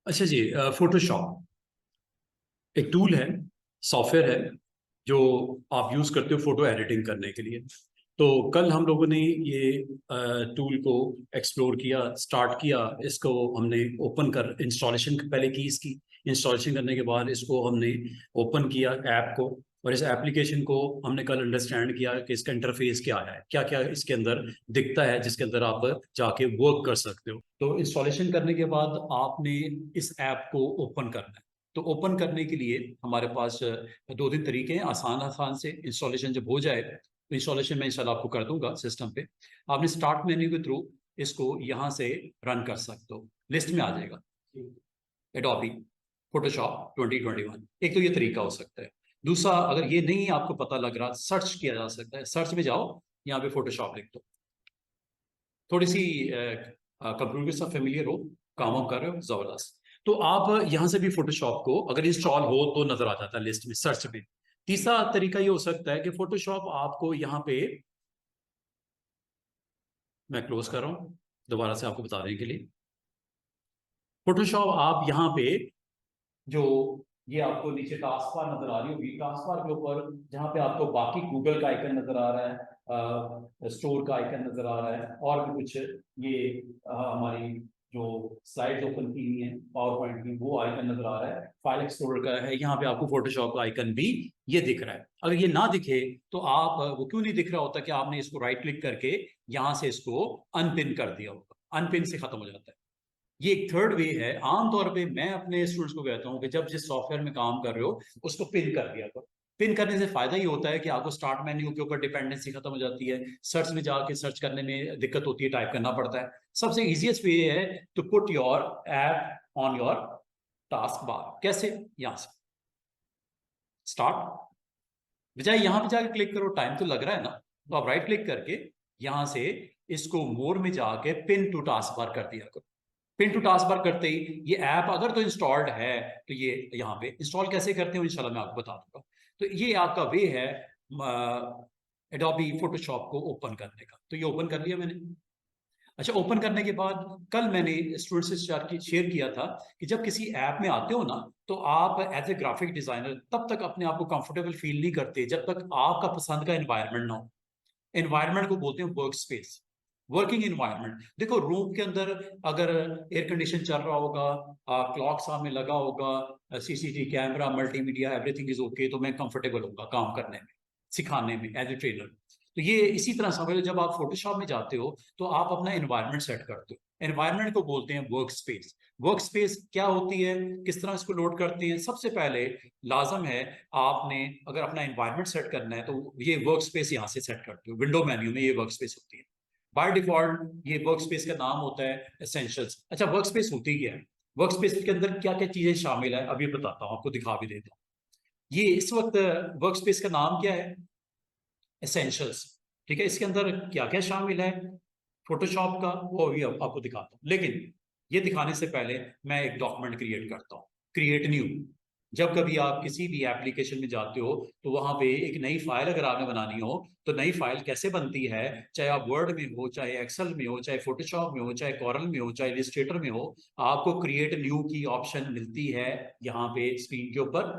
अच्छा जी, फोटोशॉप एक टूल है, सॉफ्टवेयर है जो आप यूज करते हो फोटो एडिटिंग करने के लिए। तो कल हम लोगों ने ये टूल को एक्सप्लोर किया, स्टार्ट किया। इसको हमने ओपन कर इंस्टॉलेशन पहले की, इसकी इंस्टॉलेशन करने के बाद इसको हमने ओपन किया ऐप को। और इस एप्लीकेशन को हमने कल अंडरस्टैंड किया कि इसका इंटरफेस क्या है, क्या क्या इसके अंदर दिखता है, जिसके अंदर आप जाके वर्क कर सकते हो। तो इंस्टॉलेशन करने के बाद आपने इस ऐप को ओपन करना है। तो ओपन करने के लिए हमारे पास दो तीन तरीके हैं, आसान आसान से। इंस्टॉलेशन जब हो जाए तो इंस्टॉलेशन मैं इंशाल्लाह आपको कर दूंगा सिस्टम पे। आपने स्टार्ट मेन्यू के थ्रू इसको यहाँ से रन कर सकते हो, लिस्ट में आ जाएगा एडोबी फोटोशॉप 2021। एक तो ये तरीका हो सकता है। दूसरा, अगर ये नहीं आपको पता लग रहा, सर्च किया जा सकता है। सर्च में जाओ, यहाँ पे फोटोशॉप लिख दो। थोड़ी सी कंप्यूटर के साथ फेमिलियर हो, काम वाम कर रहे हो, जबरदस्त। तो आप यहाँ से भी फोटोशॉप को अगर इंस्टॉल हो तो नजर आ जाता है लिस्ट में, सर्च में। तीसरा तरीका ये हो सकता है कि फोटोशॉप आपको यहाँ पे, मैं क्लोज कर रहा हूँ दोबारा से आपको बताने के लिए। फोटोशॉप आप यहाँ पे जो ये आपको नीचे टास्क बार नजर आ रही होगी, टास्क बार के ऊपर जहाँ पे आपको बाकी गूगल का आइकन नजर आ रहा है, स्टोर का आइकन नजर आ रहा है, और भी कुछ ये हमारी जो स्लाइड्स ओपन की हुई है पावर पॉइंट की, वो आइकन नजर आ रहा है। फाइल एक्सप्लोरर का है, यहाँ पे आपको फोटोशॉप का आइकन भी ये दिख रहा है। अगर ये ना दिखे तो आप, वो क्यों नहीं दिख रहा होता कि आपने इसको राइट क्लिक करके यहाँ से इसको अनपिन कर दिया होगा, अनपिन से खत्म हो जाता है। ये एक थर्ड वे है। आमतौर पे मैं अपने स्टूडेंट्स को कहता हूँ कि जब जिस सॉफ्टवेयर में काम कर रहे हो उसको पिन कर दिया करो। पिन करने से फायदा ये होता है कि आपको स्टार्ट मेन्यू के ऊपर डिपेंडेंसी खत्म हो जाती है, सर्च में जाके सर्च करने में दिक्कत होती है, टाइप करना पड़ता है। सबसे इजीएस्ट वे है to put your app on your taskbar. कैसे? यहां से स्टार्ट, बजाय यहां पे जाके क्लिक करो, टाइम तो लग रहा है ना। तो आप राइट क्लिक करके यहां से इसको मोर में जाके पिन टू टास्क बार कर दिया करो। पिन टू टास्क बार करते ही ये ऐप अगर तो इंस्टॉल्ड है तो ये यहाँ पे इंस्टॉल कैसे करते हैं इंशाल्लाह मैं आपको बता दूंगा। तो ये आपका वे है एडोबी फोटोशॉप को ओपन करने का। तो ये ओपन कर लिया मैंने। अच्छा, ओपन करने के बाद कल मैंने स्टूडेंट से शेयर किया था कि जब किसी ऐप में आते हो ना, तो आप एज ए ग्राफिक डिजाइनर तब तक अपने आप को कंफर्टेबल फील नहीं करते जब तक आपका पसंद का एनवायरनमेंट ना हो। एनवायरनमेंट को बोलते हैं वर्क स्पेस, वर्किंग एनवायरनमेंट। देखो, रूम के अंदर अगर एयर कंडीशन चल रहा होगा, क्लॉक सामने लगा होगा, CCTV camera, multimedia, everything is okay, तो मैं कंफर्टेबल होगा काम करने में, सिखाने में एज ए ट्रेनर। तो ये इसी तरह समझ लो, जब आप फोटोशॉप में जाते हो तो आप अपना एनवायरनमेंट सेट करते हो। एनवायरनमेंट को बोलते हैं वर्क स्पेस। वर्क स्पेस क्या होती है, किस तरह इसको लोड करते हैं? सबसे पहले लाजम है, आपने अगर अपना एनवायरनमेंट सेट करना है तो ये वर्क स्पेस यहाँ से सेट करते हो। विंडो मेन्यू में ये वर्क स्पेस होती है। बाय डिफॉल्ट ये वर्क स्पेस का नाम होता है एसेंशियल्स। अच्छा, वर्क स्पेस होती क्या है? वर्क स्पेस के अंदर क्या क्या चीजें शामिल है अभी बताता हूँ, आपको दिखा भी देता हूँ। ये इस वक्त वर्क स्पेस का नाम क्या है? एसेंशियल्स। ठीक है, इसके अंदर क्या क्या शामिल है फोटोशॉप का, वो भी आपको दिखाता हूँ। लेकिन ये दिखाने से पहले मैं एक डॉक्यूमेंट क्रिएट करता हूँ, क्रिएट न्यू। जब कभी आप किसी भी एप्लीकेशन में जाते हो तो वहां पे एक नई फाइल अगर आपने बनानी हो, तो नई फाइल कैसे बनती है, चाहे आप वर्ड में हो, चाहे एक्सेल में हो, चाहे फोटोशॉप में हो, चाहे कॉरल में हो, चाहे इलस्ट्रेटर में हो, आपको क्रिएट न्यू की ऑप्शन मिलती है यहाँ पे स्क्रीन के ऊपर।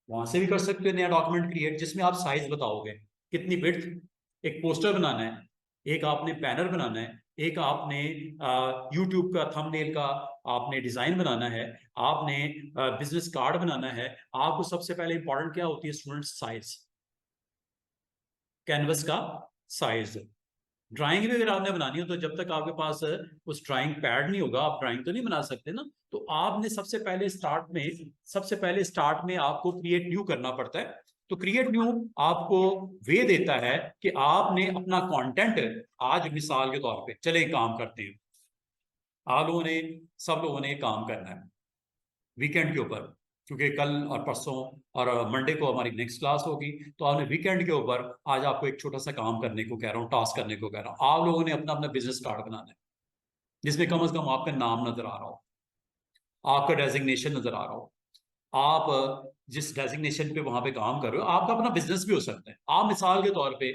वहां से भी कर सकते हो नया डॉक्यूमेंट क्रिएट, जिसमें आप साइज बताओगे कितनी विड्थ। एक पोस्टर बनाना है, एक आपने बैनर बनाना है, एक आपने यूट्यूब का थंबनेल का आपने डिजाइन बनाना है, आपने बिजनेस कार्ड बनाना है। आपको सबसे पहले इंपॉर्टेंट क्या होती है स्टूडेंट? साइज, कैनवस का साइज। ड्राइंग भी अगर आपने बनानी हो तो जब तक आपके पास उस ड्राइंग पैड नहीं होगा आप ड्राइंग तो नहीं बना सकते ना। तो आपने सबसे पहले स्टार्ट में आपको क्रिएट न्यू करना पड़ता है। तो क्रिएट न्यू आपको वे देता है कि आपने अपना कंटेंट, आज मिसाल के तौर पे चले काम करते हैं, आप लोगों ने, सब लोगों ने काम करना है वीकेंड के ऊपर, क्योंकि कल और परसों और मंडे को हमारी नेक्स्ट क्लास होगी। तो आपने वीकेंड के ऊपर आज आपको एक छोटा सा काम करने को कह रहा हूँ, टास्क करने को कह रहा हूँ। आप लोगों ने अपना अपना बिजनेस कार्ड बनाना है, जिसमें कम से कम आपका नाम नजर आ रहा हो, आपका डेजिग्नेशन नजर आ रहा हो, आप जिस डेजिग्नेशन पे वहां पे काम कर रहे हो, आपका अपना बिजनेस भी हो सकता है। आप मिसाल के तौर पे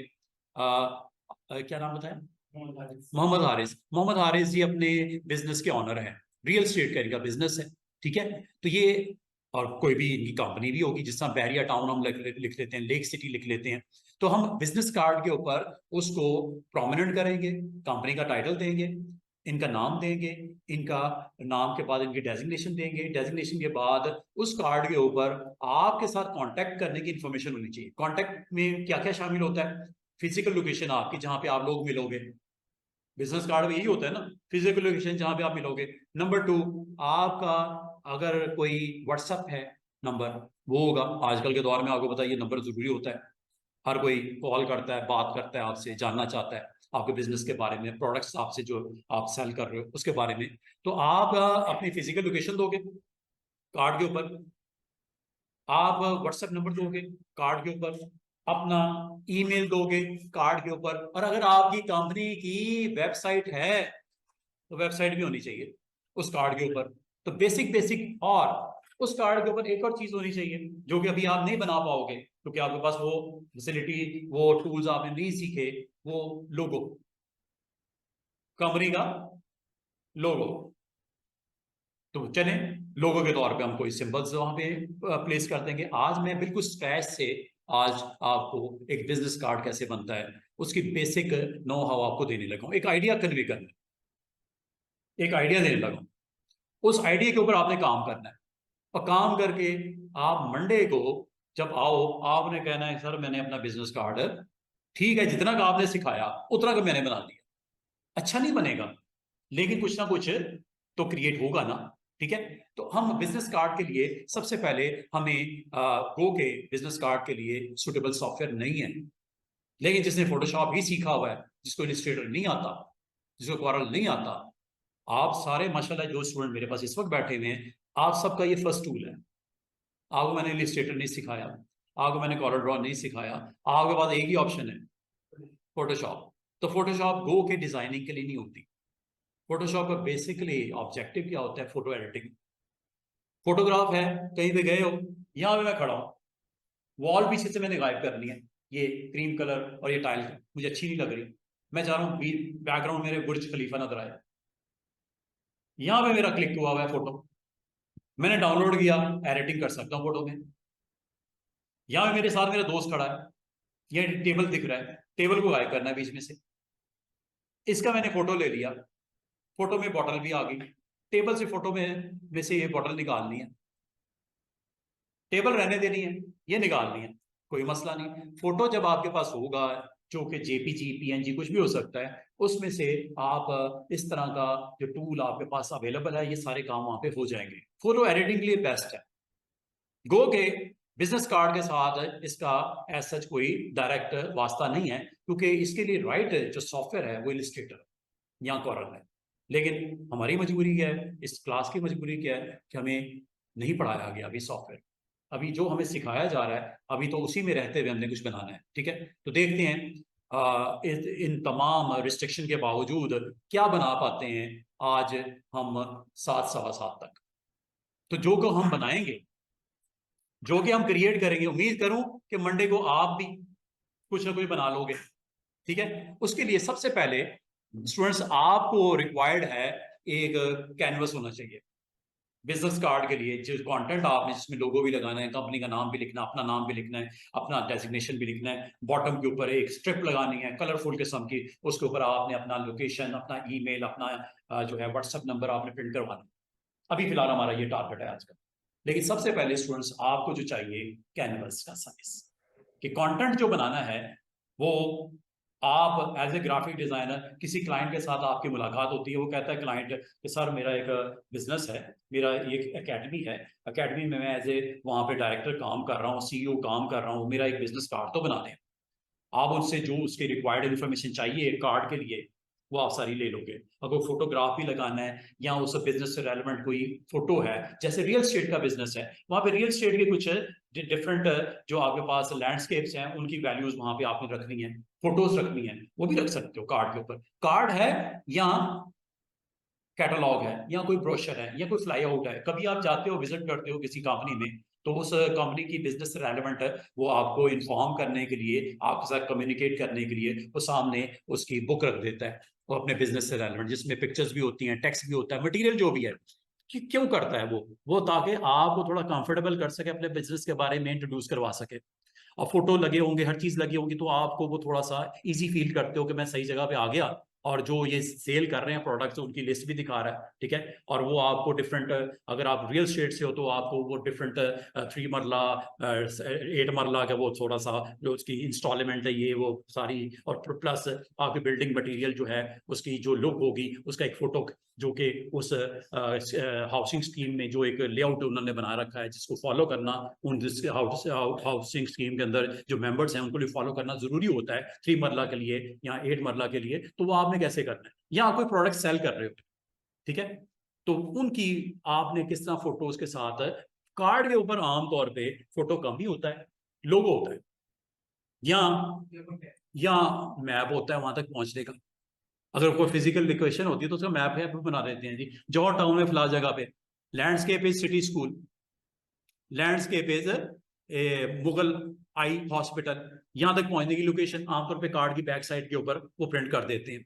क्या नाम बताया? मोहम्मद हारिस। मोहम्मद हारिस जी अपने बिजनेस के ऑनर हैं, रियल स्टेट का इनका बिजनेस है। ठीक है। तो ये, और कोई भी इनकी कंपनी भी होगी, जिस तरह बैरिया टाउन हम लिख लेते हैं, लेक सिटी लिख लेते हैं, तो हम बिजनेस कार्ड के ऊपर उसको प्रोमिनेंट करेंगे, कंपनी का टाइटल देंगे, इनका नाम देंगे, इनका नाम के बाद इनकी डेजिग्नेशन देंगे, डेजिग्नेशन के बाद उस कार्ड के ऊपर आपके साथ कांटेक्ट करने की इंफॉर्मेशन होनी चाहिए। कांटेक्ट में क्या क्या शामिल होता है? फिजिकल लोकेशन आपकी, जहां पे आप लोग मिलोगे, बिजनेस कार्ड में यही होता है ना, फिजिकल लोकेशन जहां पे आप मिलोगे। नंबर 2, आपका अगर कोई व्हाट्सएप है नंबर, वो होगा। आजकल के दौर में आपको पता है ये नंबर जरूरी होता है। हर कोई कॉल करता है, बात करता है आपसे, जानना चाहता है आपके बिजनेस के बारे में, प्रोडक्ट्स आपसे जो आप सेल कर रहे हो उसके बारे में। तो आप अपनी फिजिकल लोकेशन दोगे कार्ड के ऊपर, आप व्हाट्सएप नंबर दोगे कार्ड के ऊपर, अपना ईमेल दोगे कार्ड के ऊपर, और अगर आपकी कंपनी की वेबसाइट है तो वेबसाइट भी होनी चाहिए उस कार्ड के ऊपर। तो बेसिक बेसिक, और उस कार्ड के ऊपर एक और चीज होनी चाहिए जो कि अभी आप नहीं बना पाओगे क्योंकि आपके पास वो फैसिलिटी, वो टूल्स आपने नहीं सीखे। वो लोगो, कंपनी का लोगो। तो चले, लोगो के तौर पे हम कोई सिंबल्स वहां पे प्लेस कर देंगे। आज मैं बिल्कुल स्क्रैच से आज आपको एक बिजनेस कार्ड कैसे बनता है उसकी बेसिक नो हाउ आपको देने लगा हूं, एक आइडिया कन्वे करना, एक आइडिया देने लगा हूं। उस आइडिया के ऊपर आपने काम करना है, और काम करके आप मंडे को जब आओ, आपने कहना है सर मैंने अपना बिजनेस कार्ड, ठीक है जितना का आपने सिखाया उतना का मैंने बना दिया। अच्छा नहीं बनेगा, लेकिन कुछ ना कुछ तो क्रिएट होगा ना। ठीक है। तो हम बिजनेस कार्ड के लिए सबसे पहले हमें गो के बिजनेस कार्ड के लिए सुटेबल सॉफ्टवेयर नहीं है। लेकिन जिसने फोटोशॉप ही सीखा हुआ है, जिसको इलिस्ट्रेटर नहीं आता, जिसको क्वारल नहीं आता, आप सारे माशाल्लाह जो स्टूडेंट मेरे पास इस वक्त बैठे हुए हैं, आप सबका ये फर्स्ट टूल है। आपको मैंने इलिस्ट्रेटर नहीं सिखाया, आपको मैंने कॉरल ड्रॉ नहीं सिखाया, आपके पास एक ही ऑप्शन है, फोटोशॉप। तो फोटोशॉप गो के डिजाइनिंग के लिए नहीं होती। फोटोशॉप का बेसिकली ऑब्जेक्टिव क्या होता है? Photo editing. फोटोग्राफ है, कहीं पे गए हो, यहां पे मैं खड़ा हूं, वॉल पीछे से मैंने गायब करनी है, ये क्रीम कलर और ये टाइल मुझे अच्छी नहीं लग रही, मैं चाह रहा हूँ बैकग्राउंड मेरे बुर्ज खलीफा नजर आए। यहां पे मेरा क्लिक हुआ हुआ है फोटो, मैंने डाउनलोड किया, एडिटिंग कर सकता हूँ फोटो में। यहाँ पे मेरे साथ मेरा दोस्त खड़ा है, ये टेबल दिख रहा है, टेबल को गायब करना है बीच में से। इसका मैंने फोटो ले लिया, फोटो में बॉटल भी आ गई, टेबल से फोटो में से ये बॉटल निकालनी है, टेबल रहने देनी है, ये निकालनी है, कोई मसला नहीं। फोटो जब आपके पास होगा, जो कि जेपीजी पीएनजी कुछ भी हो सकता है, उसमें से आप इस तरह का जो टूल आपके पास अवेलेबल है, ये सारे काम वहां पे हो जाएंगे। फोटो एडिटिंग के लिए बेस्ट है। गो के बिजनेस कार्ड के साथ इसका एज सच कोई डायरेक्ट वास्ता नहीं है, क्योंकि इसके लिए राइट जो सॉफ्टवेयर है वो इलिस्ट्रेटर या कॉरल है। लेकिन हमारी मजबूरी क्या है, इस क्लास की मजबूरी क्या है कि हमें नहीं पढ़ाया गया अभी सॉफ्टवेयर। अभी जो हमें सिखाया जा रहा है, अभी तो उसी में रहते हुए हमने कुछ बनाना है। ठीक है। तो देखते हैं इन तमाम रिस्ट्रिक्शन के बावजूद क्या बना पाते हैं आज हम 7 सवा 7 तक। तो जो को हम बनाएंगे, जो कि हम क्रिएट करेंगे, उम्मीद करूं कि मंडे को आप भी कुछ ना कुछ बना लोगे। ठीक है। उसके लिए सबसे पहले स्टूडेंट्स आपको रिक्वायर्ड है, एक कैनवस होना चाहिए बिजनेस कार्ड के लिए। जो कंटेंट आपने जिसमें लोगो भी लगाना है, कंपनी का नाम भी लिखना है, अपना नाम भी लिखना है, अपना डेजिग्नेशन भी लिखना है, बॉटम के ऊपर एक स्ट्रिप लगानी है कलरफुल किस्म की, उसके ऊपर आपने अपना लोकेशन, अपना ईमेल, अपना जो है व्हाट्सएप नंबर आपने प्रिंट करवाना। अभी फिलहाल हमारा ये टारगेट है आज का। लेकिन सबसे पहले स्टूडेंट्स आपको जो चाहिए, कैनवस का साइज, कि कंटेंट जो बनाना है वो आप एज ए ग्राफिक डिजाइनर, किसी क्लाइंट के साथ आपकी मुलाकात होती है, वो कहता है क्लाइंट कि सर मेरा एक बिजनेस है, मेरा एक एकेडमी है, एकेडमी में मैं एज ए वहां पे डायरेक्टर काम कर रहा हूँ, सीईओ काम कर रहा हूँ, मेरा एक बिजनेस कार्ड तो बना दें। आप उनसे जो उसके रिक्वायर्ड इन्फॉर्मेशन चाहिए कार्ड के लिए, वो आप सारी ले लोगे। अगर फोटोग्राफ भी लगाना है या उस बिजनेस से रेलिवेंट कोई फोटो है, जैसे रियल स्टेट का बिजनेस है, वहां पे रियल स्टेट के कुछ डिफरेंट जो आपके पास लैंडस्केप्स हैं उनकी वैल्यूज वहां पे आपने रखनी है, फोटोज रखनी है, वो भी रख सकते हो कार्ड के ऊपर। कार्ड है या कैटलॉग है या कोई ब्रोशर है या कोई फ्लाई आउट है, कभी आप जाते हो विजिट करते हो किसी कंपनी में, तो उस कंपनी की बिजनेस से रेलिवेंट है, वो आपको इन्फॉर्म करने के लिए, आपके साथ कम्युनिकेट करने के लिए वो सामने उसकी बुक रख देता है, वो अपने बिजनेस से रेलिवेंट, जिसमें पिक्चर्स भी होती हैं, टेक्स्ट भी होता है, मटेरियल जो भी है। क्यों करता है वो ताकि आपको थोड़ा कंफर्टेबल कर सके, अपने बिजनेस के बारे में इंट्रोड्यूस करवा सके। और फोटो लगे होंगे, हर चीज लगी होंगी, तो आपको वो थोड़ा सा इजी फील करते हो कि मैं सही जगह पे आ गया। और जो ये सेल कर रहे हैं प्रोडक्ट्स, उनकी लिस्ट भी दिखा रहा है, ठीक है। और वो आपको डिफरेंट, अगर आप रियल स्टेट से हो तो आपको वो डिफरेंट 3 मरला 8 मरला का वो थोड़ा सा जो उसकी इंस्टॉलमेंट है ये वो सारी, और प्लस आपकी बिल्डिंग मटेरियल जो है उसकी जो लुक होगी उसका एक फोटो, जो कि उस हाउसिंग स्कीम में जो एक लेआउट उन्होंने बना रखा है जिसको फॉलो करना, उन हाउसिंग स्कीम के अंदर जो मेंबर्स हैं उनको लिए फॉलो करना जरूरी होता है 3 मरला के लिए या 8 मरला के लिए। तो वो आपने कैसे करना है, या आप कोई प्रोडक्ट सेल कर रहे हो, ठीक है, तो उनकी आपने किस तरह फोटोज के साथ, कार्ड के ऊपर आमतौर पे फोटो कम ही होता है, लोगो होता है, या या मैप होता है वहां तक पहुंचने का। अगर कोई फिजिकल लोकेशन होती है तो उसका मैप है बना देते हैं जी, जॉर्ज टाउन में फिलहाल जगह पे landscape is city school, landscape is Mughal eye hospital, यहां तक पहुंचने की लोकेशन आमतौर पे कार्ड की बैक साइड के ऊपर वो प्रिंट कर देते हैं,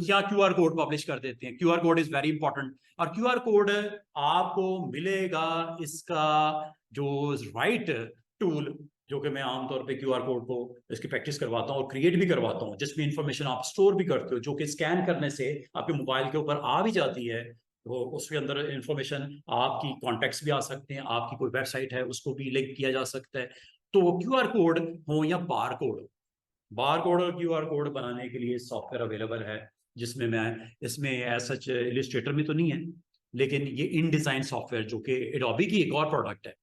या क्यूआर कोड पब्लिश कर देते हैं। QR code is very important, और क्यूआर कोड आपको मिलेगा इसका जो राइट टूल, जो कि मैं आमतौर पे क्यूआर कोड को इसकी प्रैक्टिस करवाता हूँ और क्रिएट भी करवाता हूँ, जिसमें इंफॉर्मेशन आप स्टोर भी करते हो, जो कि स्कैन करने से आपके मोबाइल के ऊपर आ भी जाती है। तो उसके अंदर इंफॉर्मेशन, आपकी कॉन्टेक्ट्स भी आ सकते हैं, आपकी कोई वेबसाइट है उसको भी लिंक किया जा सकता है। तो क्यूआर कोड हो या बार कोड हो, बार कोड और क्यूआर कोड बनाने के लिए सॉफ्टवेयर अवेलेबल है, जिसमें मैं इसमें सच इलिस्ट्रेटर में तो नहीं है, लेकिन ये इन डिजाइन सॉफ्टवेयर जो कि एडोबी की एक और प्रोडक्ट है।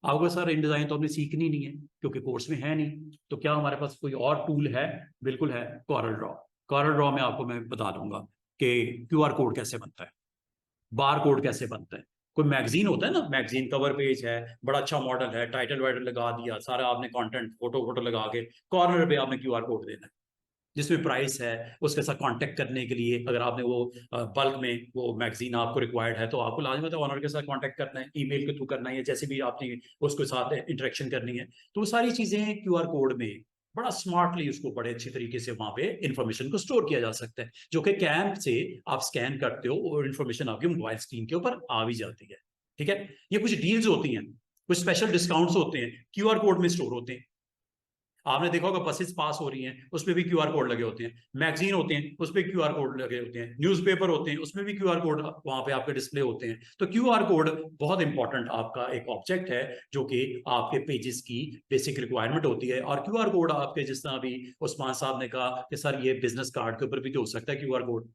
आपको सर इन डिजाइन तो हमने सीखनी नहीं है क्योंकि कोर्स में है नहीं, तो क्या हमारे पास कोई और टूल है? बिल्कुल है, कॉरल ड्रॉ। कॉरल ड्रॉ में आपको मैं बता दूंगा कि क्यूआर कोड कैसे बनता है, बार कोड कैसे बनता है। कोई मैगजीन होता है ना, मैगजीन कवर पेज है, बड़ा अच्छा मॉडल है, टाइटल वाइटल लगा दिया, सारा आपने कंटेंट फोटो फोटो लगा के कॉर्नर पे आपने क्यूआर कोड देना है, जिसमें प्राइस है, उसके साथ कांटेक्ट करने के लिए अगर आपने वो बल्क में वो मैगजीन आपको रिक्वायर्ड है तो आपको लाजमी है ऑनर के साथ कांटेक्ट करना है, ईमेल के थ्रू करना है, जैसे भी आपने उसके साथ इंटरेक्शन करनी है। तो वो सारी चीजें क्यूआर कोड में बड़ा स्मार्टली उसको बड़े अच्छी तरीके से वहां पे इंफॉर्मेशन को स्टोर किया जा सकता है, जो कि कैम्प से आप स्कैन करते हो और इंफॉर्मेशन आपके मोबाइल स्क्रीन के ऊपर आ भी जाती है, ठीक है। ये कुछ डील्स होती हैं, कुछ स्पेशल डिस्काउंट्स होते हैं, क्यूआर कोड में स्टोर होते हैं। आपने देखा होगा बसेस पास हो रही हैं उसमें भी क्यूआर कोड लगे होते हैं, मैगजीन होते हैं उस पर क्यूआर कोड लगे होते हैं, न्यूज़पेपर होते हैं उसमें भी क्यूआर कोड वहां पे आपके डिस्प्ले होते हैं। तो क्यूआर कोड बहुत इंपॉर्टेंट आपका एक ऑब्जेक्ट है जो कि आपके पेजेस की बेसिक रिक्वायरमेंट होती है। और क्यूआर कोड आपके, जिस तरह अभी उस्मान साहब ने कहा कि सर ये बिजनेस कार्ड के ऊपर भी तो हो सकता है क्यूआर कोड,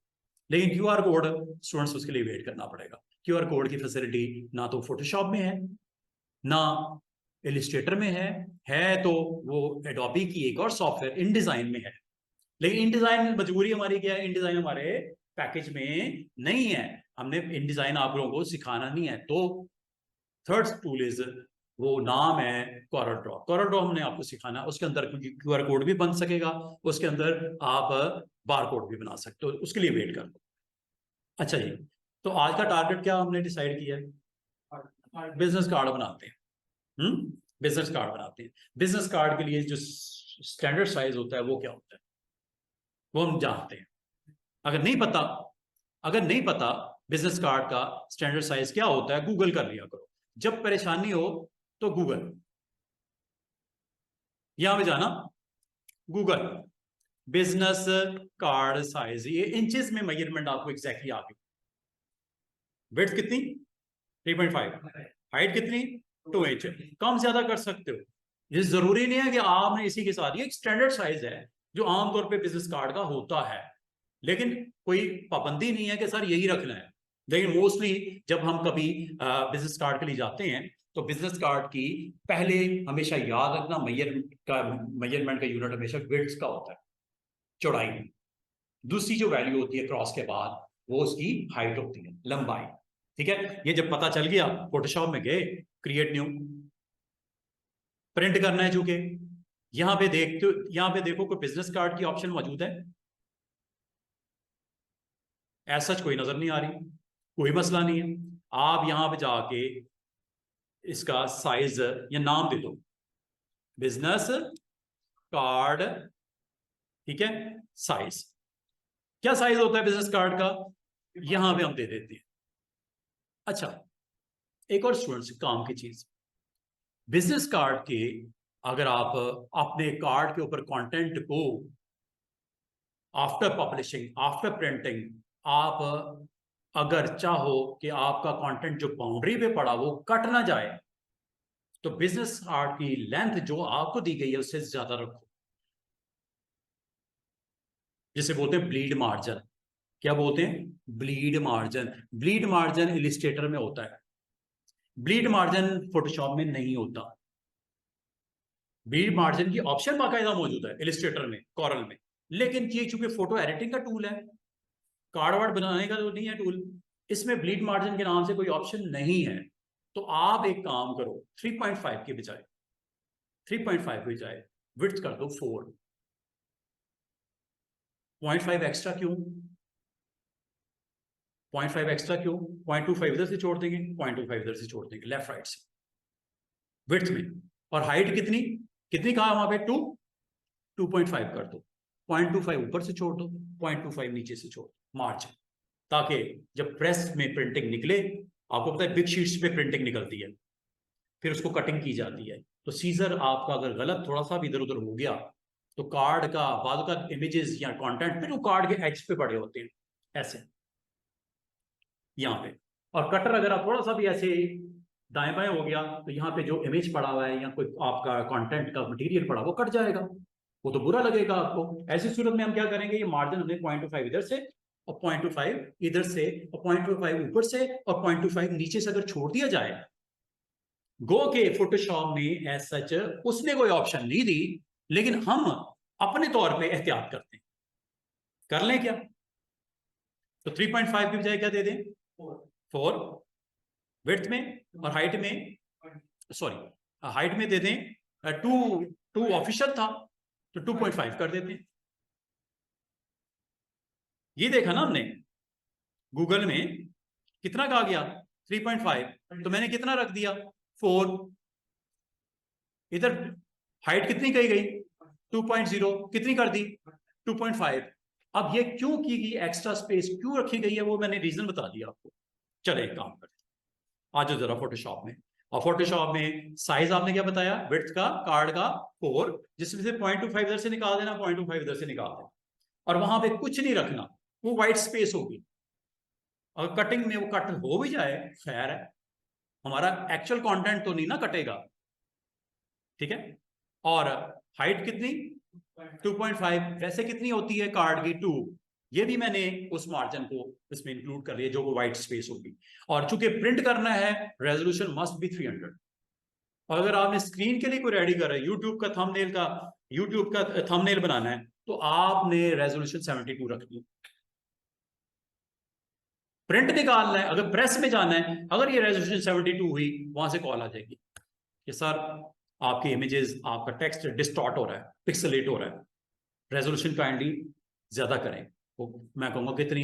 लेकिन क्यूआर कोड स्टूडेंट्स उसके लिए वेट करना पड़ेगा। क्यूआर कोड की फैसिलिटी ना तो फोटोशॉप में है, ना इलिस्ट्रेटर में है तो वो एडोबी की एक और सॉफ्टवेयर इन डिजाइन में है। लेकिन इन डिजाइन मजबूरी हमारी क्या है, इन डिजाइन हमारे पैकेज में नहीं है, हमने इन डिजाइन आप लोगों को सिखाना नहीं है। तो थर्ड टूल इज, वो नाम है कॉरल ड्रॉ। कॉरल ड्रॉ हमने आपको सिखाना, उसके अंदर क्यूआर कोड भी बन सकेगा, उसके अंदर आप बार कोड भी बना सकते हो, उसके लिए वेट कर लो। अच्छा जी, तो आज का टारगेट क्या हमने डिसाइड किया है? बिजनेस कार्ड बनाते हैं। बिजनेस कार्ड बनाते हैं। बिजनेस कार्ड के लिए जो स्टैंडर्ड साइज होता है वो क्या होता है वो हम जानते हैं। अगर नहीं पता, अगर नहीं पता बिजनेस कार्ड का स्टैंडर्ड साइज क्या होता है, गूगल कर लिया करो। जब परेशानी हो तो गूगल, यहां पे जाना, गूगल बिजनेस कार्ड साइज, ये इंचेस में मेजरमेंट आपको एग्जैक्टली आ गई। विड्थ कितनी? 3.5। हाइट कितनी? 2 इंच। कम ज्यादा कर सकते हो, ये जरूरी नहीं है कि आपने इसी के साथ, ये एक स्टैंडर्ड साइज है जो आमतौर पे बिजनेस कार्ड का होता है, लेकिन कोई पाबंदी नहीं है कि सर यही रखना है। लेकिन मोस्टली जब हम कभी बिजनेस कार्ड के लिए जाते हैं तो बिजनेस कार्ड की पहले हमेशा याद रखना, मेजरमेंट का यूनिट हमेशा विड्थ का होता है, चौड़ाई। दूसरी जो वैल्यू होती है क्रॉस के बाद वो उसकी हाइट होती है, लंबाई, ठीक है। ये जब पता चल गया, फोटोशॉप में गए, क्रिएट न्यू, प्रिंट करना है, चूंकि यहां पे देखते, यहां पे देखो कोई बिजनेस कार्ड की ऑप्शन मौजूद है? ऐसा कोई नजर नहीं आ रही, कोई मसला नहीं है। आप यहां पे जाके इसका साइज या नाम दे दो, बिजनेस कार्ड, ठीक है। साइज क्या साइज होता है बिजनेस कार्ड का, यहां पे हम दे देते हैं अच्छा, एक और स्टूडेंट्स काम की चीज, बिजनेस कार्ड के अगर आप अपने कार्ड के ऊपर कंटेंट को आफ्टर पब्लिशिंग, आफ्टर प्रिंटिंग, आप अगर चाहो कि आपका कंटेंट जो बाउंड्री पे पड़ा वो कट ना जाए, तो बिजनेस कार्ड की लेंथ जो आपको दी गई है उससे ज्यादा रखो, जिसे बोलते हैं ब्लीड मार्जिन। क्या बोलते हैं? Bleed margin. Bleed margin Illustrator में होता है, ब्लीड मार्जिन फोटोशॉप में नहीं होता। ब्लीड मार्जिन की ऑप्शन बाकायदा मौजूद है इलिस्ट्रेटर में, कॉरल में, लेकिन ये चूंकि फोटो एडिटिंग का टूल है, कार्ड वार्ड बनाने का तो नहीं है टूल, इसमें ब्लीड मार्जिन के नाम से कोई ऑप्शन नहीं है। तो आप एक काम करो, 3.5 के बजाय 3.5 के बजाय विड्थ कर दो 4। 0.5 एक्स्ट्रा क्यों? 0.5 एक्स्ट्रा क्यों? 0.25 इधर से छोड़ देंगे, 0.25 इधर से छोड़ देंगे, लेफ्ट राइट से विड्थ में। और हाइट कितनी कितनी कहा वहां पे? 2.5 कर दो, 0.25 ऊपर से छोड़ दो, 0.25 नीचे से छोड़ दो मार्जिन, ताकि जब प्रेस में प्रिंटिंग निकले, आपको पता है बिग शीट्स पे प्रिंटिंग निकलती है, फिर उसको कटिंग की जाती है, तो सीजर आपका अगर गलत थोड़ा सा भी इधर उधर हो गया तो कार्ड का बाद का इमेजेस या कंटेंट फिर वो कार्ड के एज पे पड़े होते हैं ऐसे यहाँ पे। और कटर अगर आप थोड़ा सा भी ऐसे दाएं बाएं हो गया तो यहाँ पे जो इमेज पड़ा हुआ है या कोई आपका कंटेंट का मटेरियल पड़ा वो कट जाएगा, वो तो बुरा लगेगा आपको। ऐसी सूरत में हम क्या करेंगे, ये मार्जिन हमने 0.25 इधर से और 0.25 इधर से और 0.25 ऊपर से और 0.25 नीचे से अगर छोड़ दिया जाए, गो के फोटोशॉप में एज सच उसने कोई ऑप्शन नहीं दी, लेकिन हम अपने तौर पे एहतियात करते हैं। कर लें क्या? तो 3.5 की बजाय क्या दे दें? 4 विड्थ में, और हाइट में, सॉरी हाइट में दे दें 2 ऑफिशियल था तो 2.5 कर देते हैं। ये देखा ना हमने गूगल में कितना कहा गया 3.5, तो मैंने कितना रख दिया 4। इधर हाइट कितनी कही गई 2.0, कितनी कर दी 2.5। अब ये क्यों की गई, एक्स्ट्रा स्पेस क्यों रखी गई है, वो मैंने रीजन बता दिया आपको। चले एक काम करते, आ जाओ जरा फोटोशॉप में। और फोटोशॉप में साइज आपने क्या बताया विड्थ का कार्ड का 4, जिसमें से 0.25 इधर से निकाल देना, 0.25 इधर से निकाल देना, और वहां पे कुछ नहीं रखना, वो व्हाइट स्पेस होगी। अगर कटिंग में वो कट हो भी जाए खैर है, हमारा एक्चुअल कंटेंट तो नहीं ना कटेगा, ठीक है। और हाइट कितनी 2.5, वैसे कितनी होती है कार्ड की 2, ये भी मैंने उस मार्जिन को इसमें इंक्लूड कर लिया जो वो व्हाइट स्पेस होगी। और चूंकि प्रिंट करना है रेजोल्यूशन मस्ट बी 300। और अगर आपने स्क्रीन के लिए कोई रेडी कर रहा है, यूट्यूब का थंबनेल बनाना है, तो आपने रेजोल्यूशन 72 रखनी है। प्रिंट निकालना है, अगर प्रेस में जाना है, अगर ये रेजोल्यूशन 72 हुई, वहां से कॉल आ जाएगी कि सर आपके इमेजेस, आपका टेक्स्ट डिस्टॉर्ट हो रहा है, पिक्सेलेट हो रहा है, रेजोल्यूशन काइंडली ज्यादा करें। तो मैं कहूंगा कितनी,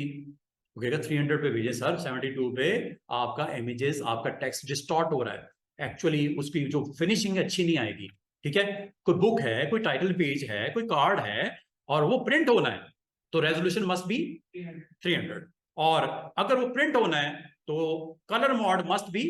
वो कहेगा 300 पे भेजिए सर, 72 पे आपका इमेजेस, आपका टेक्स्ट डिस्टॉर्ट हो रहा है, एक्चुअली उसकी जो फिनिशिंग अच्छी नहीं आएगी, ठीक है। कोई बुक है, कोई टाइटल पेज है, कोई कार्ड है और वो प्रिंट होना है, तो रेजोल्यूशन मस्ट बी 300। और अगर वो प्रिंट होना है तो colour mode must be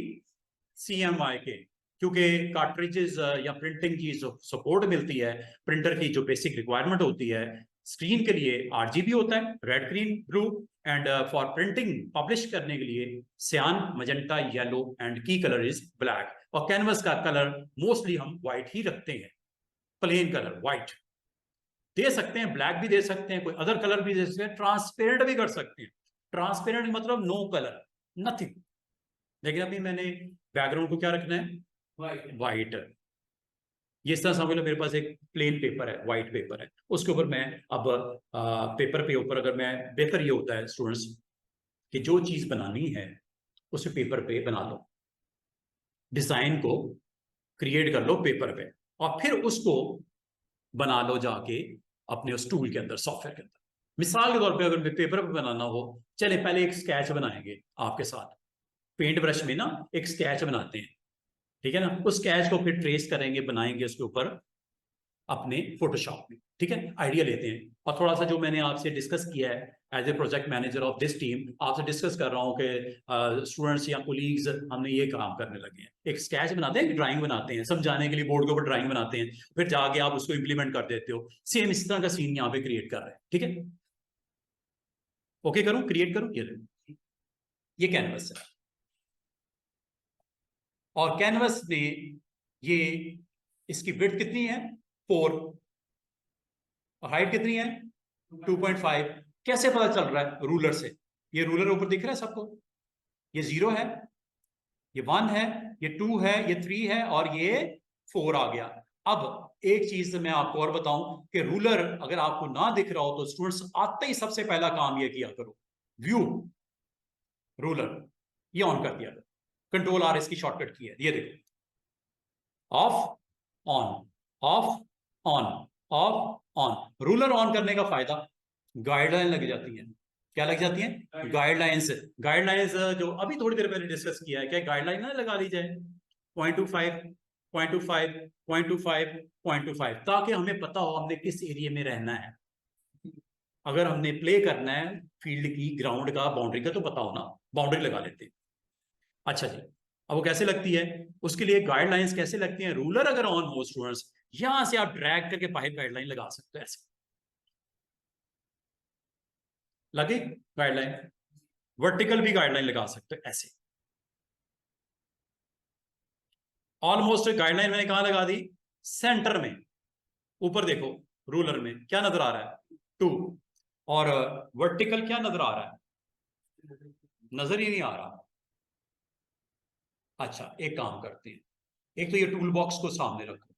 CMYK के, क्योंकि कार्ट्रिजेस या प्रिंटिंग की जो सपोर्ट मिलती है, प्रिंटर की जो बेसिक रिक्वायरमेंट होती है, स्क्रीन के लिए RGB होता है, red green blue, and for printing publish करने के लिए सियान, मजेंटा, येलो, एंड की कलर इज ब्लैक। और कैनवस का कलर मोस्टली हम व्हाइट ही रखते हैं, प्लेन कलर व्हाइट। दे सकते हैं ब्लैक भी दे सकते हैं, कोई अदर कलर भी दे सकते हैं, ट्रांसपेरेंट भी कर सकते हैं। ट्रांसपेरेंट मतलब नो कलर, नथिंग। लेकिन अभी मैंने बैकग्राउंड को क्या रखना है व्हाइट। ये इस तरह समझ लो मेरे पास एक प्लेन पेपर है, व्हाइट पेपर है, उसके ऊपर मैं अब पेपर पे ऊपर अगर मैं, बेहतर ये होता है स्टूडेंट्स कि जो चीज बनानी है उसे पेपर पे बना लो, डिजाइन को क्रिएट कर लो पेपर पे, और फिर उसको बना लो जाके अपने उस टूल के अंदर, सॉफ्टवेयर के अंदर। मिसाल के तौर पे अगर पेपर पे बनाना हो, चले पहले एक स्केच बनाएंगे आपके साथ, पेंट ब्रश में ना एक स्केच बनाते हैं, ठीक है ना। उस स्केच को फिर ट्रेस करेंगे, बनाएंगे उसके ऊपर अपने फोटोशॉप में, ठीक है। आइडिया लेते हैं और थोड़ा सा जो मैंने आपसे डिस्कस किया है as a project manager of this team आपसे डिस्कस कर रहा हूँ कि स्टूडेंट्स या कोलीग्स हमने ये काम करने लगे हैं, एक स्केच बनाते हैं, एक ड्राइंग बनाते हैं, समझाने के लिए बोर्ड के ऊपर ड्राइंग बनाते हैं, फिर जाके आप उसको इंप्लीमेंट कर देते हो। सेम इस तरह का सीन यहाँ पे क्रिएट कर रहे हैं, ठीक है। ओके करूं, क्रिएट करूं, ये कैनवस है, और कैनवस में ये इसकी विड्थ कितनी है 4 और हाइट कितनी है 2.5। कैसे पता चल रहा है? रूलर से। ये रूलर ऊपर दिख रहा है सबको, ये 0 है, ये 1 है, ये 2 है, ये 3 है और ये 4 आ गया। अब एक चीज मैं आपको और बताऊं कि रूलर अगर आपको ना दिख रहा हो तो स्टूडेंट्स आते ही सबसे पहला काम ये किया करो, व्यू रूलर, ये ऑन कर दिया, कंट्रोल आर इसकी शॉर्टकट की है, ये देखो, of on, of on, of on. Ruler on करने का फायदा, गाइडलाइन लग जाती है। क्या लग जाती है? गाइडलाइंस। गाइडलाइंस जो अभी थोड़ी देर पहले डिस्कस किया है, क्या गाइडलाइन ना लगा ली जाए 0.25, 0.25, 0.25, 0.25, ताकि हमें पता हो हमने किस एरिया में रहना है। अगर हमने प्ले करना है फील्ड की, ग्राउंड का, बाउंड्री का, तो पता हो ना, बाउंड्री लगा लेते हैं। अच्छा जी, अब वो कैसे लगती है? उसके लिए गाइडलाइंस कैसे लगती हैं? रूलर अगर ऑन हो स्टूडेंट्स, यहां से आप ड्रैग करके बाहर गाइडलाइन लगा सकते हो, ऐसे लगे गाइडलाइन। वर्टिकल भी गाइडलाइन लगा सकते हो ऐसे। ऑलमोस्ट गाइडलाइन मैंने कहां लगा दी? सेंटर में। ऊपर देखो, रूलर में क्या नजर आ रहा है? 2। और वर्टिकल क्या नजर आ रहा है? नजर ही नहीं आ रहा। अच्छा, एक काम करते हैं, एक तो ये टूल बॉक्स को सामने रखो,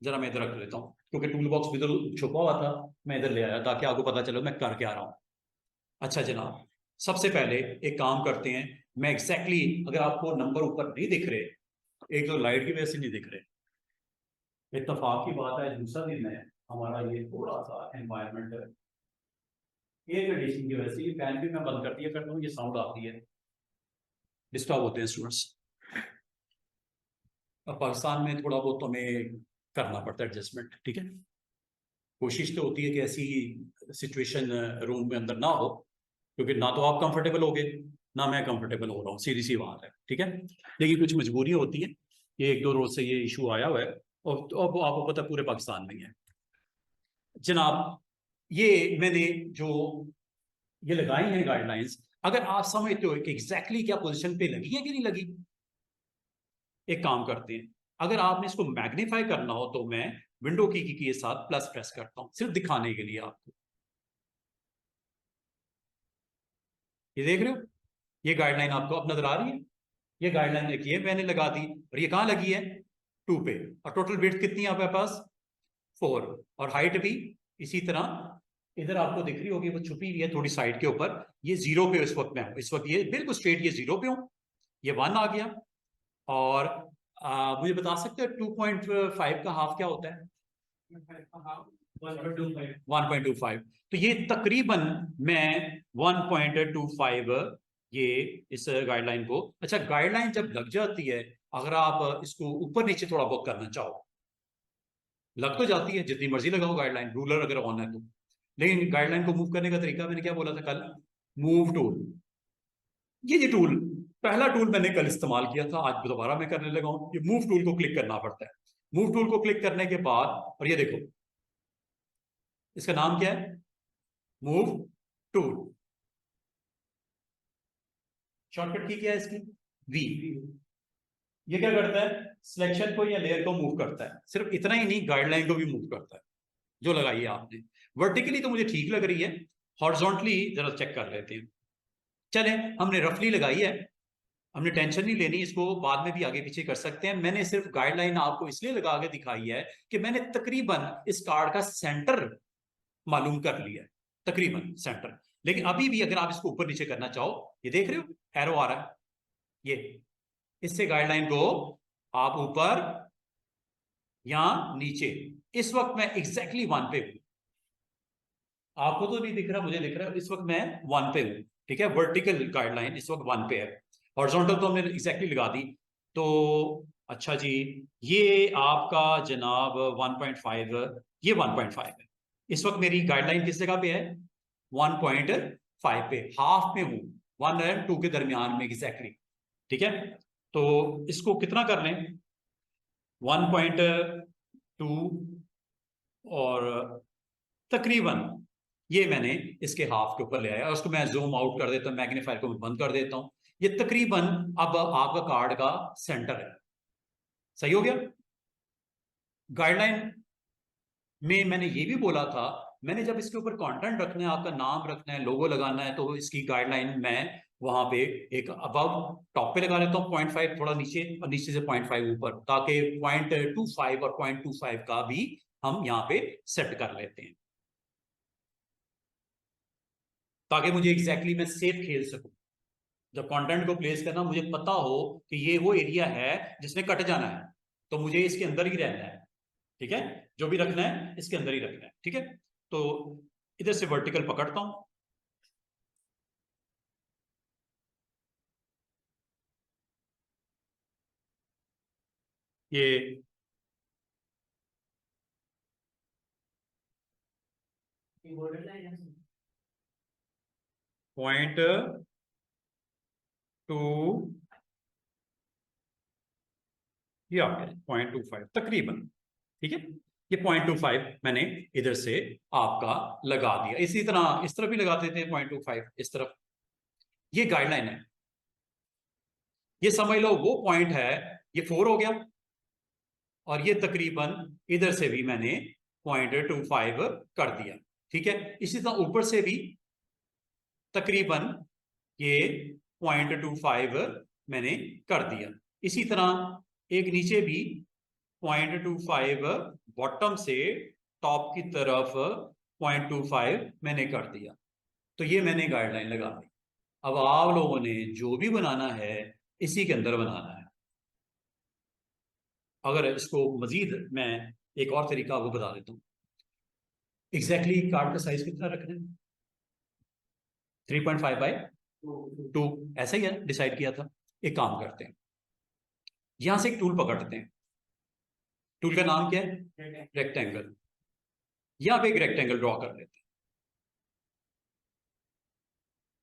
जरा मैं इधर रख लेता हूँ, क्योंकि टूल बॉक्स इधर छुपा हुआ था, मैं इधर ले आया ताकि आपको पता चले मैं कर क्या रहा हूँ। अच्छा जनाब, सबसे पहले एक काम करते हैं, मैं एग्जैक्टली अगर आपको नंबर ऊपर नहीं दिख रहे, एक तो लाइट की वजह से नहीं दिख रहे, इत्तेफाक की बात है, दूसरा दिन है हमारा ये थोड़ा सा एनवायरमेंट एयर कंडीशनिंग की वजह से, ये फैन भी मैं बंद कर दिया करता हूँ, ये साउंड आती है, डिस्टर्ब होते हैं स्टूडेंट्स। और पाकिस्तान में थोड़ा बहुत तो हमें करना पड़ता है एडजस्टमेंट, ठीक है। कोशिश तो होती है कि ऐसी सिचुएशन रूम में अंदर ना हो, क्योंकि ना तो आप कंफर्टेबल होगे ना मैं कंफर्टेबल हो रहा हूँ, सीधी सी बात है, ठीक है। लेकिन कुछ मजबूरी होती है, ये 1-2 रोज से ये इशू आया हुआ है, और तो अब आपको पता पूरे पाकिस्तान में ही है जनाब। ये मैंने जो ये लगाई हैं गाइडलाइंस, अगर आप समझते हो कि एग्जैक्टली क्या पोजीशन पे लगी है कि नहीं लगी, एक काम करते हैं, अगर आपने इसको मैग्नीफाई करना हो तो मैं विंडो की के साथ प्लस प्रेस करता हूं, सिर्फ दिखाने के लिए आपको। ये देख रहे हो, ये गाइडलाइन आपको अब नजर आ रही है। ये गाइडलाइन देखिए मैंने लगा दी, और ये कहां लगी है? 2 पे। और टोटल विड्थ कितनी है आपके पास? 4। और हाइट भी इसी तरह इधर आपको दिख रही होगी, वो छुपी हुई है थोड़ी साइड के ऊपर, ये 0 पे इस वक्त मैं हूं, इस वक्त ये बिल्कुल स्ट्रेट ये 0 पे हूं, ये 1 आ गया। और मुझे बता सकते हो 2.5 का हाफ क्या होता है? 1.25। तो ये तकरीबन मैं 1.25 ये इस गाइडलाइन को। अच्छा, गाइडलाइन जब लग जाती है, अगर आप इसको ऊपर नीचे थोड़ा बहुत करना चाहो, लग तो जाती है, जितनी मर्जी लगाओ गाइडलाइन, रूलर अगर ऑन है तो। लेकिन गाइडलाइन को मूव करने का तरीका मैंने क्या बोला था कल? Move tool. ये टूल, पहला टूल मैंने कल इस्तेमाल किया था, आज दोबारा मैं करने लगा हूं। ये मूव टूल को क्लिक करना पड़ता है। मूव टूल को क्लिक करने के बाद, और ये देखो इसका नाम क्या है? Move tool. शॉर्टकट की क्या है इसकी? वी। ये क्या करता है? सिलेक्शन को या लेयर को मूव करता है। सिर्फ इतना ही नहीं, गाइडलाइन को भी मूव करता है जो लगाई है आपने। वर्टिकली तो मुझे ठीक लग रही है, हॉरिजॉन्टली जरा चेक कर लेते हैं। चले, हमने रफली लगाई है, हमने टेंशन नहीं लेनी, इसको बाद में भी आगे पीछे कर सकते हैं। मैंने सिर्फ गाइडलाइन आपको इसलिए लगा के दिखाई है कि मैंने तकरीबन इस कार्ड का सेंटर मालूम कर लिया है, तकरीबन सेंटर। लेकिन अभी भी अगर आप इसको ऊपर नीचे करना चाहो, ये देख रहे हो एरो आ रहा है, ये इससे गाइडलाइन को आप ऊपर या नीचे, इस वक्त मैं एग्जैक्टली 1 पे हूं, आपको तो नहीं दिख रहा, मुझे दिख रहा है, इस वक्त मैं 1 पे हूं, ठीक है। वर्टिकल गाइडलाइन इस वक्त 1 पे है, हॉरिजॉन्टल तो हमने एग्जैक्टली लगा दी। तो अच्छा जी, ये आपका जनाब 1.5, ये 1.5 है। इस वक्त मेरी गाइडलाइन किस जगह पे है? 1.5 5 पे, हाफ में हूं, 1 और 2 के दरमियान में एग्जैक्टली। ठीक है, तो इसको कितना कर लें, 1.2 और तकरीबन ये मैंने इसके हाफ के ऊपर ले आया, उसको मैं जूम आउट कर देता हूँ, मैग्नीफायर को मैं बंद कर देता हूँ। ये तकरीबन अब आपका कार्ड का सेंटर है। सही हो गया। गाइडलाइन में मैंने ये भी बोला था, मैंने जब इसके ऊपर कंटेंट रखना है, आपका नाम रखना है, लोगो लगाना है, तो इसकी गाइडलाइन मैं वहां पे एक अबव टॉप पे लगा लेता हूँ 0.5, थोड़ा नीचे और नीचे से 0.5 ऊपर, ताकि 0.25 और 0.25 का भी हम यहाँ पे सेट कर लेते हैं, ताकि मुझे एग्जैक्टली मैं सेफ खेल सकूं। जब कंटेंट को प्लेस करना, मुझे पता हो कि ये वो एरिया है जिसमें कट जाना है, तो मुझे इसके अंदर ही रहना है। ठीक है, जो भी रखना है इसके अंदर ही रखना है। ठीक है, तो इधर से वर्टिकल पकड़ता हूं, ये 0.2, ये आ गया 0.25 तकरीबन। ठीक है, ये 0.25 मैंने इधर से आपका लगा दिया। इसी तरह इस तरफ भी लगा देते हैं 0.25 इस तरफ। ये गाइडलाइन है, ये समझ लो वो पॉइंट है, ये 4 हो गया, और ये तकरीबन इधर से भी मैंने 0.25 कर दिया। ठीक है, इसी तरह ऊपर से भी तकरीबन ये 0.25 मैंने कर दिया। इसी तरह एक नीचे भी 0.25 बॉटम से टॉप की तरफ 0.25 मैंने कर दिया। तो ये मैंने गाइडलाइन लगा दी। अब आप लोगों ने जो भी बनाना है इसी के अंदर बनाना है। अगर इसको मजीद मैं एक और तरीका वो बता देता हूँ, एग्जैक्टली कार्ड का साइज कितना रखना है, 3.5/2, ऐसा ही है, डिसाइड किया था। एक काम करते हैं, यहां से एक टूल पकड़ते हैं, टूल का नाम क्या है, रेक्टेंगल। यहां पे एक रेक्टेंगल ड्रॉ कर लेते हैं।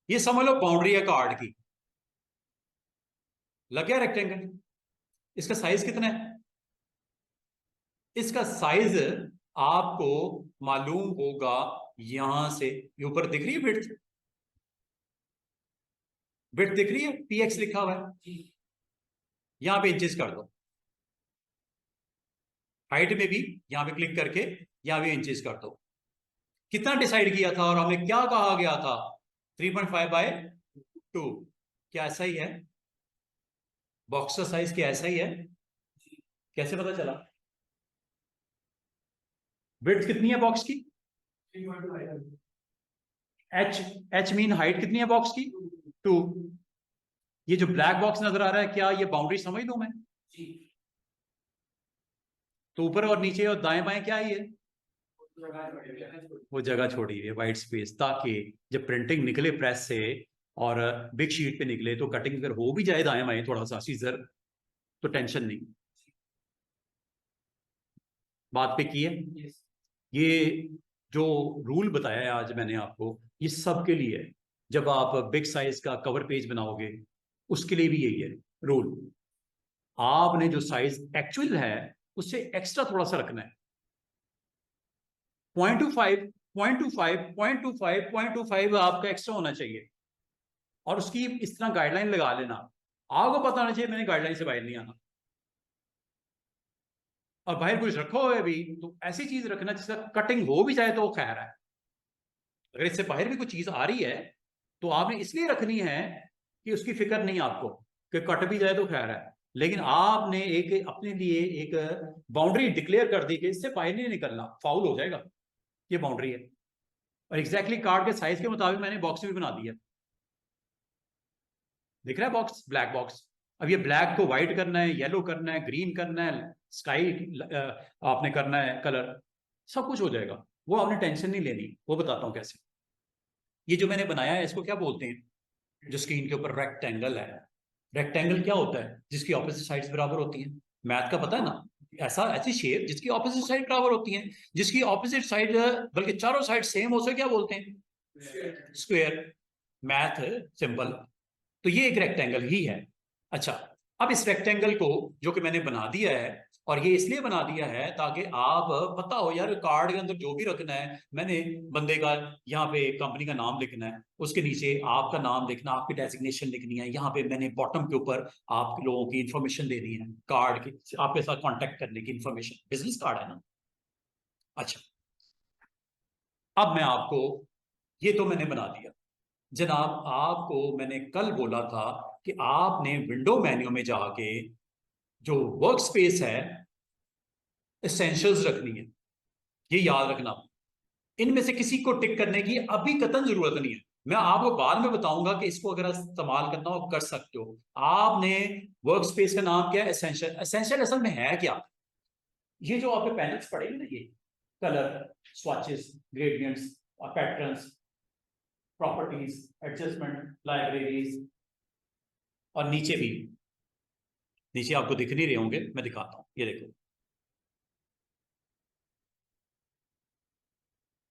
ये समझ लो बाउंड्री है कार्ड की, लग गया रेक्टेंगल। इसका साइज कितना है, इसका साइज आपको मालूम होगा, यहां से ये ऊपर दिख रही है विड्थ, विड्थ दिख रही है, px लिखा हुआ है, यहां पे इंचेस कर दो। हाइट में भी यहां पे क्लिक करके यहां भी इंचेस कर दो। कितना डिसाइड किया था और हमें क्या कहा गया था, 3.5/2। क्या ऐसा ही है, बॉक्स का साइज क्या ऐसा ही है, कैसे पता चला, विड्थ कितनी है बॉक्स की, एच, एच मीन हाइट कितनी है बॉक्स की, 2। ये जो ब्लैक बॉक्स नजर आ रहा है, क्या ये बाउंड्री समझ दो मैं, तो ऊपर और नीचे और दाएं बाएं क्या है ये, वो जगह छोड़ी है वाइट स्पेस, ताकि जब प्रिंटिंग निकले प्रेस से और बिग शीट पे निकले तो कटिंग अगर हो भी जाए दाएं बाएं थोड़ा सा सीजर, तो टेंशन नहीं। बात पे की है। ये जो रूल बताया है आज मैंने आपको, ये सबके लिए है। जब आप बिग साइज का कवर पेज बनाओगे उसके लिए भी यही है रूल। आपने जो साइज एक्चुअल है उससे एक्स्ट्रा थोड़ा सा रखना है, 0.25, 0.25, 0.25, 0.25 आपका एक्स्ट्रा होना चाहिए। और उसकी इस तरह गाइडलाइन लगा लेना, आपको पता होना चाहिए मैंने गाइडलाइन से बाहर नहीं आना। और बाहर कुछ रखो है भी तो ऐसी चीज रखना जिसका कटिंग हो भी जाए तो खैर है। अगर इससे बाहर भी कोई चीज आ रही है तो आपने इसलिए रखनी है कि उसकी फिक्र नहीं आपको, कि कट भी जाए तो खैर है, लेकिन आपने एक अपने लिए एक बाउंड्री डिक्लेयर कर दी कि इससे बाहर नहीं निकलना, फाउल हो जाएगा, ये बाउंड्री है। और एग्जैक्टली कार्ड के साइज के मुताबिक मैंने बॉक्स भी बना दिया, दिख रहा है बॉक्स, ब्लैक बॉक्स। अब ये ब्लैक को व्हाइट करना है, येलो करना है, ग्रीन करना है, स्काई आपने करना है कलर, सब कुछ हो जाएगा, वो आपने टेंशन नहीं लेनी, वो बताता हूं कैसे। ये जो मैंने बनाया है इसको क्या बोलते हैं, जो स्क्रीन के ऊपर रेक्टेंगल है। रेक्टेंगल क्या होता है, जिसकी ऑपोजिट साइड्स बराबर होती हैं, मैथ का पता है ना, ऐसा ऐसी शेप जिसकी ऑपोजिट साइड बराबर होती हैं, जिसकी ऑपोजिट साइड बल्कि चारों साइड सेम हो, उसे क्या बोलते हैं, स्क्वायर। Math simple. तो ये एक रेक्टेंगल ही है। अच्छा, अब इस रेक्टेंगल को जो कि मैंने बना दिया है, और ये इसलिए बना दिया है ताकि आप पता हो यार कार्ड के अंदर जो भी रखना है, मैंने बंदे का यहाँ पे कंपनी का नाम लिखना है, उसके नीचे आपका नाम लिखना, आपकी डेजिग्नेशन लिखनी है, यहाँ पे मैंने बॉटम के ऊपर आप लोगों की इंफॉर्मेशन देनी है, कार्ड की आपके साथ कांटेक्ट करने की इंफॉर्मेशन, बिजनेस कार्ड है ना। अच्छा, अब मैं आपको, ये तो मैंने बना दिया जनाब। आपको मैंने कल बोला था कि आपने विंडो मेन्यू में जाके जो वर्क स्पेस है एसेंशियल्स रखनी है, ये याद रखना। इनमें से किसी को टिक करने की अभी कतई जरूरत नहीं है। मैं आपको बाद में बताऊंगा कि इसको अगर इस्तेमाल करना हो कर सकते हो। आपने वर्क स्पेस का नाम क्या है? एसेंशियल। एसेंशियल असल में है क्या? ये जो आपके पैनल्स पड़े हैं ना, ये colour, swatches, gradients, patterns, properties, adjustment, libraries, और नीचे भी, नीचे आपको दिख नहीं रहे होंगे, मैं दिखाता हूं, ये देखो,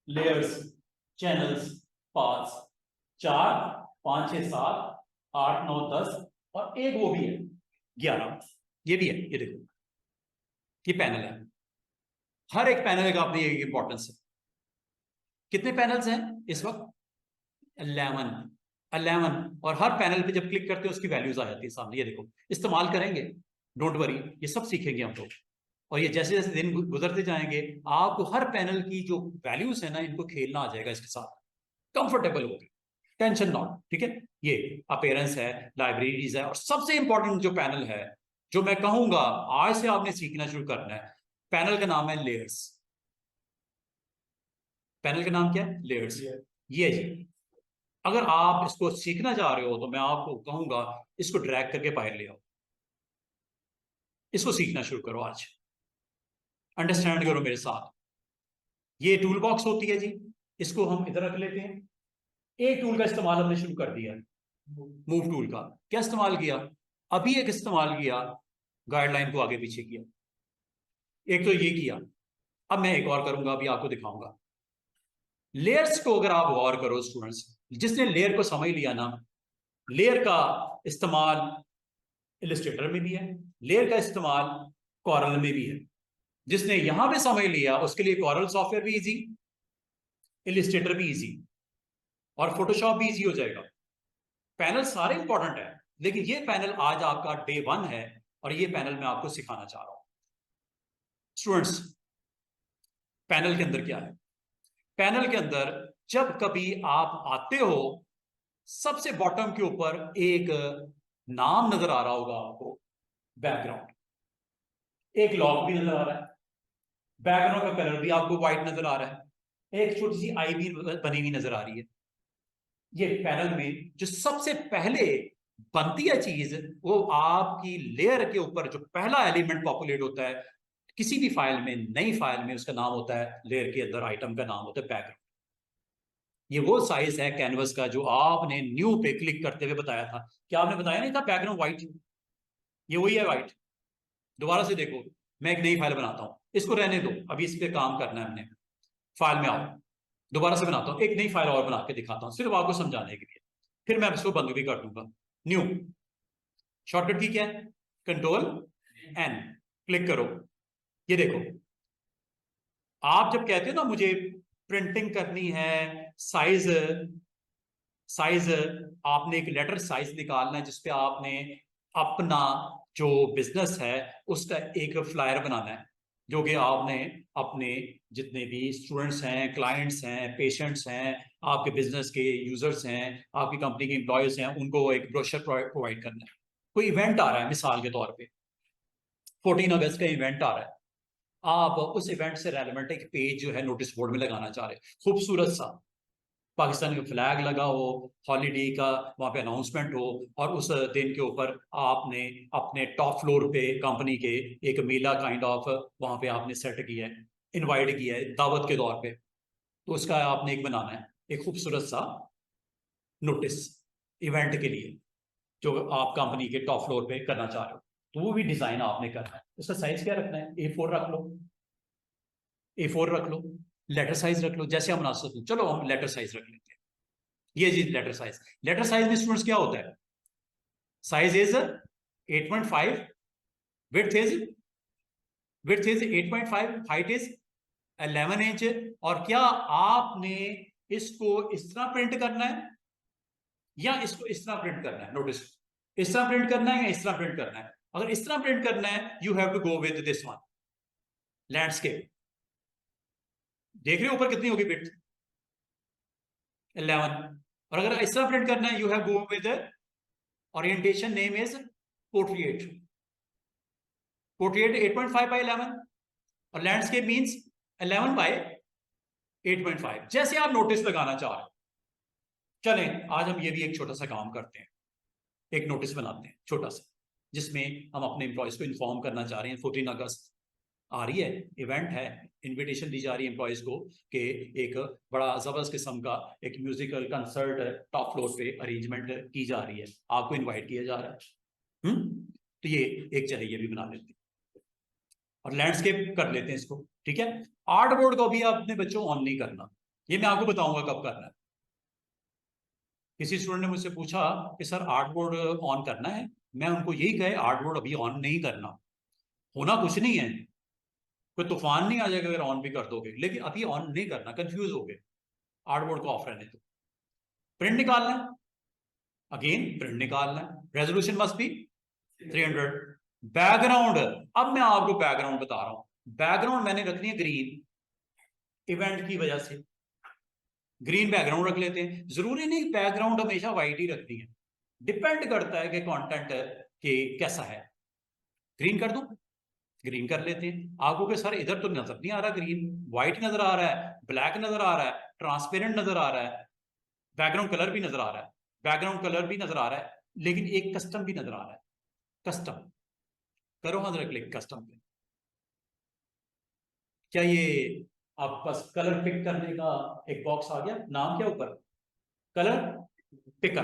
लेयर्स, चैनल्स, पाथ्स, 4, 5, 6, 7, 8, 9, 10, और एक वो भी है 11, ये भी है, ये देखो, ये पैनल है। हर एक पैनल का अपनी एक इंपॉर्टेंस है। कितने पैनल्स हैं इस वक्त? 11। 11, और हर पैनल पे जब क्लिक करते हैं उसकी वैल्यूज आ जाती है सामने, ये देखो। इस्तेमाल करेंगे, डोंट वरी, ये सब सीखेंगे हम लोग। और ये जैसे जैसे दिन गुजरते जाएंगे, आपको हर पैनल की जो वैल्यूज है ना, इनको खेलना आ जाएगा इसके साथ, कंफर्टेबल होगी, टेंशन नॉट, ठीक है। ये अपेयरेंस है, लाइब्रेरीज है, और सबसे इंपॉर्टेंट जो पैनल है, जो मैं कहूंगा आज से आपने सीखना शुरू करना है, पैनल का नाम है लेयर्स। पैनल का नाम क्या है? लेयर्स। ये जी, अगर आप इसको सीखना चाह रहे हो तो मैं आपको कहूंगा इसको ड्रैग करके बाहर ले आओ, इसको सीखना शुरू करो आज, अंडरस्टैंड करो मेरे साथ। ये टूल बॉक्स होती है जी, इसको हम इधर रख लेते हैं। एक टूल का इस्तेमाल हमने शुरू कर दिया, मूव टूल का। क्या इस्तेमाल किया? अभी एक इस्तेमाल किया, गाइडलाइन को आगे पीछे किया, एक तो ये किया। अब मैं एक और करूंगा, अभी आपको दिखाऊंगा। लेयर्स को अगर आप गौर करो स्टूडेंट्स, जिसने लेयर को समझ लिया ना, लेयर का इस्तेमाल इलस्ट्रेटर में भी है, लेयर का इस्तेमाल कॉरल में भी है। जिसने यहां पे समझ लिया उसके लिए कॉरल सॉफ्टवेयर भी इजी, इलस्ट्रेटर भी इजी, और फोटोशॉप भी इजी हो जाएगा। पैनल सारे इंपॉर्टेंट है, लेकिन ये पैनल आज आपका डे 1 है, और ये पैनल मैं आपको सिखाना चाह रहा हूं स्टूडेंट्स। पैनल के अंदर क्या है? पैनल के अंदर जब कभी आप आते हो, सबसे बॉटम के ऊपर एक नाम नजर आ रहा होगा आपको, बैकग्राउंड। एक लॉक भी नजर आ रहा है, बैकग्राउंड का कलर भी आपको व्हाइट नजर आ रहा है, एक छोटी सी आई भी बनी हुई नजर आ रही है। ये पैनल में जो सबसे पहले बनती है चीज, वो आपकी लेयर के ऊपर जो पहला एलिमेंट पॉपुलेट होता है किसी भी फाइल में, नई फाइल में, उसका नाम होता है, लेयर के अंदर आइटम का नाम होता है बैकग्राउंड। ये वो साइज है कैनवस का जो आपने न्यू पे क्लिक करते हुए बताया था। क्या आपने बताया नहीं था बैकग्राउंड व्हाइट? ये वही है व्हाइट। दोबारा से देखो, मैं एक नई फाइल बनाता हूं, इसको रहने दो, अभी इस पे काम करना है हमने। फाइल में आओ, दोबारा से बनाता हूं, एक नई फाइल और बना के दिखाता हूं सिर्फ आपको समझाने के लिए, फिर मैं इसको बंद भी कर दूंगा। न्यू, शॉर्टकट की क्या है? कंट्रोल एन, क्लिक करो। ये देखो, आप जब कहते हो ना मुझे प्रिंटिंग करनी है, साइज, साइज, आपने एक लेटर साइज निकालना है जिसपे आपने अपना जो बिजनेस है उसका एक फ्लायर बनाना है, जो कि आपने अपने जितने भी स्टूडेंट्स हैं, क्लाइंट्स हैं, पेशेंट्स हैं, आपके बिजनेस के यूजर्स हैं, आपकी कंपनी के एम्प्लॉयज हैं, उनको एक ब्रोशर प्रोवाइड करना है। कोई इवेंट आ रहा है, मिसाल के तौर पे 14 अगस्त का इवेंट आ रहा है, आप उस इवेंट से रेलेवेंट एक पेज जो है नोटिस बोर्ड में लगाना चाह रहे हैं, खूबसूरत सा, पाकिस्तान का फ्लैग लगा हो, हॉलीडे का वहां पे अनाउंसमेंट हो, और उस दिन के ऊपर आपने अपने टॉप फ्लोर पे कंपनी के एक मेला काइंड ऑफ वहां पे आपने सेट किया है, इनवाइट किया है दावत के तौर पे, तो उसका आपने एक बनाना है, एक खूबसूरत सा नोटिस इवेंट के लिए जो आप कंपनी के टॉप फ्लोर पे करना चाह रहे हो। तो वो भी डिजाइन आपने करना है। उसका साइज क्या रखना है? A4 रख लो, A4 रख लो, लेटर साइज रख लो, जैसे हम बना सकते हैं। चलो हम लेटर साइज रख लेते हैं, ये जी लेटर साइज। लेटर साइज में स्टूडेंट्स क्या होता है, size is 8.5, width is 8.5, height is 11 inch. और क्या आपने इसको इस तरह प्रिंट करना है या इसको इस तरह प्रिंट करना है, नोटिस, इस तरह प्रिंट करना है या इस तरह प्रिंट करना है। अगर इस तरह प्रिंट करना है you have to go with this one, landscape. देख रहे हो ऊपर कितनी होगी विड्थ, 11। और अगर इस तरह प्रिंट करना है you have go with orientation name is portrait. Portrait 8.5 by 11 और लैंडस्केप मींस 11 by 8.5। जैसे आप नोटिस लगाना चाह रहे हैं, चलें आज हम ये भी एक छोटा सा काम करते हैं, एक नोटिस बनाते हैं छोटा सा, जिसमें हम अपने एम्प्लॉयज को इन्फॉर्म करना चाह रहे हैं 14 अगस्त आ रही है, इवेंट है, इनविटेशन दी जा रही है एम्प्लॉयज को कि एक बड़ा जबरदस्त किस्म का एक म्यूजिकल कंसर्ट टॉप फ्लोर पे अरेंजमेंट की जा रही है, आपको इनवाइट किया जा रहा है। तो ये एक चले ये भी बना लेते हैं और लैंडस्केप कर लेते हैं इसको, ठीक है। आर्ट बोर्ड को भी अपने बच्चों ऑन नहीं करना, ये मैं आपको बताऊंगा कब करना है। किसी स्टूडेंट ने मुझसे पूछा कि सर आर्ट बोर्ड ऑन करना है, मैं उनको यही कहे आर्ट बोर्ड अभी ऑन नहीं करना, होना कुछ नहीं है, कोई तूफान नहीं आ जाएगा अगर ऑन भी कर दोगे, लेकिन अभी ऑन नहीं करना, कंफ्यूज हो गए, आर्ट बोर्ड को ऑफ रहने दो। प्रिंट निकालना है, अगेन प्रिंट निकालना है, रेजोल्यूशन मस्ट बी 300। बैकग्राउंड, अब मैं आपको बैकग्राउंड बता रहा हूं, बैकग्राउंड मैंने रखनी है ग्रीन, इवेंट की वजह से ग्रीन बैकग्राउंड रख लेते हैं। जरूरी नहीं बैकग्राउंड हमेशा व्हाइट ही रखती है, डिपेंड करता है कि कंटेंट के कैसा है। ग्रीन कर दूं, ग्रीन कर लेते हैं। आपको कि सर इधर तो नजर नहीं आ रहा ग्रीन, व्हाइट नजर आ रहा है, ब्लैक नजर आ रहा है, ट्रांसपेरेंट नजर आ रहा है, बैकग्राउंड कलर भी नजर आ रहा है, बैकग्राउंड कलर भी नजर आ रहा है, लेकिन एक कस्टम भी नजर आ रहा है। कस्टम करो, हाँ जरा क्लिक कस्टम पे। क्या ये आप बस कलर पिक करने का एक बॉक्स आ गया, नाम क्या ऊपर, कलर पिकर।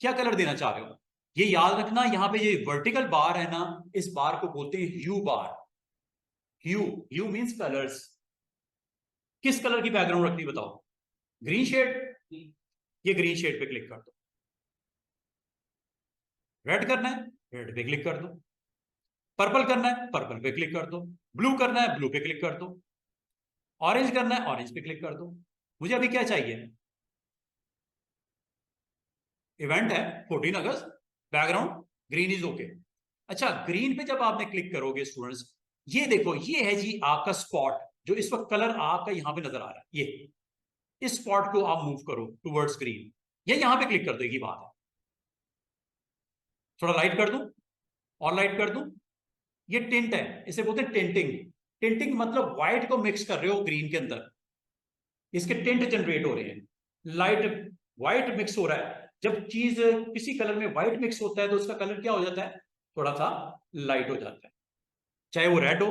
क्या कलर देना चाह रहे हो, ये याद रखना, यहां पे ये वर्टिकल बार है ना, इस बार को बोलते हैं ह्यू बार। ह्यू, ह्यू मींस कलर्स। किस कलर की बैकग्राउंड रखनी बताओ, ग्रीन शेड, ये ग्रीन शेड पे क्लिक कर दो। रेड करना है, रेड पे क्लिक कर दो। पर्पल करना है, पर्पल पे क्लिक कर दो। ब्लू करना है, ब्लू पे क्लिक कर दो। ऑरेंज करना है, ऑरेंज पे क्लिक कर दो। मुझे अभी क्या चाहिए, इवेंट है 14 अगस्त, बैकग्राउंड ग्रीन इज ओके। अच्छा, ग्रीन पे जब आपने क्लिक करोगे स्टूडेंट्स, ये देखो ये है जी आपका स्पॉट, जो इस वक्त कलर आपका यहां पे नजर आ रहा है, ये इस स्पॉट को आप मूव करो टुवर्ड्स ग्रीन, ये यहां पे क्लिक कर दो, ये बात है। थोड़ा लाइट कर दूं, और लाइट कर दूं, ये टिंट है, इसे बोलते हैं टिंटिंग। टिंटिंग मतलब व्हाइट को मिक्स कर रहे हो ग्रीन के अंदर, इसके टिंट जनरेट हो रहे हैं, लाइट व्हाइट मिक्स हो रहा है। जब चीज किसी कलर में व्हाइट मिक्स होता है तो उसका कलर क्या हो जाता है, थोड़ा सा लाइट हो जाता है, चाहे वो रेड हो,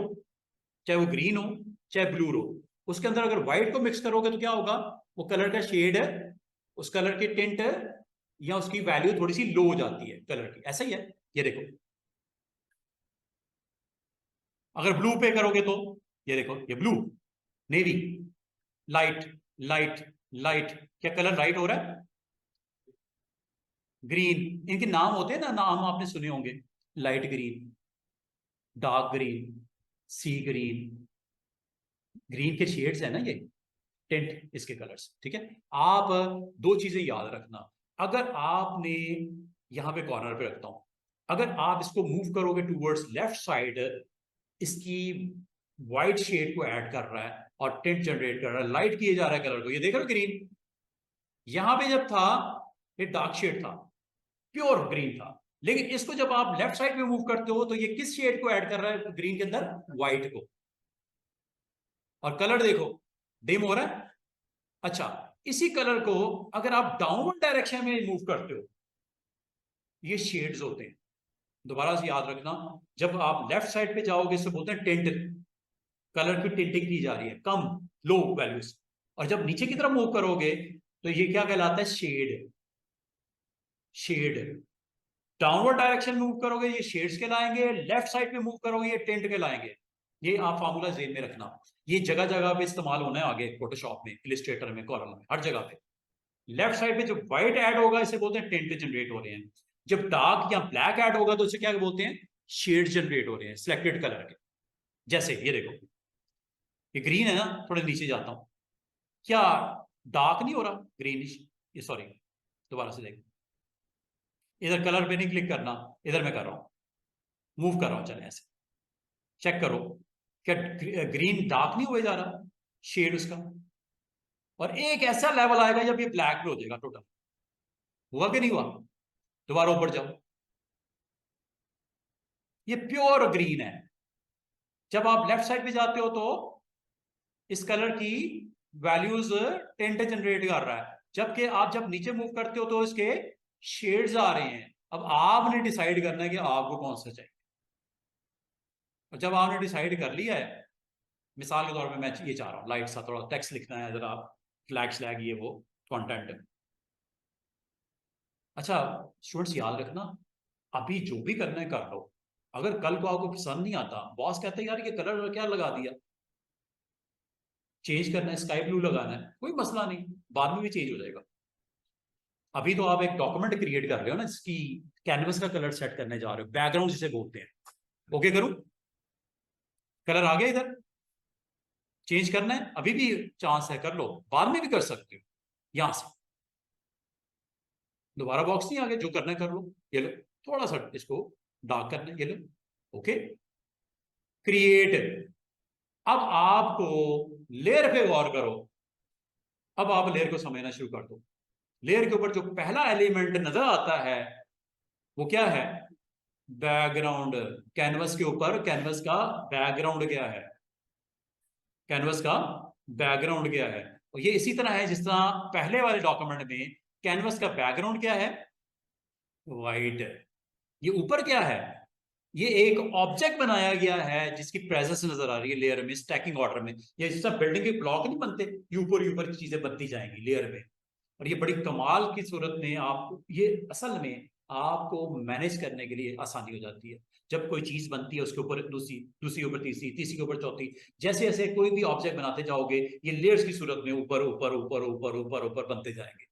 चाहे वो ग्रीन हो, चाहे ब्लू हो। उसके अंदर अगर व्हाइट को मिक्स करोगे तो क्या होगा, वो कलर का शेड है, उस कलर की टिंट या उसकी वैल्यू थोड़ी सी लो हो जाती है कलर की, ऐसा ही है। ये देखो, अगर ब्लू पे करोगे तो ये देखो, ये blue, navy, light, light, light, क्या कलर लाइट हो रहा है। ग्रीन, इनके नाम होते हैं ना, नाम आपने सुने होंगे, लाइट ग्रीन, डार्क ग्रीन, सी ग्रीन, ग्रीन के शेड्स है ना ये, टेंट इसके कलर्स, ठीक है। आप दो चीजें याद रखना, अगर आपने यहां पे कॉर्नर पे रखता हूं, अगर आप इसको मूव करोगे टूवर्ड्स लेफ्ट साइड, इसकी व्हाइट शेड को ऐड कर रहा है और टेंट जनरेट कर रहा है, लाइट किए जा रहा है कलर को, ये देख रहे हो ग्रीन, यहां पे जब था ये डार्क शेड था, प्योर ग्रीन था, लेकिन इसको जब आप लेफ्ट साइड में मूव करते हो तो ये किस शेड को ऐड कर रहा है ग्रीन के अंदर, व्हाइट को, और कलर देखो डिम हो रहा है। अच्छा, इसी कलर को अगर आप डाउनवर्ड डायरेक्शन में मूव करते हो, ये शेड्स होते हैं, दोबारा से याद रखना, जब आप लेफ्ट साइड पे जाओगे इससे बोलते हैं टिंट, कलर की टिंटिंग की जा रही है, कम लो वैल्यूज, और जब नीचे की तरफ मूव करोगे तो ये क्या कहलाता है, shade. Shade, downward direction move करोगे ये शेड्स के लाएंगे, लेफ्ट साइड पे मूव करोगे ये टेंट के लाएंगे। ये आप फार्मूला जेन में रखना, ये जगह जगह पे इस्तेमाल होना है आगे फोटोशॉप में, इलिस्ट्रेटर में, कॉलम में, हर जगह पे। लेफ्ट साइड पे जो व्हाइट ऐड होगा इसे बोलते हैं टिंट जनरेट हो रहे हैं, जब डार्क या ब्लैक ऐड होगा तो इसे क्या बोलते हैं, शेड जनरेट हो रहे हैं सिलेक्टेड कलर के। जैसे ये देखो, ये ग्रीन है ना, थोड़े नीचे जाता हूं, क्या डार्क नहीं हो रहा ग्रीनिश, ये सॉरी दोबारा से देखो, इधर कलर पे नहीं क्लिक करना, इधर मैं कर रहा हूं, मूव कर रहा हूं, चले ऐसे चेक करो, क्या ग्रीन डार्क नहीं हुए जा रहा शेड उसका, और एक ऐसा लेवल आएगा जब ये ब्लैक हो जाएगा टोटल, हुआ कि नहीं हुआ, दोबारा ऊपर जाओ, ये प्योर ग्रीन है। जब आप लेफ्ट साइड पे जाते हो तो इस कलर की वैल्यूज टेंट जनरेट कर रहा है, जबकि आप जब नीचे मूव करते हो तो इसके शेड्स आ रहे हैं। अब आपने डिसाइड करना है कि आपको कौन सा चाहिए, और जब आपने डिसाइड कर लिया है, मिसाल के तौर पे मैं ये चाह रहा हूँ लाइट सा थोड़ा टेक्स्ट लिखना है, जरा फ्लैग स्लैग ये वो कंटेंट। अच्छा स्टूडेंट्स याद रखना, अभी जो भी करना है कर लो, अगर कल को आपको पसंद नहीं आता, बॉस कहते हैं यार ये कलर क्या लगा दिया, चेंज करना है स्काई ब्लू लगाना है, कोई मसला नहीं, बाद में भी चेंज हो जाएगा। अभी तो आप एक डॉक्यूमेंट क्रिएट कर रहे हो ना, इसकी कैनवस का कलर सेट करने जा रहे हो, बैकग्राउंड जिसे बोलते हैं। ओके करूं, कलर आ गया इधर, चेंज करना है अभी भी चांस है, कर लो, बाद में भी कर सकते हो, यहां से दोबारा बॉक्स नहीं आ गया, जो करना है कर लो, ये लो, थोड़ा सा इसको डार्क करना है, ये लो, ओके क्रिएट। अब आपको लेयर पे गौर करो, अब आप लेयर को समझना शुरू कर दो। लेयर के ऊपर जो पहला एलिमेंट नजर आता है वो क्या है, बैकग्राउंड। कैनवस के ऊपर कैनवस का बैकग्राउंड क्या है, कैनवस का बैकग्राउंड क्या है, और ये इसी तरह है जिस तरह पहले वाले डॉक्यूमेंट में कैनवस का बैकग्राउंड क्या है, वाइट। ये ऊपर क्या है, ये एक ऑब्जेक्ट बनाया गया है जिसकी प्रेजेंस नजर आ रही है लेयर में, स्टैकिंग ऑर्डर में। ये जिस तरह बिल्डिंग के ब्लॉक नहीं बनते, ऊपर की चीजें बनती जाएंगी लेयर में, और ये बड़ी कमाल की सूरत में आप ये असल में आपको मैनेज करने के लिए आसानी हो जाती है। जब कोई चीज बनती है उसके ऊपर दूसरी, दूसरी ऊपर तीसरी, तीसरी के ऊपर चौथी, जैसे जैसे कोई भी ऑब्जेक्ट बनाते जाओगे ये लेयर्स की सूरत में ऊपर ऊपर ऊपर ऊपर ऊपर ऊपर बनते जाएंगे।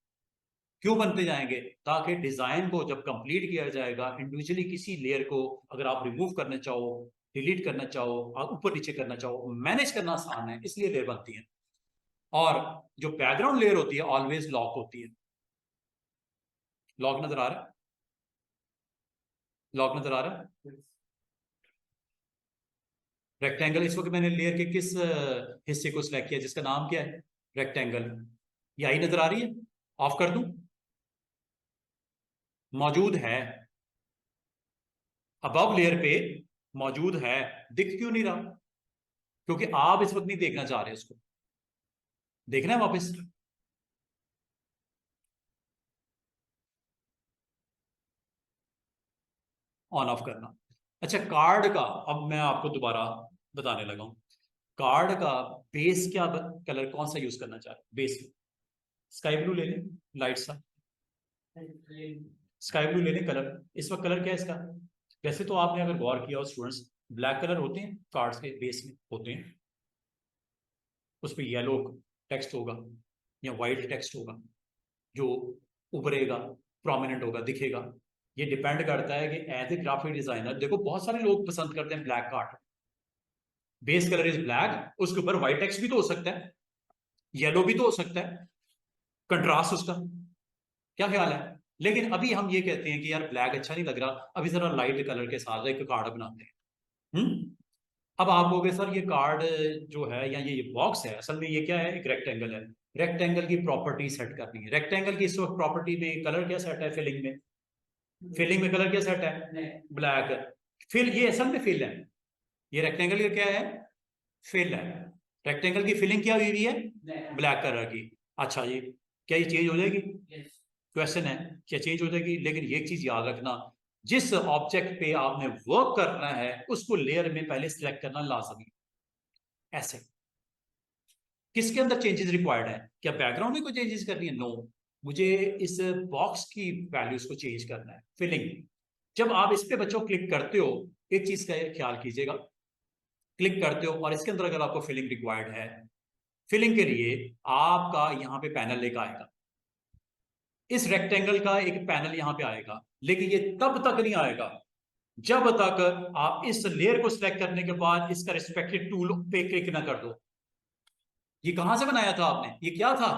क्यों बनते जाएंगे, ताकि डिजाइन को जब कंप्लीट किया जाएगा इंडिविजुअली किसी लेयर को अगर आप रिमूव करना चाहो, डिलीट करना चाहो, ऊपर नीचे करना चाहो, मैनेज करना आसान है, इसलिए लेयर बनती है। और जो बैकग्राउंड लेयर होती है ऑलवेज लॉक होती है। लॉक नजर आ रहा है, लॉक नजर आ रहा है, रेक्टेंगल। इस वक्त मैंने लेयर के किस हिस्से को सिलेक्ट किया जिसका नाम क्या है, रेक्टेंगल। ये आई नजर आ रही है, ऑफ कर दूं, मौजूद है अबव लेयर पे, मौजूद है, दिख क्यों नहीं रहा, क्योंकि आप इस वक्त नहीं देखना चाह रहे उसको, देखना है वापस, ऑन ऑफ करना। अच्छा कार्ड का, अब मैं आपको दोबारा बताने लगा हूं, कार्ड का बेस क्या, कलर कौन सा यूज करना चाह रहे बेस, स्काई ब्लू ले लें, लाइट सा स्काई ब्लू ले लें कलर। इस वक्त कलर क्या है इसका, वैसे तो आपने अगर गौर किया हो स्टूडेंट्स, ब्लैक कलर होते हैं कार्ड्स के बेस में होते हैं, उस पर येलो टेक्स्ट होगा या वाइट टेक्स्ट होगा जो उभरेगा, प्रोमिनेंट होगा, दिखेगा। ये डिपेंड करता है कि एज ए ग्राफिक डिजाइनर, देखो बहुत सारे लोग पसंद करते हैं black card, base colour is black, उसके ऊपर व्हाइट टेक्स्ट भी तो हो सकता है, येलो भी तो हो सकता है, कंट्रास्ट उसका, क्या ख्याल है। लेकिन अभी हम ये कहते हैं कि यार ब्लैक अच्छा नहीं लग रहा, अभी जरा लाइट कलर के साथ एक कार्ड बनाते हैं। अब आप कहोगे सर ये कार्ड जो है या ये बॉक्स है, असल में ये क्या है, एक रेक्टेंगल है, रेक्टेंगल की प्रॉपर्टी सेट करनी है। रेक्टेंगल की इस वक्त प्रॉपर्टी में कलर क्या सेट है, फिलिंग में, फिलिंग में कलर क्या सेट है, ब्लैक। फिल ये असल में फिल है, ये रेक्टेंगल का क्या है, फिल है। रेक्टेंगल की फिलिंग क्या हुई है, ब्लैक कलर की। अच्छा जी, क्या ये चेंज हो जाएगी, क्वेश्चन है, क्या चेंज हो जाएगी। लेकिन ये चीज याद रखना, जिस ऑब्जेक्ट पे आपने वर्क करना है उसको लेयर में पहले सिलेक्ट करना लाजमी, ऐसे। किसके अंदर चेंजेस रिक्वायर्ड है, क्या बैकग्राउंड में कोई चेंजेस करनी है, नो, मुझे इस बॉक्स की वैल्यूज को चेंज करना है, फिलिंग। जब आप इस पे बच्चों क्लिक करते हो, एक चीज का ख्याल कीजिएगा, क्लिक करते हो और इसके अंदर अगर आपको फिलिंग रिक्वायर्ड है, फिलिंग के लिए आपका यहां पे पैनल लेकर आएगा, इस रेक्टेंगल का एक पैनल यहां पे आएगा, लेकिन ये तब तक नहीं आएगा जब तक आप इस लेयर को सिलेक्ट करने के बाद इसका रिस्पेक्टिव टूल पे क्लिक ना कर दो। ये कहां से बनाया था आपने, ये क्या था,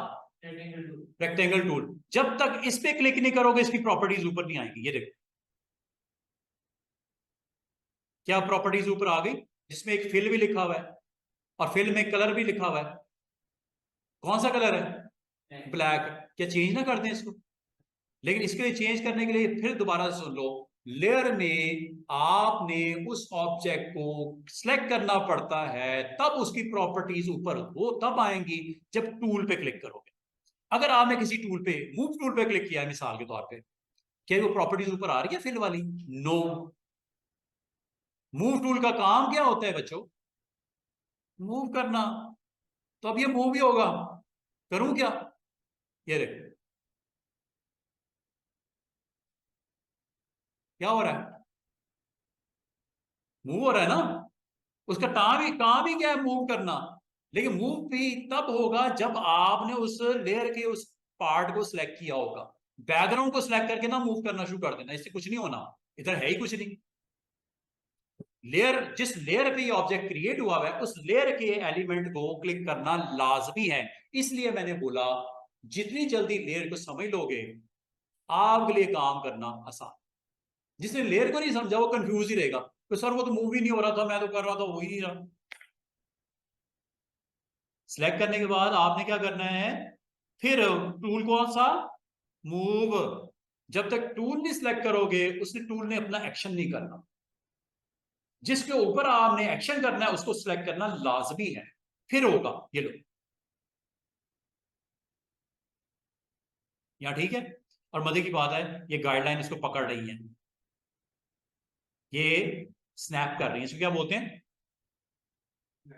रेक्टेंगल टूल। जब तक इस पे क्लिक नहीं करोगे इसकी प्रॉपर्टीज ऊपर नहीं आएगी। ये देखो क्या प्रॉपर्टीज ऊपर आ गई, जिसमें एक फिल भी लिखा हुआ है और फिल में कलर भी लिखा हुआ है। कौन सा कलर है, ब्लैक। क्या चेंज ना कर दें इसको, लेकिन इसके लिए चेंज करने के लिए फिर दोबारा सुन लो, लेयर में आपने उस ऑब्जेक्ट को सिलेक्ट करना पड़ता है, तब उसकी प्रॉपर्टीज ऊपर वो तब आएंगी जब टूल पे क्लिक करोगे। अगर आपने किसी टूल पे, मूव टूल पे क्लिक किया है मिसाल के तौर पे, क्या वो प्रॉपर्टीज ऊपर आ रही है फिल वाली, नो। मूव टूल का काम क्या होता है बच्चों, मूव करना। तो अब ये मूव ही होगा, करूं क्या, ये देखो क्या हो रहा है, मूव हो रहा है ना। उसका काम ही क्या है, मूव करना। लेकिन मूव भी तब होगा जब आपने उस लेयर के उस पार्ट को सिलेक्ट किया होगा। बैकग्राउंड को सिलेक्ट करके ना मूव करना शुरू कर देना, इससे कुछ नहीं होना, इधर है ही कुछ नहीं। लेयर, जिस लेयर पे ये ऑब्जेक्ट क्रिएट हुआ है उस लेयर के एलिमेंट को क्लिक करना लाजमी है। इसलिए मैंने बोला जितनी जल्दी लेयर को समझ लोगे आपके लिए काम करना आसान। जिसने लेयर को नहीं समझा वो कंफ्यूज ही रहेगा, तो सर वो तो मूव ही नहीं हो रहा था, मैं तो कर रहा था, वो ही नहीं रहा। सिलेक्ट करने के बाद आपने क्या करना है, फिर टूल कौन सा, मूव। जब तक टूल नहीं सिलेक्ट करोगे उसने टूल ने अपना एक्शन नहीं करना। जिसके ऊपर आपने एक्शन करना है उसको सिलेक्ट करना लाजमी है, फिर होगा। ये लो यहां ठीक है। और मजे की बात है ये गाइडलाइन इसको पकड़ रही है, ये स्नैप कर रही है। इसको क्या बोलते हैं,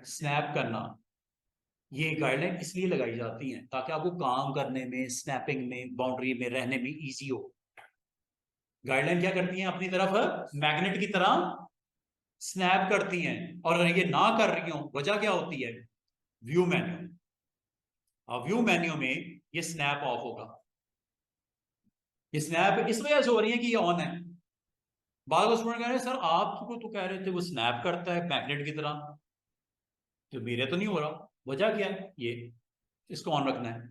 स्नैप करना। ये गाइडलाइन इसलिए लगाई जाती है ताकि आपको काम करने में, स्नैपिंग में, बाउंड्री में रहने में इजी हो। गाइडलाइन क्या करती है, अपनी तरफ मैग्नेट की तरह स्नैप करती हैं। और अगर ये ना कर रही हो वजह क्या होती है, व्यू मेन्यू। और व्यू मेन्यू में ये स्नैप ऑफ होगा। ये स्नैप इस वजह से हो रही है कि ये ऑन है। बाद में स्टूडेंट कह रहे हैं सर आपको तो कह रहे थे वो स्नैप करता है मैग्नेट की तरह, तो मेरे तो नहीं हो रहा। वजह क्या है, ये इसको ऑन रखना है,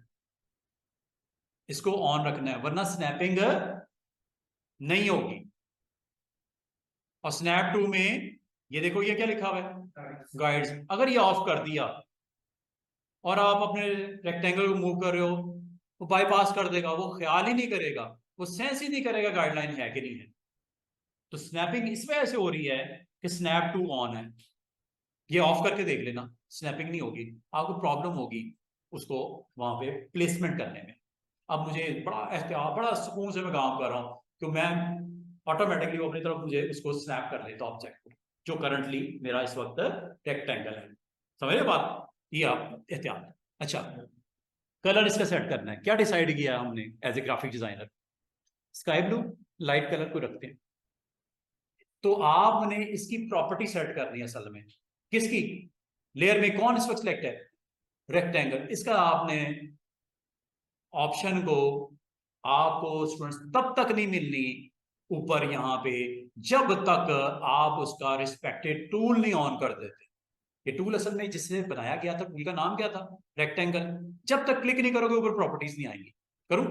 इसको ऑन रखना है, वरना स्नैपिंग नहीं होगी। और स्नैप टू में ये देखो ये क्या लिखा हुआ है, गाइड्स। अगर ये ऑफ कर दिया और आप अपने रेक्टेंगल को मूव कर रहे हो, वो बाईपास कर देगा, वो ख्याल ही नहीं करेगा, वो सेंस ही नहीं करेगा गाइडलाइन है कि नहीं है। तो स्नैपिंग इस वजह से हो रही है कि स्नैप टू ऑन है। ये ऑफ करके देख लेना, स्नैपिंग नहीं होगी, आपको प्रॉब्लम होगी उसको वहां पे प्लेसमेंट करने में। अब मुझे बड़ा एहतियात, बड़ा सुकून से मैं काम कर रहा हूँ कि मैं ऑटोमेटिकली वो अपनी तरफ मुझे उसको स्नैप कर लेता ऑब्जेक्ट को, जो करंटली मेरा इस वक्त रेक्टेंगल है। समझ रहे बात, ये आप एहतियात। अच्छा, कलर इसका सेट करना है, क्या डिसाइड किया हमने as a graphic designer, sky blue light colour को रखते हैं। तो आपने इसकी प्रॉपर्टी सेट करनी है असल में, किसकी, लेयर में कौन इस वक्त सिलेक्ट है, रेक्टेंगल। इसका आपने ऑप्शन को आपको स्टूडेंट्स तब तक नहीं मिलनी ऊपर यहां पे जब तक आप उसका रिस्पेक्टेड टूल नहीं ऑन कर देते। ये टूल असल में जिससे बनाया गया था, टूल का नाम क्या था, रेक्टेंगल। जब तक क्लिक नहीं करोगे ऊपर प्रॉपर्टीज नहीं आएंगी। करूं,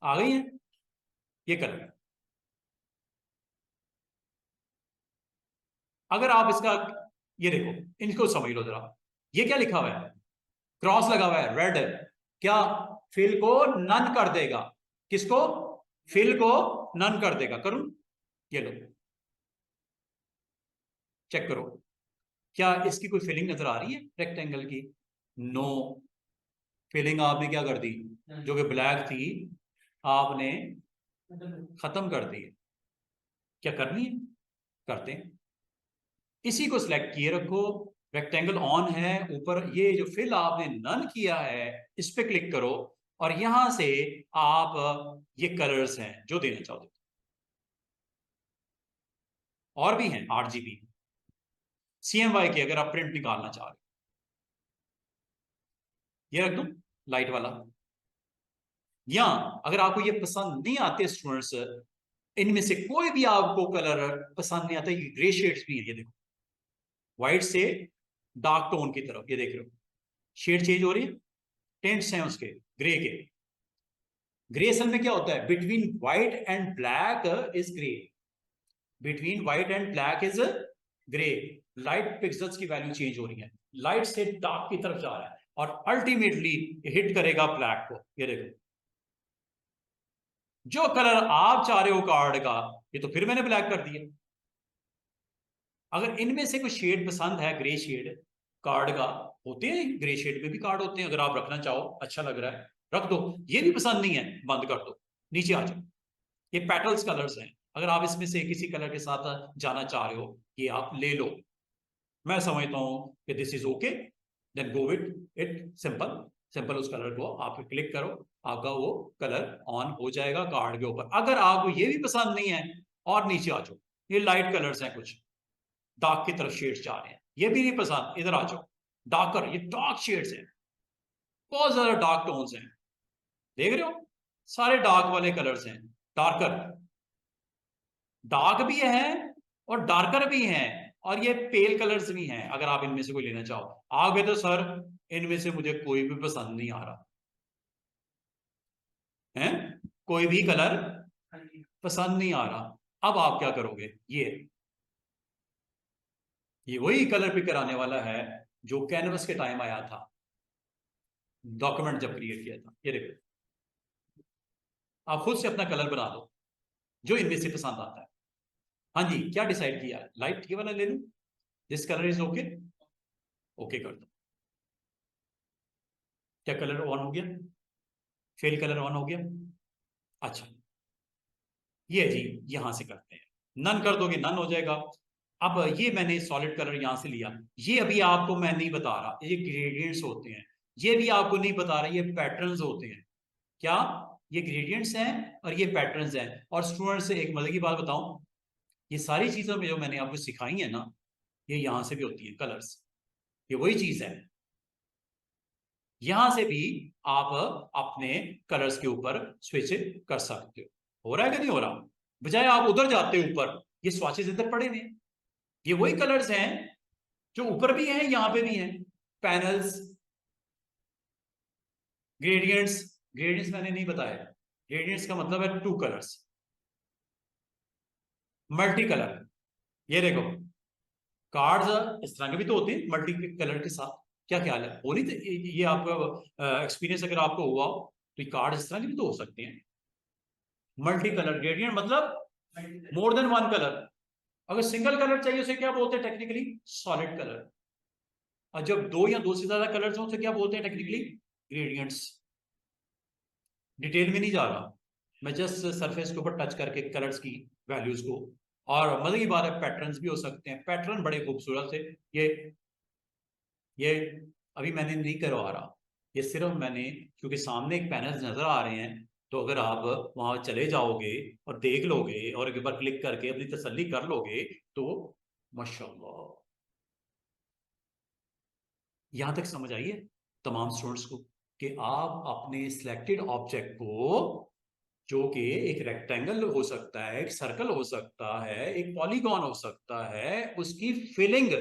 आ गई है, ये कर। अगर आप इसका, ये देखो इनको समझ लो जरा, ये क्या लिखा हुआ है, क्रॉस लगा हुआ है रेड, क्या फिल को नन कर देगा, किसको, फिल को नन कर देगा। करूं, ये लो चेक करो, क्या इसकी कोई फिलिंग नजर आ रही है रेक्टेंगल की, नो। फिलिंग आपने क्या कर दी, जो कि ब्लैक थी आपने खत्म कर दी। क्या करनी है, करते हैं। इसी को सिलेक्ट किए रखो, रेक्टेंगल ऑन है, ऊपर ये जो फिल आपने नन किया है इस पे क्लिक करो, और यहां से आप ये कलर्स हैं जो देना चाहते हो, और भी हैं RGB, CMY की अगर आप प्रिंट निकालना चाह रहे हो, ये रख दो लाइट वाला। या अगर आपको ये पसंद नहीं आते स्टूडेंट्स, इनमें से कोई भी आपको कलर पसंद नहीं आता, ये ग्रे शेड्स भी है, ये देखो व्हाइट से डार्क टोन की तरफ, ये देख रहे हो शेड चेंज हो रही है, टेंट्स हैं उसके ग्रे के। ग्रे असल में क्या होता है, between white and black is grey, between white and black is grey. Light pixels की वैल्यू चेंज हो रही है, लाइट से डार्क की तरफ जा रहा है और अल्टीमेटली हिट करेगा ब्लैक को। ये देखो जो कलर आप चाह रहे हो कार्ड का, ये तो फिर मैंने ब्लैक कर दिया। अगर इनमें से कोई शेड पसंद है, ग्रे शेड कार्ड का, होते हैं ग्रे शेड में भी कार्ड होते हैं, अगर आप रखना चाहो, अच्छा लग रहा है रख दो। ये भी पसंद नहीं है, बंद कर दो, नीचे आ जाओ। ये पेटल्स कलर्स हैं, अगर आप इसमें से किसी कलर के साथ जाना चाह रहे हो, ये आप ले लो। मैं समझता हूं कि this is okay, then go with it. Simple simple उस कलर को आप क्लिक करो, आपका वो कलर ऑन हो जाएगा कार्ड के ऊपर। अगर आपको ये भी पसंद नहीं है, और नीचे आ जाओ, ये लाइट कलर्स हैं, कुछ डार्क की तरफ शेड्स जा रहे हैं, ये भी नहीं पसंद, इधर आ जाओ। डार्कर, ये डार्क शेड्स हैं, बहुत ज्यादा डार्क टोन्स हैं, देख रहे हो सारे डार्क वाले कलर्स हैं। डार्कर, डार्क भी है और डार्कर भी हैं, और ये पेल कलर्स भी हैं, अगर आप इनमें से कोई लेना चाहो। आगे तो सर इनमें से मुझे कोई भी पसंद नहीं आ रहा है, कोई भी कलर पसंद नहीं आ रहा। अब आप क्या करोगे, ये वही कलर पिक कराने वाला है जो कैनवस के टाइम आया था, डॉक्यूमेंट जब क्रिएट किया था। ये देखो आप खुद से अपना कलर बना दो जो इनमें से पसंद आता है। हाँ जी, क्या डिसाइड किया, लाइट ये वाला ले लूं, this colour is okay, okay कर दो। क्या कलर ऑन हो गया, फेल कलर ऑन हो गया। अच्छा, ये जी यहां से करते हैं, नन कर दोगे नन हो जाएगा। अब ये मैंने सॉलिड कलर यहां से लिया, ये अभी आपको मैं नहीं बता रहा, ये ग्रेडियंट्स होते हैं, ये भी आपको नहीं बता रहा, ये पैटर्न्स होते हैं। क्या, ये ग्रेडियंट्स हैं और ये पैटर्न्स हैं। और स्टूडेंट्स से एक मजे की बात बताऊं, ये सारी चीजों में जो मैंने आपको सिखाई है ना, ये यहां से भी होती है कलर्स, ये वही चीज है। यहां से भी आप अपने कलर्स के ऊपर स्विच कर सकते हो रहा है कि नहीं हो रहा, बजाय आप उधर जाते हो ऊपर, ये स्वाचेस इधर पड़े हुए हैं, ये वही कलर्स हैं जो ऊपर भी हैं यहां पे भी हैं। पैनल्स, ग्रेडियंट्स, ग्रेडियंट्स मैंने नहीं बताया, ग्रेडियंट्स का मतलब है टू कलर्स, मल्टी कलर। ये देखो कार्ड्स इस तरह के भी तो होते हैं मल्टी कलर के साथ, क्या ख्याल है, हो नहीं ये आपका एक्सपीरियंस अगर आपको हुआ हो, तो ये कार्ड इस तरह के भी तो हो सकते हैं। मल्टी कलर ग्रेडियंट मतलब मोर देन वन कलर। अगर सिंगल कलर चाहिए उसे क्या बोलते हैं टेक्निकली, सॉलिड कलर। और जब दो या दो से ज्यादा कलर्स हो उसे क्या बोलते हैं टेक्निकली, ग्रेडियंट्स। डिटेल में नहीं जा रहा, मैं जस्ट सरफेस के ऊपर टच करके कलर्स की वैल्यूज को। और मजे की बात है, पैटर्न्स भी हो सकते हैं, पैटर्न बड़े खूबसूरत से। ये अभी मैंने नहीं करवा रहा, ये सिर्फ मैंने, क्योंकि सामने एक पैनल नजर आ रहे हैं, तो अगर आप वहां चले जाओगे और देख लोगे और एक बार क्लिक करके अपनी तसल्ली कर लोगे, तो माशाल्लाह। यहां तक समझ आइए तमाम स्टूडेंट्स को, कि आप अपने सिलेक्टेड ऑब्जेक्ट को, जो कि एक रेक्टेंगल हो सकता है, एक सर्कल हो सकता है, एक पॉलीगॉन हो सकता है, उसकी फिलिंग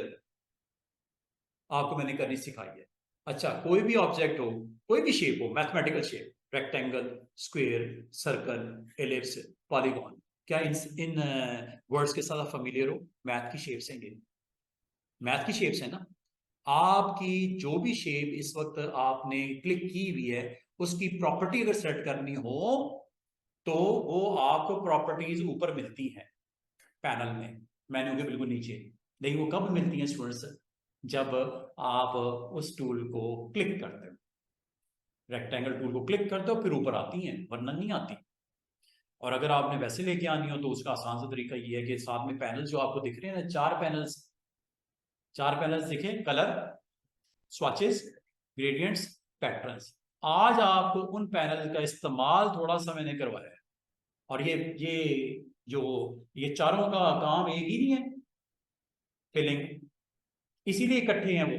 आपको मैंने करनी सिखाई है। अच्छा, कोई भी ऑब्जेक्ट हो, कोई भी शेप हो, mathematical shape, rectangle, square, circle, ellipse, polygon, क्या इन इन वर्ड्स के साथ फैमिलियर हो, मैथ की शेप्स हैं ये, मैथ की शेप्स है ना। आपकी जो भी शेप इस वक्त आपने क्लिक की हुई है, उसकी प्रॉपर्टी अगर सेट करनी हो, तो वो आपको प्रॉपर्टीज ऊपर मिलती है पैनल में, मेन्यू के बिल्कुल नीचे। लेकिन वो कब मिलती है स्टूडेंट्स, जब आप उस टूल को क्लिक करते हो, रेक्टेंगल टूल को क्लिक करते हो, फिर ऊपर आती हैं, वरना नहीं आती। और अगर आपने वैसे लेके आनी हो, तो उसका आसान सा तरीका ये है कि साथ में पैनल जो आपको दिख रहे हैं ना, चार पैनल्स दिखे, कलर, स्वाचेस, ग्रेडियंट्स, पैटर्न्स। आज आपको उन पैनल का इस्तेमाल थोड़ा सा मैंने करवाया है। और ये जो ये चारों का काम एक ही नहीं है, फिलिंग, इसीलिए इकट्ठे हैं वो,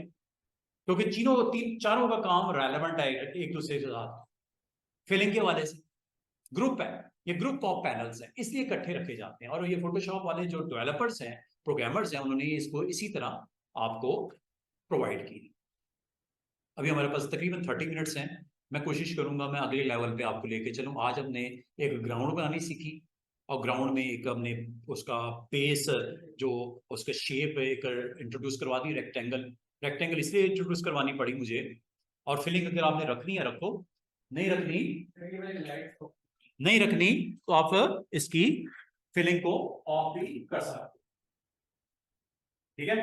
क्योंकि तीनों तीन चारों का काम रेलेवेंट है एक दूसरे के साथ। फिलिंग के वाले से ग्रुप है, ये ग्रुप ऑफ पैनल्स हैं, इसलिए इकट्ठे रखे जाते हैं। और ये फोटोशॉप वाले जो डेवलपर्स हैं, प्रोग्रामर्स हैं, उन्होंने इसको इसी तरह आपको प्रोवाइड की। अभी हमारे पास तकरीबन 30 मिनट्स हैं, मैं कोशिश करूंगा मैं अगले लेवल पे आपको लेके चलूं। आज हमने एक ग्राउंड बनानी सीखी, और ग्राउंड में एक हमने उसका बेस, जो उसका शेप एक इंट्रोड्यूस करवा दी, रेक्टेंगल। रेक्टेंगल इसलिए इंट्रोड्यूस करवानी पड़ी मुझे। और फिलिंग अगर आपने रखनी है रखो, नहीं रखनी नहीं रखनी तो आप इसकी फिलिंग को ऑफ भी कर सकते हो। ठीक है,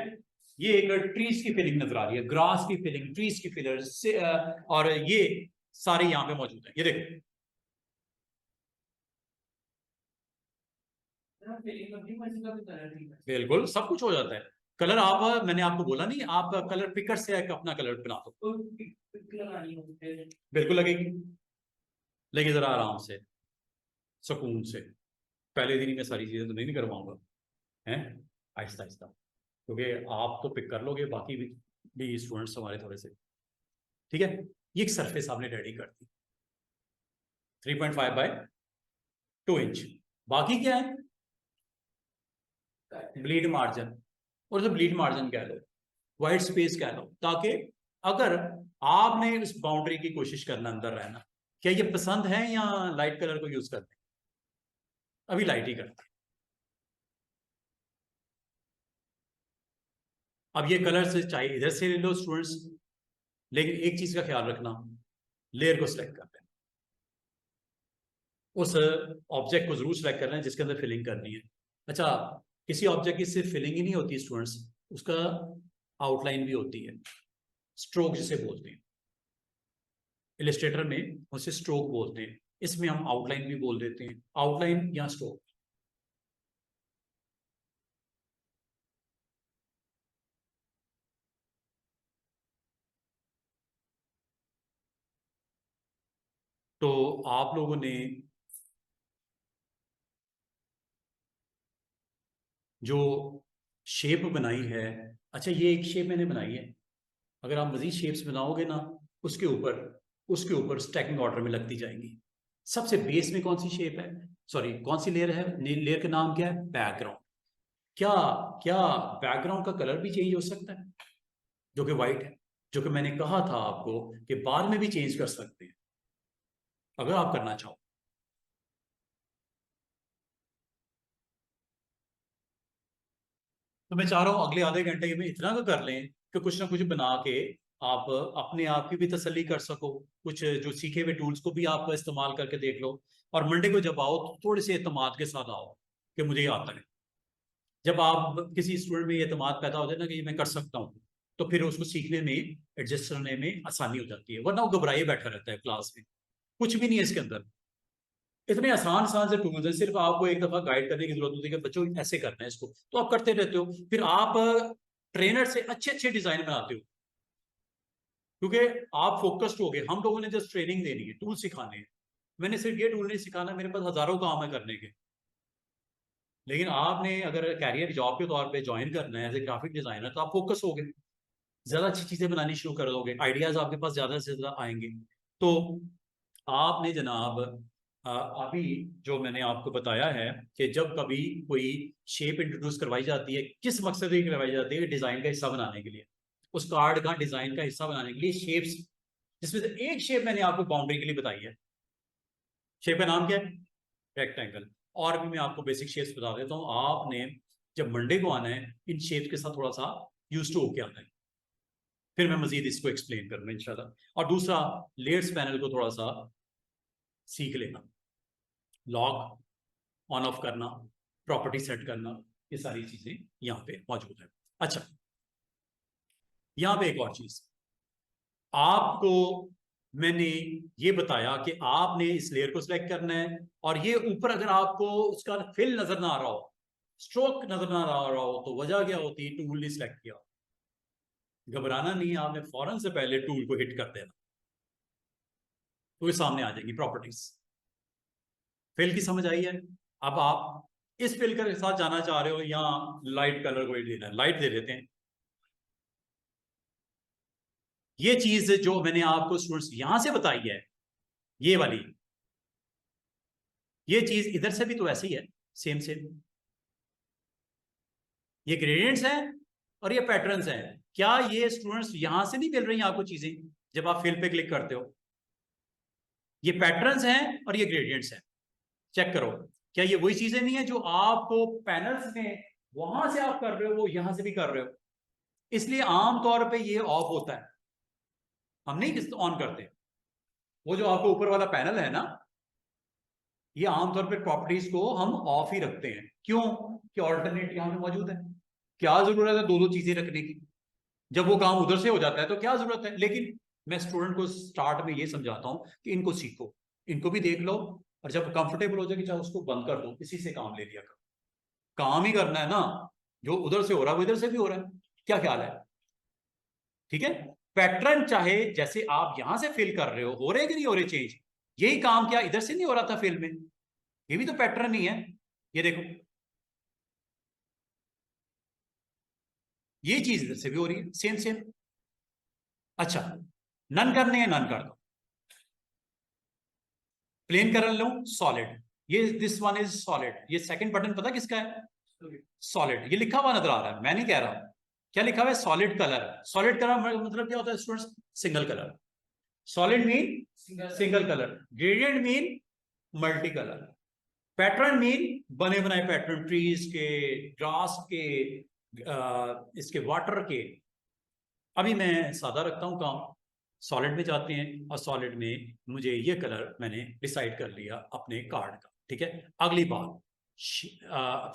ये एक ट्रीज की फिलिंग नजर आ रही है, ग्रास की फिलिंग, ट्रीज की फिलिंग से, और ये सारे यहां पे मौजूद है। ये देखो, बिल्कुल सब कुछ हो जाता है। कलर आप, मैंने आपको बोला नहीं, आप कलर पिकर से एक अपना कलर बना दो, बिल्कुल लगेगी। लेकिन जरा आराम से, सुकून से, पहले दिन ही मैं सारी चीजें तो नहीं करवाऊंगा, हैं, आहिस्ता आहिस्ता, क्योंकि आप तो पिक कर लोगे, बाकी भी स्टूडेंट्स हमारे थोड़े से। ठीक है, ये एक सरफेस आपने रेडी कर दी 3.5 बाय 2 इंच। बाकी क्या है, ब्लीड मार्जिन, और जो ब्लीड मार्जिन कह लो, वाइट स्पेस कह लो, ताकि अगर आपने उस बाउंड्री की कोशिश करना अंदर रहना, क्या ये पसंद है या लाइट कलर को यूज करते हैं, अभी लाइट ही करते हैं। अब ये कलर से चाहे इधर से ले लो स्टूडेंट्स, लेकिन एक चीज का ख्याल रखना, लेयर को सिलेक्ट कर लेना, उस ऑब्जेक्ट को जरूर सिलेक्ट करना है जिसके अंदर फिलिंग करनी है। अच्छा, किसी ऑब्जेक्ट की सिर्फ फिलिंग ही नहीं होती स्टूडेंट्स, उसका आउटलाइन भी होती है, स्ट्रोक जिसे बोलते हैं। इलिस्ट्रेटर में उसे स्ट्रोक बोलते हैं, इसमें हम आउटलाइन भी बोल देते हैं, आउटलाइन या स्ट्रोक। तो आप लोगों ने जो शेप बनाई है, अच्छा ये एक शेप मैंने बनाई है, अगर आप मजीद शेप्स बनाओगे ना, उसके ऊपर उसके ऊपर स्टैकिंग ऑर्डर में लगती जाएंगी। सबसे बेस में कौन सी शेप है, सॉरी कौन सी लेयर है, लेयर का नाम क्या है, बैकग्राउंड। क्या क्या बैकग्राउंड का कलर भी चेंज हो सकता है, जो कि वाइट है, जो कि मैंने कहा था आपको कि बाद में भी चेंज कर सकते हैं अगर आप करना चाहो। तो मैं चाह रहा हूं अगले आधे घंटे में इतना तो कर लें कि कुछ ना कुछ बना के आप अपने आप की भी तसल्ली कर सको, कुछ जो सीखे हुए टूल्स को भी आप इस्तेमाल करके देख लो। और मंडे को जब आओ तो थोड़े से एतमाद के साथ आओ कि मुझे ये आता है। जब आप किसी स्टूडेंट में ये एतमाद पैदा हो जाए ना कि ये मैं कर सकता हूँ, तो फिर उसको सीखने में, एडजस्ट करने में आसानी हो जाती है, वरना वो घबराए बैठा रहता है क्लास में, कुछ भी नहीं है इसके अंदर। इतने आसान आसान से टूल्स हैं, सिर्फ आपको एक दफा गाइड करने की जरूरत होती है कि बच्चों ऐसे करना है इसको, तो आप करते रहते हो, फिर आप ट्रेनर से अच्छे अच्छे डिजाइन बनाते हो, क्योंकि आप फोकस्ड हो गए। हम लोगों ने जस्ट ट्रेनिंग देनी है, टूल सिखाने हैं, मैंने सिर्फ ये टूल नहीं सिखाना, मेरे पास हजारों काम है करने के। लेकिन आपने अगर कैरियर जॉब के तौर पे ज्वाइन करना है एज ए ग्राफिक डिजाइनर, तो आप फोकस हो गए, ज्यादा अच्छी चीजें बनानी शुरू कर दोगे, आइडियाज आपके पास ज्यादा से ज्यादा आएंगे। तो आपने जनाब अभी जो मैंने आपको बताया है कि जब कभी कोई शेप इंट्रोड्यूस करवाई जाती है, किस मकसद के लिए करवाई जाती है, डिजाइन का हिस्सा बनाने के लिए, उस कार्ड का डिजाइन का हिस्सा बनाने के लिए शेप्स, जिसमें से एक शेप मैंने आपको बाउंड्री के लिए बताई है। शेप का नाम क्या है, रेक्टेंगल। और भी मैं आपको बेसिक शेप्स बता देता हूँ, आपने जब मंडे को आना है इन शेप्स के साथ थोड़ा सा यूज टू होके आना है, फिर मैं मजीद इसको एक्सप्लेन करूंगा इंशाल्लाह। और दूसरा, लेयर्स पैनल को थोड़ा सा सीख लेना, लॉक ऑन ऑफ करना, प्रॉपर्टी सेट करना, ये सारी चीजें यहाँ पे मौजूद है। अच्छा, यहाँ पे एक और चीज आपको मैंने ये बताया कि आपने इस लेयर को सिलेक्ट करना है, और ये ऊपर अगर आपको उसका फिल नजर ना आ रहा हो, स्ट्रोक नजर ना आ रहा हो, तो वजह क्या होती है, टूल नहीं सिलेक्ट किया। घबराना नहीं, आपने फौरन से पहले टूल को हिट कर देना, तो ये सामने आ जाएगी प्रॉपर्टीज। फिल की समझ आई है। अब आप इस फिल के साथ जाना चाह रहे हो या लाइट कलर को ही देना है, लाइट दे देते हैं। ये चीज जो मैंने आपको स्टूडेंट्स यहां से बताई है, ये वाली, ये चीज इधर से भी तो ऐसे ही है, सेम सेम। ये ग्रेडियंट्स हैं और ये पैटर्न्स हैं। क्या ये स्टूडेंट्स यहां से नहीं मिल रही हैं आपको चीजें जब आप फिल पे क्लिक करते हो? ये पैटर्न्स हैं और ये ग्रेडियंट्स हैं। चेक करो, क्या ये वही चीजें नहीं है जो आपको पैनल्स में वहां से आप कर रहे हो, वो यहां से भी कर रहे हो? इसलिए आमतौर पे ये ऑफ होता है, हम नहीं ऑन करते। वो जो आपको ऊपर वाला पैनल है ना, ये आमतौर पे प्रॉपर्टीज को हम ऑफ ही रखते हैं। क्यों? कि ऑल्टरनेट यहां पे मौजूद है। क्या जरूरत है दो दो चीजें रखने की? जब वो काम उधर से हो जाता है तो क्या जरूरत है? लेकिन मैं स्टूडेंट को स्टार्ट में ये समझाता हूं कि इनको सीखो, इनको भी देख लो, और जब कंफर्टेबल हो जाए कि चाहे उसको बंद कर दो, इसी से काम ले लिया करो। काम ही करना है ना, जो उधर से हो रहा है वो इधर से भी हो रहा है। क्या ख्याल है? ठीक है। पैटर्न चाहे जैसे आप यहां से फिल कर रहे हो रहे कि नहीं हो रहे चेंज, यही काम क्या इधर से नहीं हो रहा था फिल में? ये भी तो पैटर्न ही है। ये देखो, ये चीज इधर से भी हो रही है, सेम सेम। अच्छा, नन करने हैं, नन कर दो। प्लेन कर लो, सॉलिड। ये दिस वन इज सॉलिड। ये सेकंड बटन पता किसका है? सॉलिड। ये लिखा हुआ नजर आ रहा है, मैं नहीं कह रहा हूं। क्या लिखा हुआ है? Solid colour. सॉलिड कलर मतलब क्या होता है students? Single colour. Solid mean single colour, gradient mean multi colour, pattern mean बने बनाए पैटर्न, ट्रीज के, ग्रास के, इसके वाटर के। अभी मैं सादा रखता हूं काम, सॉलिड में जाते हैं, और सॉलिड में मुझे ये कलर मैंने डिसाइड कर लिया अपने कार्ड का। ठीक है। अगली बात,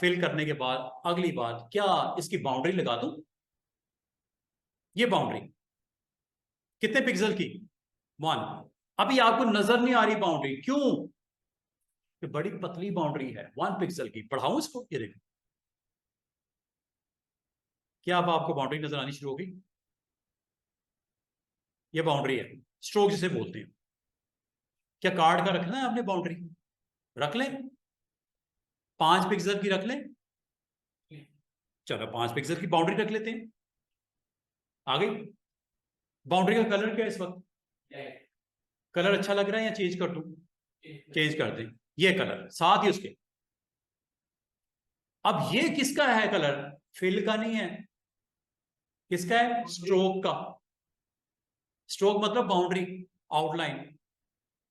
फिल करने के बाद अगली बात, क्या इसकी बाउंड्री लगा दूं? ये बाउंड्री कितने पिक्सल की? 1। अभी आपको नजर नहीं आ रही बाउंड्री, क्यों? कि बड़ी पतली बाउंड्री है, 1 पिक्सल की। बढ़ाऊं इसको? ये देखो, क्या अब आपको बाउंड्री नजर आनी शुरू होगी? ये बाउंड्री है, स्ट्रोक जिसे बोलते हैं। क्या कार्ड का रखना है आपने बाउंड्री? रख लें, 5 पिक्सल की रख लें। चलो 5 पिक्सल की बाउंड्री रख लेते हैं। आ गई बाउंड्री का कलर क्या है इस वक्त? कलर अच्छा लग रहा है या चेंज कर दूं? चेंज कर दें, ये कलर साथ ही उसके। अब ये किसका है कलर? फिल का नहीं है। किसका है? स्ट्रोक का। स्ट्रोक मतलब बाउंड्री, आउटलाइन।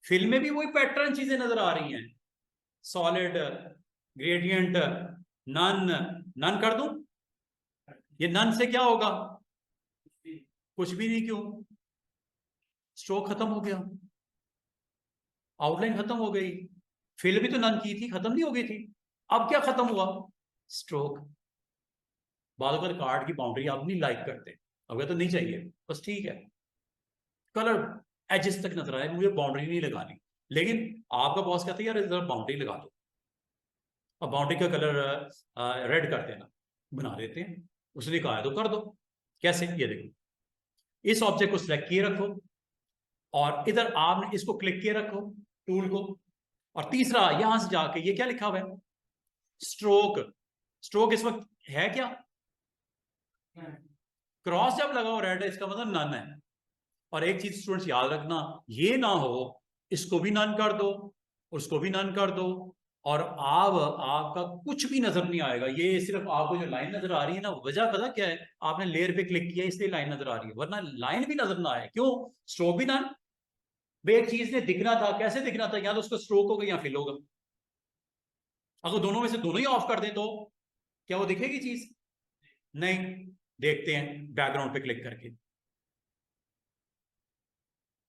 फिल में भी वही पैटर्न चीजें नजर आ रही हैं, सॉलिड, ग्रेडियंट, नन। नन कर दूं? ये नन से क्या होगा? कुछ भी नहीं। क्यों? स्ट्रोक खत्म हो गया, आउटलाइन खत्म हो गई। फिल भी तो नन की थी, खत्म नहीं हो गई थी? अब क्या खत्म हुआ? स्ट्रोक। बाद अगर कार्ड की बाउंड्री आप नहीं लाइक करते, अगर तो नहीं चाहिए, बस ठीक है, कलर एजेस तक नजर आए, मुझे बाउंड्री नहीं लगानी। लेकिन आपका बॉस कहता है यार इधर बाउंड्री लगा दो, और बाउंड्री का कलर रेड कर देना, बना देते हैं। उसने कहा है तो कर दो। कैसे? ये देखो, इस ऑब्जेक्ट को सिलेक्ट किए रखो, और इधर आपने इसको क्लिक किए रखो, टूल को। और तीसरा, यहां से जाके ये क्या लिखा हुआ है? स्ट्रोक। स्ट्रोक इस वक्त है क्या? क्रॉस जब लगा हो रेड है, इसका मतलब नन है। और एक चीज स्टूडेंट्स याद रखना, ये ना हो इसको भी नन कर दो, उसको भी नन कर दो, और आप आपका कुछ भी नजर नहीं आएगा। ये सिर्फ आपको जो लाइन नजर आ रही है ना, वजह पता क्या है? आपने लेयर पे क्लिक किया इसलिए लाइन नजर आ रही है, वरना लाइन भी नजर ना आए। क्यों? स्ट्रोक भी नन। वे एक चीज ने दिखना था, कैसे दिखना था? या तो उसको स्ट्रोक होगा या फिल होगा। अगर दोनों में से दोनों ही ऑफ कर दें तो क्या वो दिखेगी चीज? नहीं। देखते हैं बैकग्राउंड पे क्लिक करके।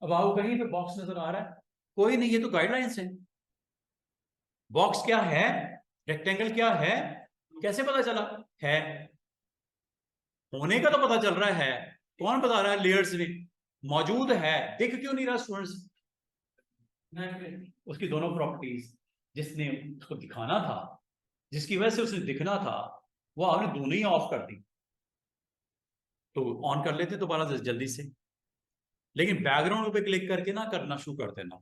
अब आपको कहीं पे बॉक्स नजर आ रहा है? कोई नहीं, ये तो गाइडलाइंस है। बॉक्स क्या है? रेक्टेंगल क्या है? कैसे पता चला? है। होने का तो पता चल रहा है। कौन बता रहा है? लेयर्स में मौजूद है। दिख क्यों नहीं रहा स्टूडेंट्स? उसकी दोनों प्रॉपर्टीज, जिसने उसको दिखाना था, जिसकी वजह से उसे दिखना था, वो आपने दोनों ही ऑफ कर दी। तो ऑन कर लेते दोबारा से जल्दी से। लेकिन बैकग्राउंड पे क्लिक करके ना करना शुरू कर देना।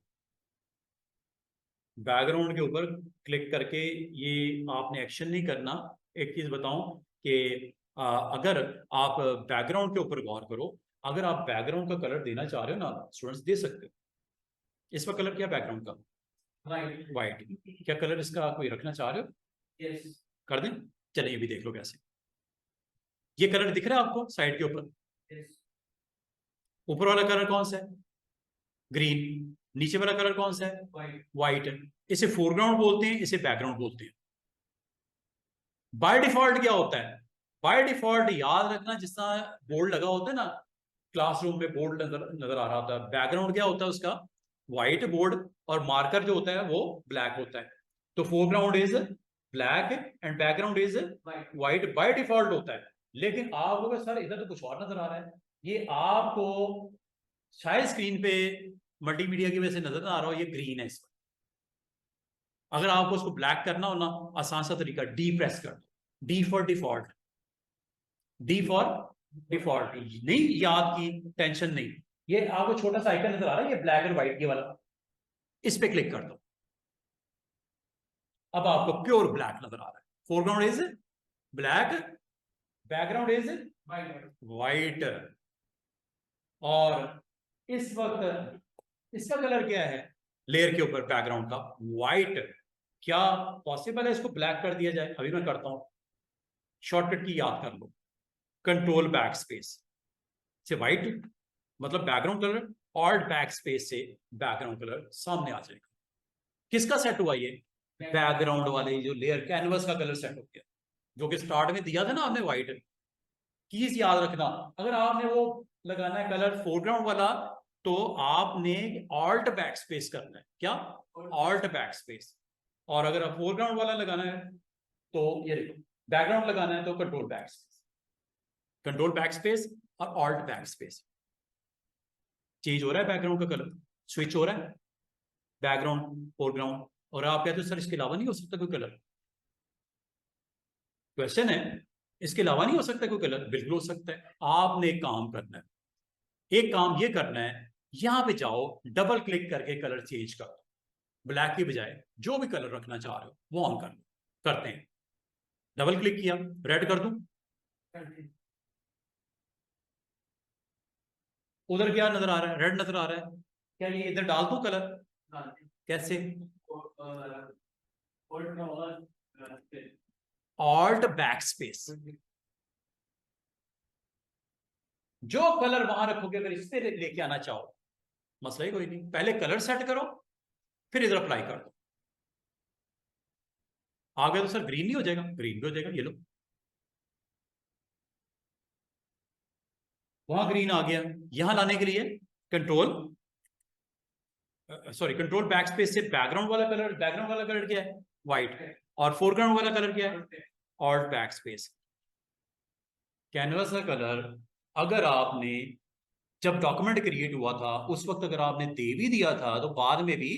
बैकग्राउंड के ऊपर क्लिक करके ये आपने एक्शन नहीं करना। एक चीज बताऊं कि अगर आप बैकग्राउंड के ऊपर गौर करो, अगर आप बैकग्राउंड का कलर देना चाह रहे हो ना स्टूडेंट्स, दे सकते हो। इस वक्त कलर क्या बैकग्राउंड का? वाइट। क्या कलर इसका कोई रखना चाह रहे हो? यस। कर दें? चलिए ये भी देख लो कैसे। ये कलर दिख रहा है आपको साइड के ऊपर? यस। ऊपर वाला कलर कौन सा है? ग्रीन। नीचे वाला कलर कौन सा है? वाइट। व्हाइट। इसे फोरग्राउंड बोलते हैं, इसे बैकग्राउंड बोलते हैं। बाय डिफॉल्ट क्या होता है? बाय डिफॉल्ट याद रखना, जिस तरह बोर्ड लगा होता है ना, क्लासरूम में बोर्ड नजर आ रहा होता है, बैकग्राउंड क्या होता है उसका? व्हाइट बोर्ड, और मार्कर जो होता है वो ब्लैक होता है। तो foreground is black and background is white, by default होता है। लेकिन आप लोग सर इधर तो कुछ और नजर आ रहा है। ये आपको शायद स्क्रीन पे मल्टीमीडिया की वजह से नजर ना आ रहा हो, ये ग्रीन है इसमें। अगर आपको उसको ब्लैक करना हो ना, आसान सा तरीका, डी प्रेस कर दो। D for default, D for default. नहीं याद की टेंशन नहीं, ये आपको छोटा सा आइकन नजर आ रहा है, ये ब्लैक एंड व्हाइट ये वाला, इस पे क्लिक कर दो। अब आपको प्योर ब्लैक नजर आ रहा है। Foreground is black, background is white. और इस वक्त इसका कलर क्या है लेयर के ऊपर बैकग्राउंड का? व्हाइट। क्या पॉसिबल है इसको ब्लैक कर दिया जाए? अभी मैं करता हूं। शॉर्टकट की याद कर लो, कंट्रोल बैक स्पेस से व्हाइट मतलब background colour, alt back space से बैकग्राउंड कलर सामने आ जाएगा। किसका सेट हुआ? ये बैकग्राउंड वाले जो लेयर कैनवस का कलर सेट हो गया, जो कि स्टार्ट में दिया था ना आपने व्हाइट। कीज याद रखना, अगर आपने वो लगाना है कलर फोरग्राउंड वाला, तो आपने ऑल्ट बैक स्पेस करना है। क्या? Alt back space. और अगर आप फोरग्राउंड वाला लगाना है तो ये देखो, बैकग्राउंड लगाना है तो control backspace, control back space और ऑल्ट बैक स्पेस। चेंज हो रहा है बैकग्राउंड का कलर, स्विच हो रहा है बैकग्राउंड फोरग्राउंड। और आप कहते हो सर इसके अलावा नहीं हो सकता कोई कलर? क्वेश्चन है, इसके अलावा नहीं हो सकता कोई कलर? बिल्कुल हो सकता है। आपने एक काम करना है, एक काम ये करना है, यहां पे जाओ, डबल क्लिक करके कलर चेंज कर दो। ब्लैक की बजाय जो भी कलर रखना चाह रहे हो वो ऑन कर दो। करते हैं, डबल क्लिक किया, रेड कर दूं? उधर क्या नजर आ रहा है? रेड नजर आ रहा है। क्या ये इधर डाल दूं कलर? कैसे? Alt back space. जो कलर वहां रखोगे, अगर इस पे लेके आना चाहो, मसला ही कोई नहीं। पहले कलर सेट करो, फिर इधर अप्लाई कर दो। आ गया तो सर ग्रीन नहीं हो जाएगा? ग्रीन भी हो जाएगा, ये लो, वहां ग्रीन आ गया। यहां लाने के लिए control sorry control back space से बैकग्राउंड वाला कलर, बैकग्राउंड वाला कलर क्या है? व्हाइट। और फोरग्राउंड वाला कलर क्या है? Alt back space. कैनवस का कलर अगर आपने जब डॉक्यूमेंट क्रिएट हुआ था उस वक्त अगर आपने दे भी दिया था तो बाद में भी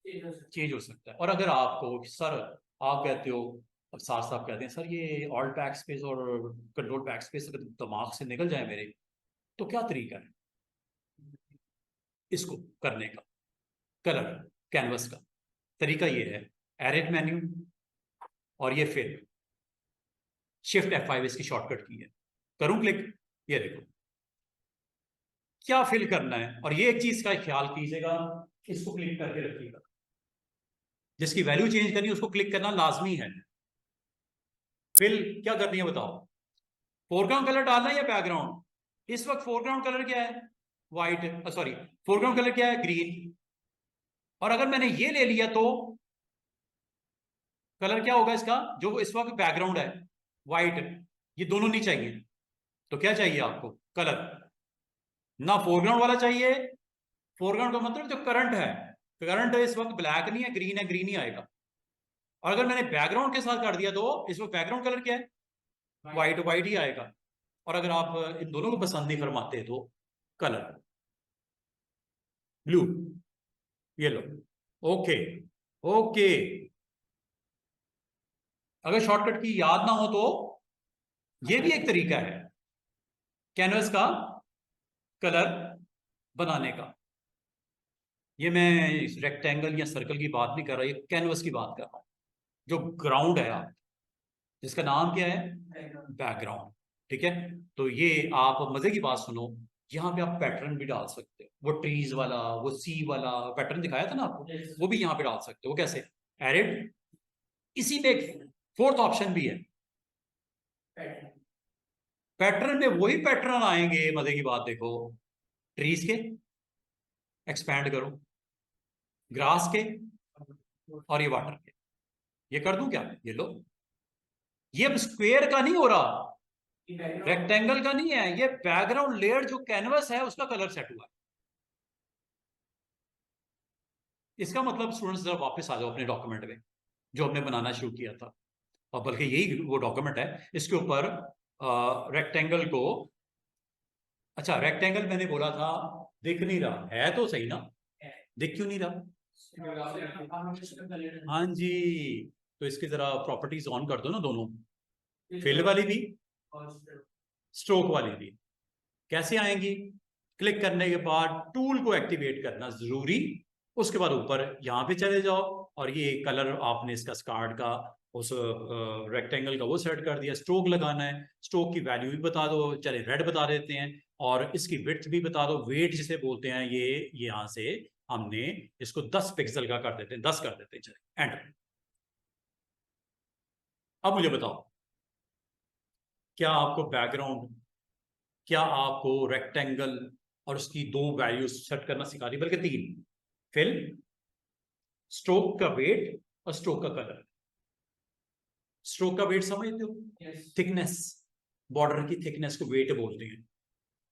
चेंज हो सकता है। और अगर आपको सर आप कहते हो, साथ साथ कहते हैं सर ये ऑल्ट बैक स्पेस और कंट्रोल बैक स्पेस अगर दिमाग से निकल जाए मेरे, तो क्या तरीका है इसको करने का? कलर कैनवस का तरीका ये है, एडिट मेन्यू और ये फिल, शिफ्ट F5 इसकी शॉर्टकट की है। करूं क्लिक? ये देखो क्या फिल करना है। और ये एक चीज का ख्याल कीजिएगा, इसको क्लिक करके रखिएगा, जिसकी वैल्यू चेंज करनी है उसको क्लिक करना लाजमी है। फिल क्या करनी है बताओ? फोरग्राउंड कलर डालना है या बैकग्राउंड? इस वक्त फोरग्राउंड कलर क्या है? व्हाइट। सॉरी, फोरग्राउंड कलर क्या है? ग्रीन। और अगर मैंने ये ले लिया तो कलर क्या होगा इसका जो इस वक्त बैकग्राउंड है? व्हाइट। ये दोनों नहीं चाहिए, तो क्या चाहिए आपको? कलर। ना फोरग्राउंड वाला चाहिए, फोरग्राउंड का मतलब जो करंट है, करंट इस वक्त ब्लैक नहीं है, ग्रीन है, ग्रीन ही आएगा। और अगर मैंने बैकग्राउंड के साथ कर दिया तो इस वक्त बैकग्राउंड कलर क्या है? व्हाइट, व्हाइट ही आएगा। और अगर आप इन दोनों को पसंद नहीं फरमाते तो कलर ब्लू, ये लो। Okay, okay. अगर शॉर्टकट की याद ना हो तो ये भी एक तरीका है कैनवस का कलर बनाने का। ये मैं रेक्टेंगल या सर्कल की बात नहीं कर रहा, ये कैनवस की बात कर रहा हूं, जो ग्राउंड है आप, जिसका नाम क्या है? बैकग्राउंड। ठीक है, तो ये आप मजे की बात सुनो, यहाँ पे आप पैटर्न भी डाल सकते हो, वो ट्रीज वाला, वो सी वाला पैटर्न दिखाया था ना आपको, वो भी यहाँ पे डाल सकते हो। वो कैसे? एडिट, इसी में एक फोर्थ ऑप्शन भी है, पैटर्न में वही पैटर्न आएंगे। मजे की बात देखो, ट्रीज के एक्सपैंड करो, ग्रास के, और ये वाटर के। ये कर दूं क्या? ये लो, ये अब स्क्वायर का नहीं हो रहा, रेक्टेंगल का नहीं है, ये बैकग्राउंड लेयर जो कैनवस है उसका कलर सेट हुआ है। इसका मतलब स्टूडेंट्स जरा वापस आ जाओ अपने डॉक्यूमेंट में जो हमने बनाना शुरू किया था, और बल्कि यही वो डॉक्यूमेंट है। इसके ऊपर रेक्टेंगल को, अच्छा रेक्टेंगल मैंने बोला था दिख नहीं रहा है, तो सही ना, दिख क्यों नहीं रहा? हाँ जी, तो इसकी जरा प्रॉपर्टीज ऑन कर दो ना दोनों, फिल वाली भी स्ट्रोक वाली भी। कैसे आएंगी? क्लिक करने के बाद टूल को एक्टिवेट करना जरूरी, उसके बाद ऊपर यहां पे चले जाओ, और ये कलर आपने इसका स्कार्ड का, उस रेक्टेंगल का वो सेट कर दिया। स्ट्रोक लगाना है, स्ट्रोक की वैल्यू भी बता दो, चले रेड बता देते हैं, और इसकी विड्थ भी बता दो, वेट जिसे बोलते हैं ये यहां से हमने इसको 10 पिक्सल का कर देते हैं, 10 कर देते हैं। चले एंटर। अब मुझे बताओ, क्या आपको बैकग्राउंड, क्या आपको रेक्टेंगल और उसकी दो वैल्यूज सेट करना सिखा दी, बल्कि तीन, फिल, स्ट्रोक का वेट और स्ट्रोक का कलर। स्ट्रोक का वेट समझते हो? थिकनेस, बॉर्डर की थिकनेस को वेट बोलते हैं,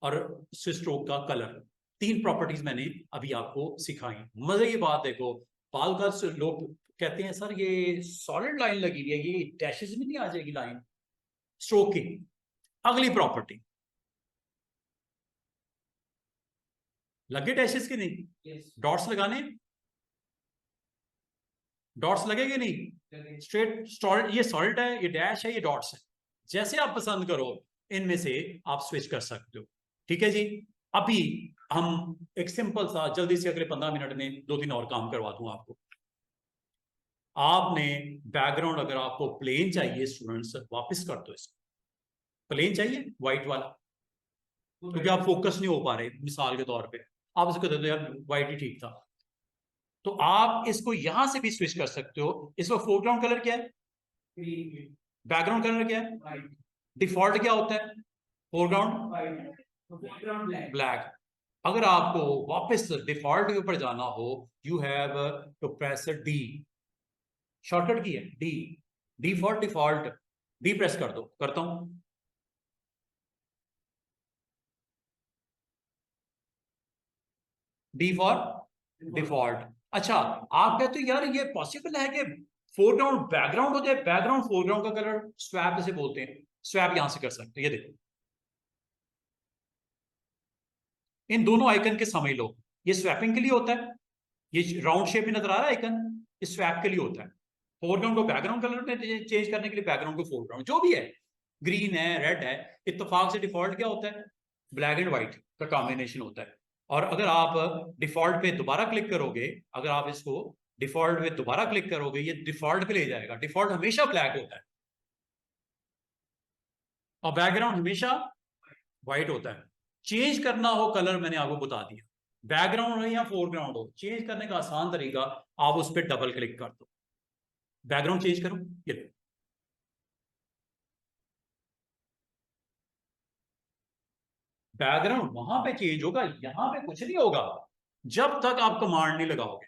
और स्ट्रोक का कलर। तीन प्रॉपर्टीज मैंने अभी आपको सिखाई। मजे की बात देखो, बाल का लोग कहते हैं सर ये सॉलिड लाइन लगी हुई है, ये डैशेस में नहीं आ जाएगी लाइन? स्ट्रोक की अगली प्रॉपर्टी, लगे डैशेस की नहीं? डॉट्स लगाने, डॉट्स लगेंगे नहीं? स्ट्रेट सॉलिड, ये सॉलिड है, ये डैश है, ये डॉट्स है, जैसे आप पसंद करो इनमें से आप स्विच कर सकते हो। ठीक है जी। अभी हम एक सिंपल सा जल्दी से अगले 15 मिनट में 2-3 और काम करवा दूं आपको। आपने बैकग्राउंड, अगर आपको प्लेन चाहिए स्टूडेंट्स, वापस कर दो इसको, प्लेन चाहिए व्हाइट वाला, क्योंकि आप फोकस नहीं हो पा रहे मिसाल के तौर पे, आप इसको दे दो यार व्हाइट ही ठीक था। तो आप इसको यहां से भी स्विच कर सकते हो। इसका फोरग्राउंड कलर क्या है? बैकग्राउंड कलर क्या है? डिफॉल्ट क्या होता है? Foreground black. अगर आपको वापस डिफॉल्ट के ऊपर जाना हो, you have to press D, shortcut key है डी, डिफॉल्ट, डिफॉल्ट डी प्रेस कर दो। करता हूं, डी फॉर डिफॉल्ट। अच्छा, आप कहते हो यार ये पॉसिबल है कि फोरग्राउंड बैकग्राउंड हो जाए, बैकग्राउंड फोरग्राउंड का कलर स्वैप जैसे बोलते हैं, स्वैप यहां से कर सकते हैं। ये देखो, इन दोनों आइकन के समझ लो, ये स्वैपिंग के लिए होता है, ये राउंड शेप में नजर आ रहा है आइकन, ये स्वैप के लिए होता है। फोरग्राउंड को बैकग्राउंड कलर में चेंज करने के लिए बैकग्राउंड को फोरग्राउंड, जो भी है, ग्रीन है, रेड है, इत्तेफाक से डिफॉल्ट क्या होता है? ब्लैक एंड व्हाइट का कॉम्बिनेशन होता है। और अगर आप डिफॉल्ट पे दोबारा क्लिक करोगे, अगर आप इसको डिफॉल्ट पे दोबारा क्लिक करोगे, ये डिफॉल्ट पे ले जाएगा। डिफॉल्ट हमेशा ब्लैक होता है और बैकग्राउंड हमेशा व्हाइट होता है। चेंज करना हो कलर, मैंने आपको बता दिया, बैकग्राउंड हो या फोरग्राउंड हो, चेंज करने का आसान तरीका, आप उस पर डबल क्लिक कर दो, बैकग्राउंड चेंज करो, ये बैकग्राउंड वहां पे चेंज होगा, यहां पे कुछ नहीं होगा जब तक आप कमांड नहीं लगाओगे।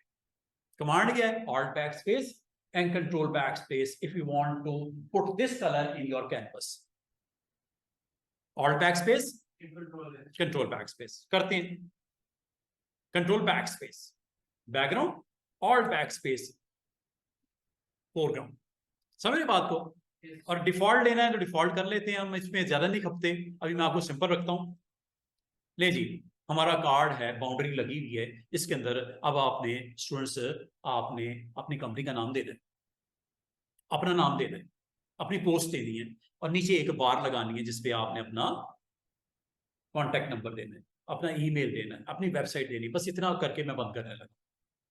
कमांड क्या है? Alt backspace and control backspace if you want to put this colour in your canvas. Alt backspace, control backspace करते हैं, control backspace background, alt backspace foreground. समझ बात को? और default लेना है तो default कर लेते हैं हम, इसमें ज्यादा नहीं खपते। अभी मैं आपको सिंपल रखता हूं। ले जी, हमारा कार्ड है, बाउंड्री लगी हुई है इसके अंदर। अब आपने स्टूडेंट्स, आपने अपनी कंपनी का नाम दे दें, अपना नाम दे दें, अपनी पोस्ट देनी है, और नीचे एक बार लगानी है जिसपे आपने अपना कॉन्टैक्ट नंबर देना है, अपना ईमेल देना है, अपनी वेबसाइट देनी है। बस इतना करके मैं बंद करने लगा।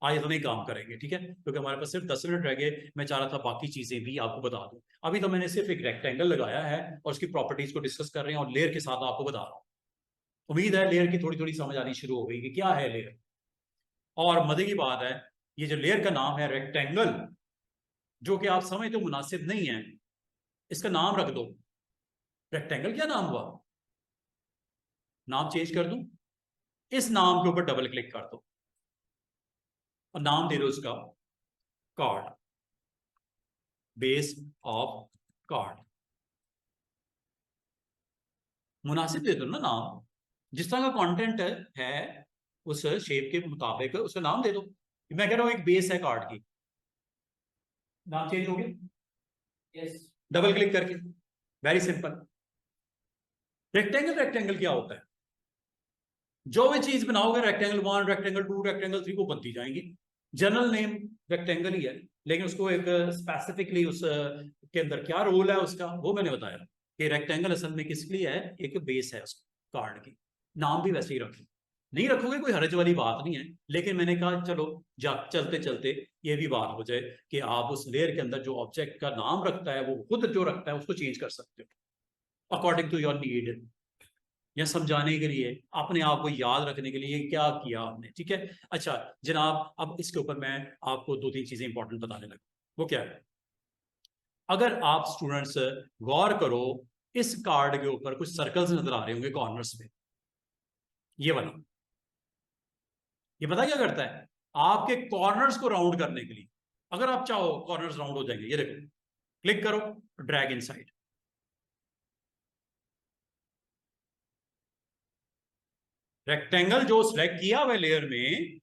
आज इतना ही काम करेंगे, ठीक है, क्योंकि हमारे पास सिर्फ 10 मिनट रह गए। मैं चाह रहा था बाकी चीजें भी आपको बता दूं। अभी तो मैंने सिर्फ एक रेक्टेंगल लगाया है और उसकी प्रॉपर्टीज को डिस्कस कर रहे हैं, और लेयर के साथ आपको बता रहा हूँ। उम्मीद है लेयर की थोड़ी थोड़ी समझ आनी शुरू हो गई कि क्या है लेयर। और मजे की बात है, ये जो लेयर का नाम है रेक्टेंगल, जो कि आप समझ तो मुनासिब नहीं है, इसका नाम रख दो रेक्टेंगल। क्या नाम हुआ? नाम चेंज कर दूं? इस नाम के ऊपर डबल क्लिक कर दो और नाम दे दो उसका कार्ड, बेस ऑफ कार्ड। मुनासिब दे दो ना नाम, जिस तरह का कंटेंट है उस शेप के मुताबिक उसका नाम दे दो। मैं कह रहा हूं एक बेस है कार्ड की, नाम चेंज हो गया यस, डबल क्लिक करके। Very simple. रेक्टेंगल, रेक्टेंगल क्या होता है? जो भी चीज बनाओगे रेक्टेंगल 1, रेक्टेंगल 2, रेक्टेंगल 3 को बनती जाएंगी। जनरल नेम रेक्टेंगल ही है, लेकिन उसको एक स्पेसिफिकली उस के अंदर क्या रोल है उसका, वो मैंने बताया कि रेक्टेंगल असल में किस लिए है, एक बेस है उस कार्ड की। नाम भी वैसे ही रखो, नहीं रखोगे कोई हर्ज वाली बात नहीं है, लेकिन मैंने कहा चलो जा चलते चलते ये भी बात हो जाए कि आप उस लेयर के अंदर जो ऑब्जेक्ट का नाम रखता है वो खुद जो रखता है उसको चेंज कर सकते हो अकॉर्डिंग टू योर नीड, या समझाने के लिए, अपने आप को याद रखने के लिए क्या किया आपने। ठीक है। अच्छा जनाब, अब इसके ऊपर मैं आपको 2-3 चीजें इंपॉर्टेंट बताने लगा। वो क्या है? अगर आप स्टूडेंट्स गौर करो, इस कार्ड के ऊपर कुछ सर्कल्स नजर आ रहे होंगे कॉर्नर्स में, ये वाला। ये पता क्या करता है? आपके कॉर्नर्स को राउंड करने के लिए, अगर आप चाहो कॉर्नर्स राउंड हो जाएंगे। ये देखो, क्लिक करो, ड्रैग इनसाइड। रेक्टेंगल जो सिलेक्ट किया हुआ लेयर में,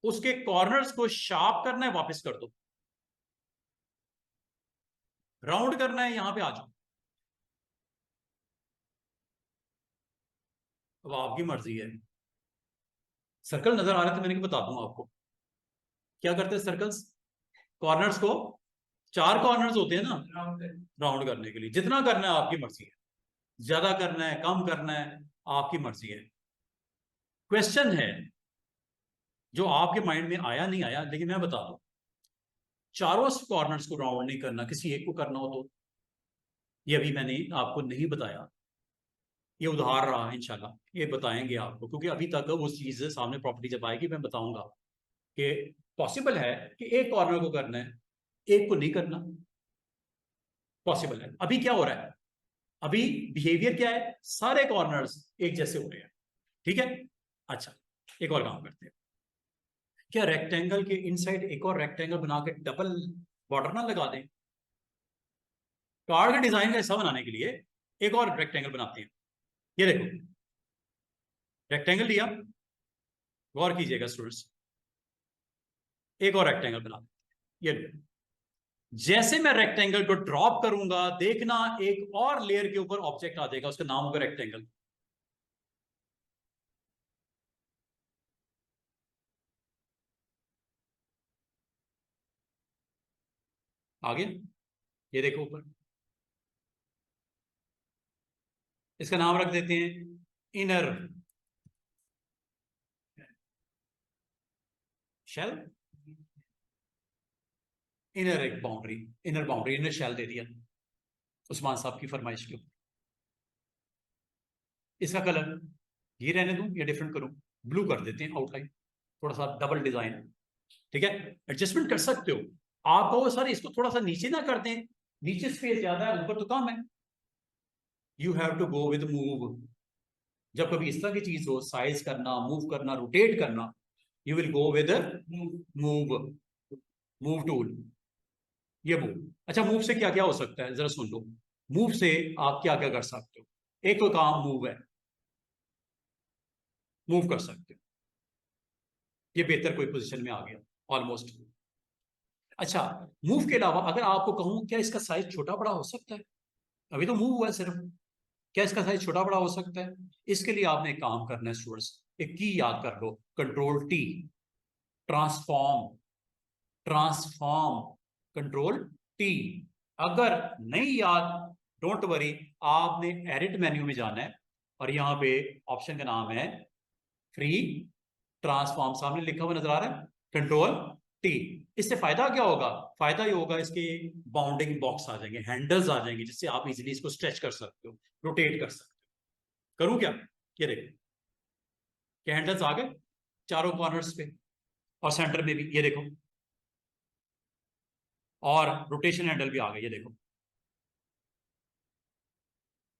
उसके कॉर्नर्स को शार्प करना है, वापस कर दो। राउंड करना है, यहां पे आ जाओ। अब आपकी मर्जी है। सर्कल नजर आ रहे थे, मैंने बता दूं आपको क्या करते हैं सर्कल्स। कॉर्नर्स को, 4 कॉर्नर्स होते हैं ना राउंड करने के लिए। जितना करना है आपकी मर्जी है, ज्यादा करना है कम करना है आपकी मर्जी है। क्वेश्चन है जो आपके माइंड में आया नहीं आया, लेकिन मैं बता दूं, चारों कॉर्नर्स को राउंड नहीं करना, किसी एक को करना हो तो। ये अभी मैंने आपको नहीं बताया, ये उधार रहा। इंशाल्लाह ये बताएंगे आपको, क्योंकि अभी तक उस चीज से सामने प्रॉपर्टी जब आएगी मैं बताऊंगा कि पॉसिबल है कि एक कॉर्नर को करना है, एक को नहीं करना। पॉसिबल है। अभी क्या हो रहा है? अभी बिहेवियर क्या है? सारे कॉर्नर्स एक जैसे हो रहे हैं। ठीक है। अच्छा, एक और काम करते हैं। क्या रेक्टेंगल के इनसाइड एक और रेक्टेंगल बना के डबल बॉर्डर ना लगा दें? कार्ड के डिजाइन का हिस्सा बनाने के लिए एक और रेक्टेंगल बनाते हैं। ये देखो, रेक्टेंगल लिया, गौर कीजिएगा स्टूडेंट्स, एक और रेक्टेंगल बना ये लो। जैसे मैं रेक्टेंगल को ड्रॉप करूंगा, देखना एक और लेयर के ऊपर ऑब्जेक्ट आ जाएगा, उसका नाम होगा रेक्टेंगल। आगे ये देखो ऊपर, इसका नाम रख देते हैं इनर शेल। इनर एक boundary, inner boundary, inner shell दे दिया उस्मान साहब की फरमाइश के ऊपर। इसका कलर ये रहने दूं या डिफरेंट करूं? ब्लू कर देते हैं आउटलाइन, थोड़ा सा डबल डिजाइन। ठीक है, एडजस्टमेंट कर सकते हो। आप कहो सर इसको थोड़ा सा नीचे ना कर दें, नीचे स्पेस ज्यादा है ऊपर तो कम है। You have to go with move. जब कभी इस तरह की चीज हो, साइज करना, मूव करना, रोटेट करना, you will go with move, move tool. ये मूव। अच्छा, मूव से क्या क्या हो सकता है जरा सुन लो। मूव से आप क्या क्या कर सकते हो? एक तो काम मूव है, मूव कर सकते हो। ये बेहतर कोई पोजीशन में आ गया ऑलमोस्ट। अच्छा, मूव के अलावा अगर आपको कहूं क्या इसका साइज छोटा बड़ा हो सकता है? अभी तो मूव हुआ है सिर्फ, क्या इसका साइज छोटा बड़ा हो सकता है? इसके लिए आपने एक काम करना है स्टूडेंट्स, एक की याद कर लो, control T। Transform, transform, control T। अगर नहीं याद, डोंट वरी, आपने एडिट मेन्यू में जाना है और यहां पे ऑप्शन का नाम है फ्री ट्रांसफॉर्म, सामने लिखा हुआ नजर आ रहा है, कंट्रोल T। इससे फायदा क्या होगा? फायदा ये होगा इसके बाउंडिंग बॉक्स आ जाएंगे, हैंडल्स आ जाएंगे, जिससे आप इजीली इसको स्ट्रेच कर सकते हो, रोटेट कर सकते हो। करूं क्या? ये देखो, क्या हैंडल्स आ गए चारों कॉर्नर्स पे और सेंटर में भी, ये देखो, और रोटेशन हैंडल भी आ गए, ये देखो।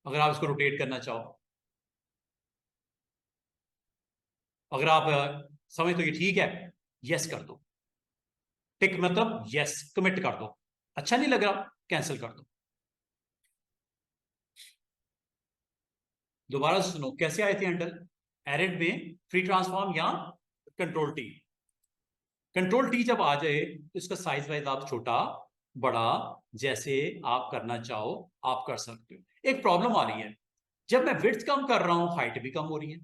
अगर आप इसको रोटेट करना चाहो, अगर आप समझ तो ये ठीक है, यस कर दो। टिक मतलब यस, कमिट कर दो। अच्छा नहीं लग रहा, कैंसिल कर दो। दोबारा सुनो, कैसे आए थे हैंडल? एरिड में फ्री ट्रांसफॉर्म या कंट्रोल टी। कंट्रोल टी जब आ जाए तो इसका साइज वाइज आप छोटा बड़ा जैसे आप करना चाहो आप कर सकते हो। एक प्रॉब्लम आ रही है, जब मैं विड्थ कम कर रहा हूं हाइट भी कम हो रही है।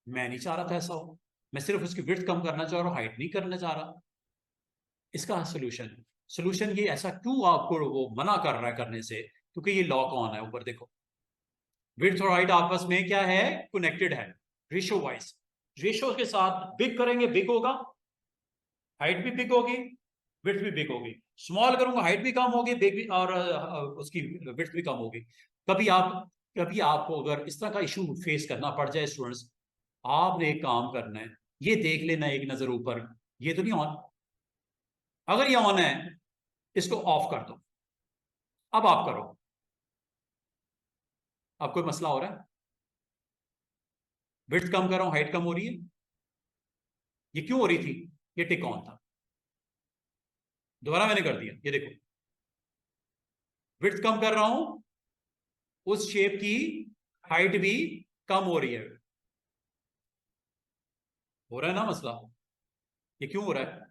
मैं नहीं चाह रहा था ऐसा हो, मैं सिर्फ उसकी विड्थ कम करना चाह रहा हूं, हाइट नहीं करना चाह रहा। इसका सोल्यूशन, सोल्यूशन ये, ऐसा क्यों आपको वो मना कर रहा है करने से? क्योंकि ये लॉक ऑन है। ऊपर देखो, विड्थ और हाइट आपस में क्या है, कनेक्टेड है रेशियो वाइज। रेशियो के साथ बिग करेंगे बिग होगा, हाइट भी बिग होगी, विड्थ भी बिग होगी। स्मॉल करूंगा हाइट भी कम होगी, बिग भी, और उसकी विड्थ भी कम होगी। कभी आपको अगर इस तरह का इशू फेस करना पड़ जाए स्टूडेंट्स, आपने एक काम करना है, ये देख लेना एक नजर ऊपर, ये तो नहीं ऑन। अगर ये ऑन है, इसको ऑफ कर दो। अब आप करो। अब कोई मसला हो रहा है? विड्थ कम कर रहा हूं, हाइट कम हो रही है। ये क्यों हो रही थी? ये टिक ऑन था। दोबारा मैंने कर दिया, ये देखो, विड्थ कम कर रहा हूं, उस शेप की हाइट भी कम हो रही है। हो रहा है ना मसला? ये क्यों हो रहा है?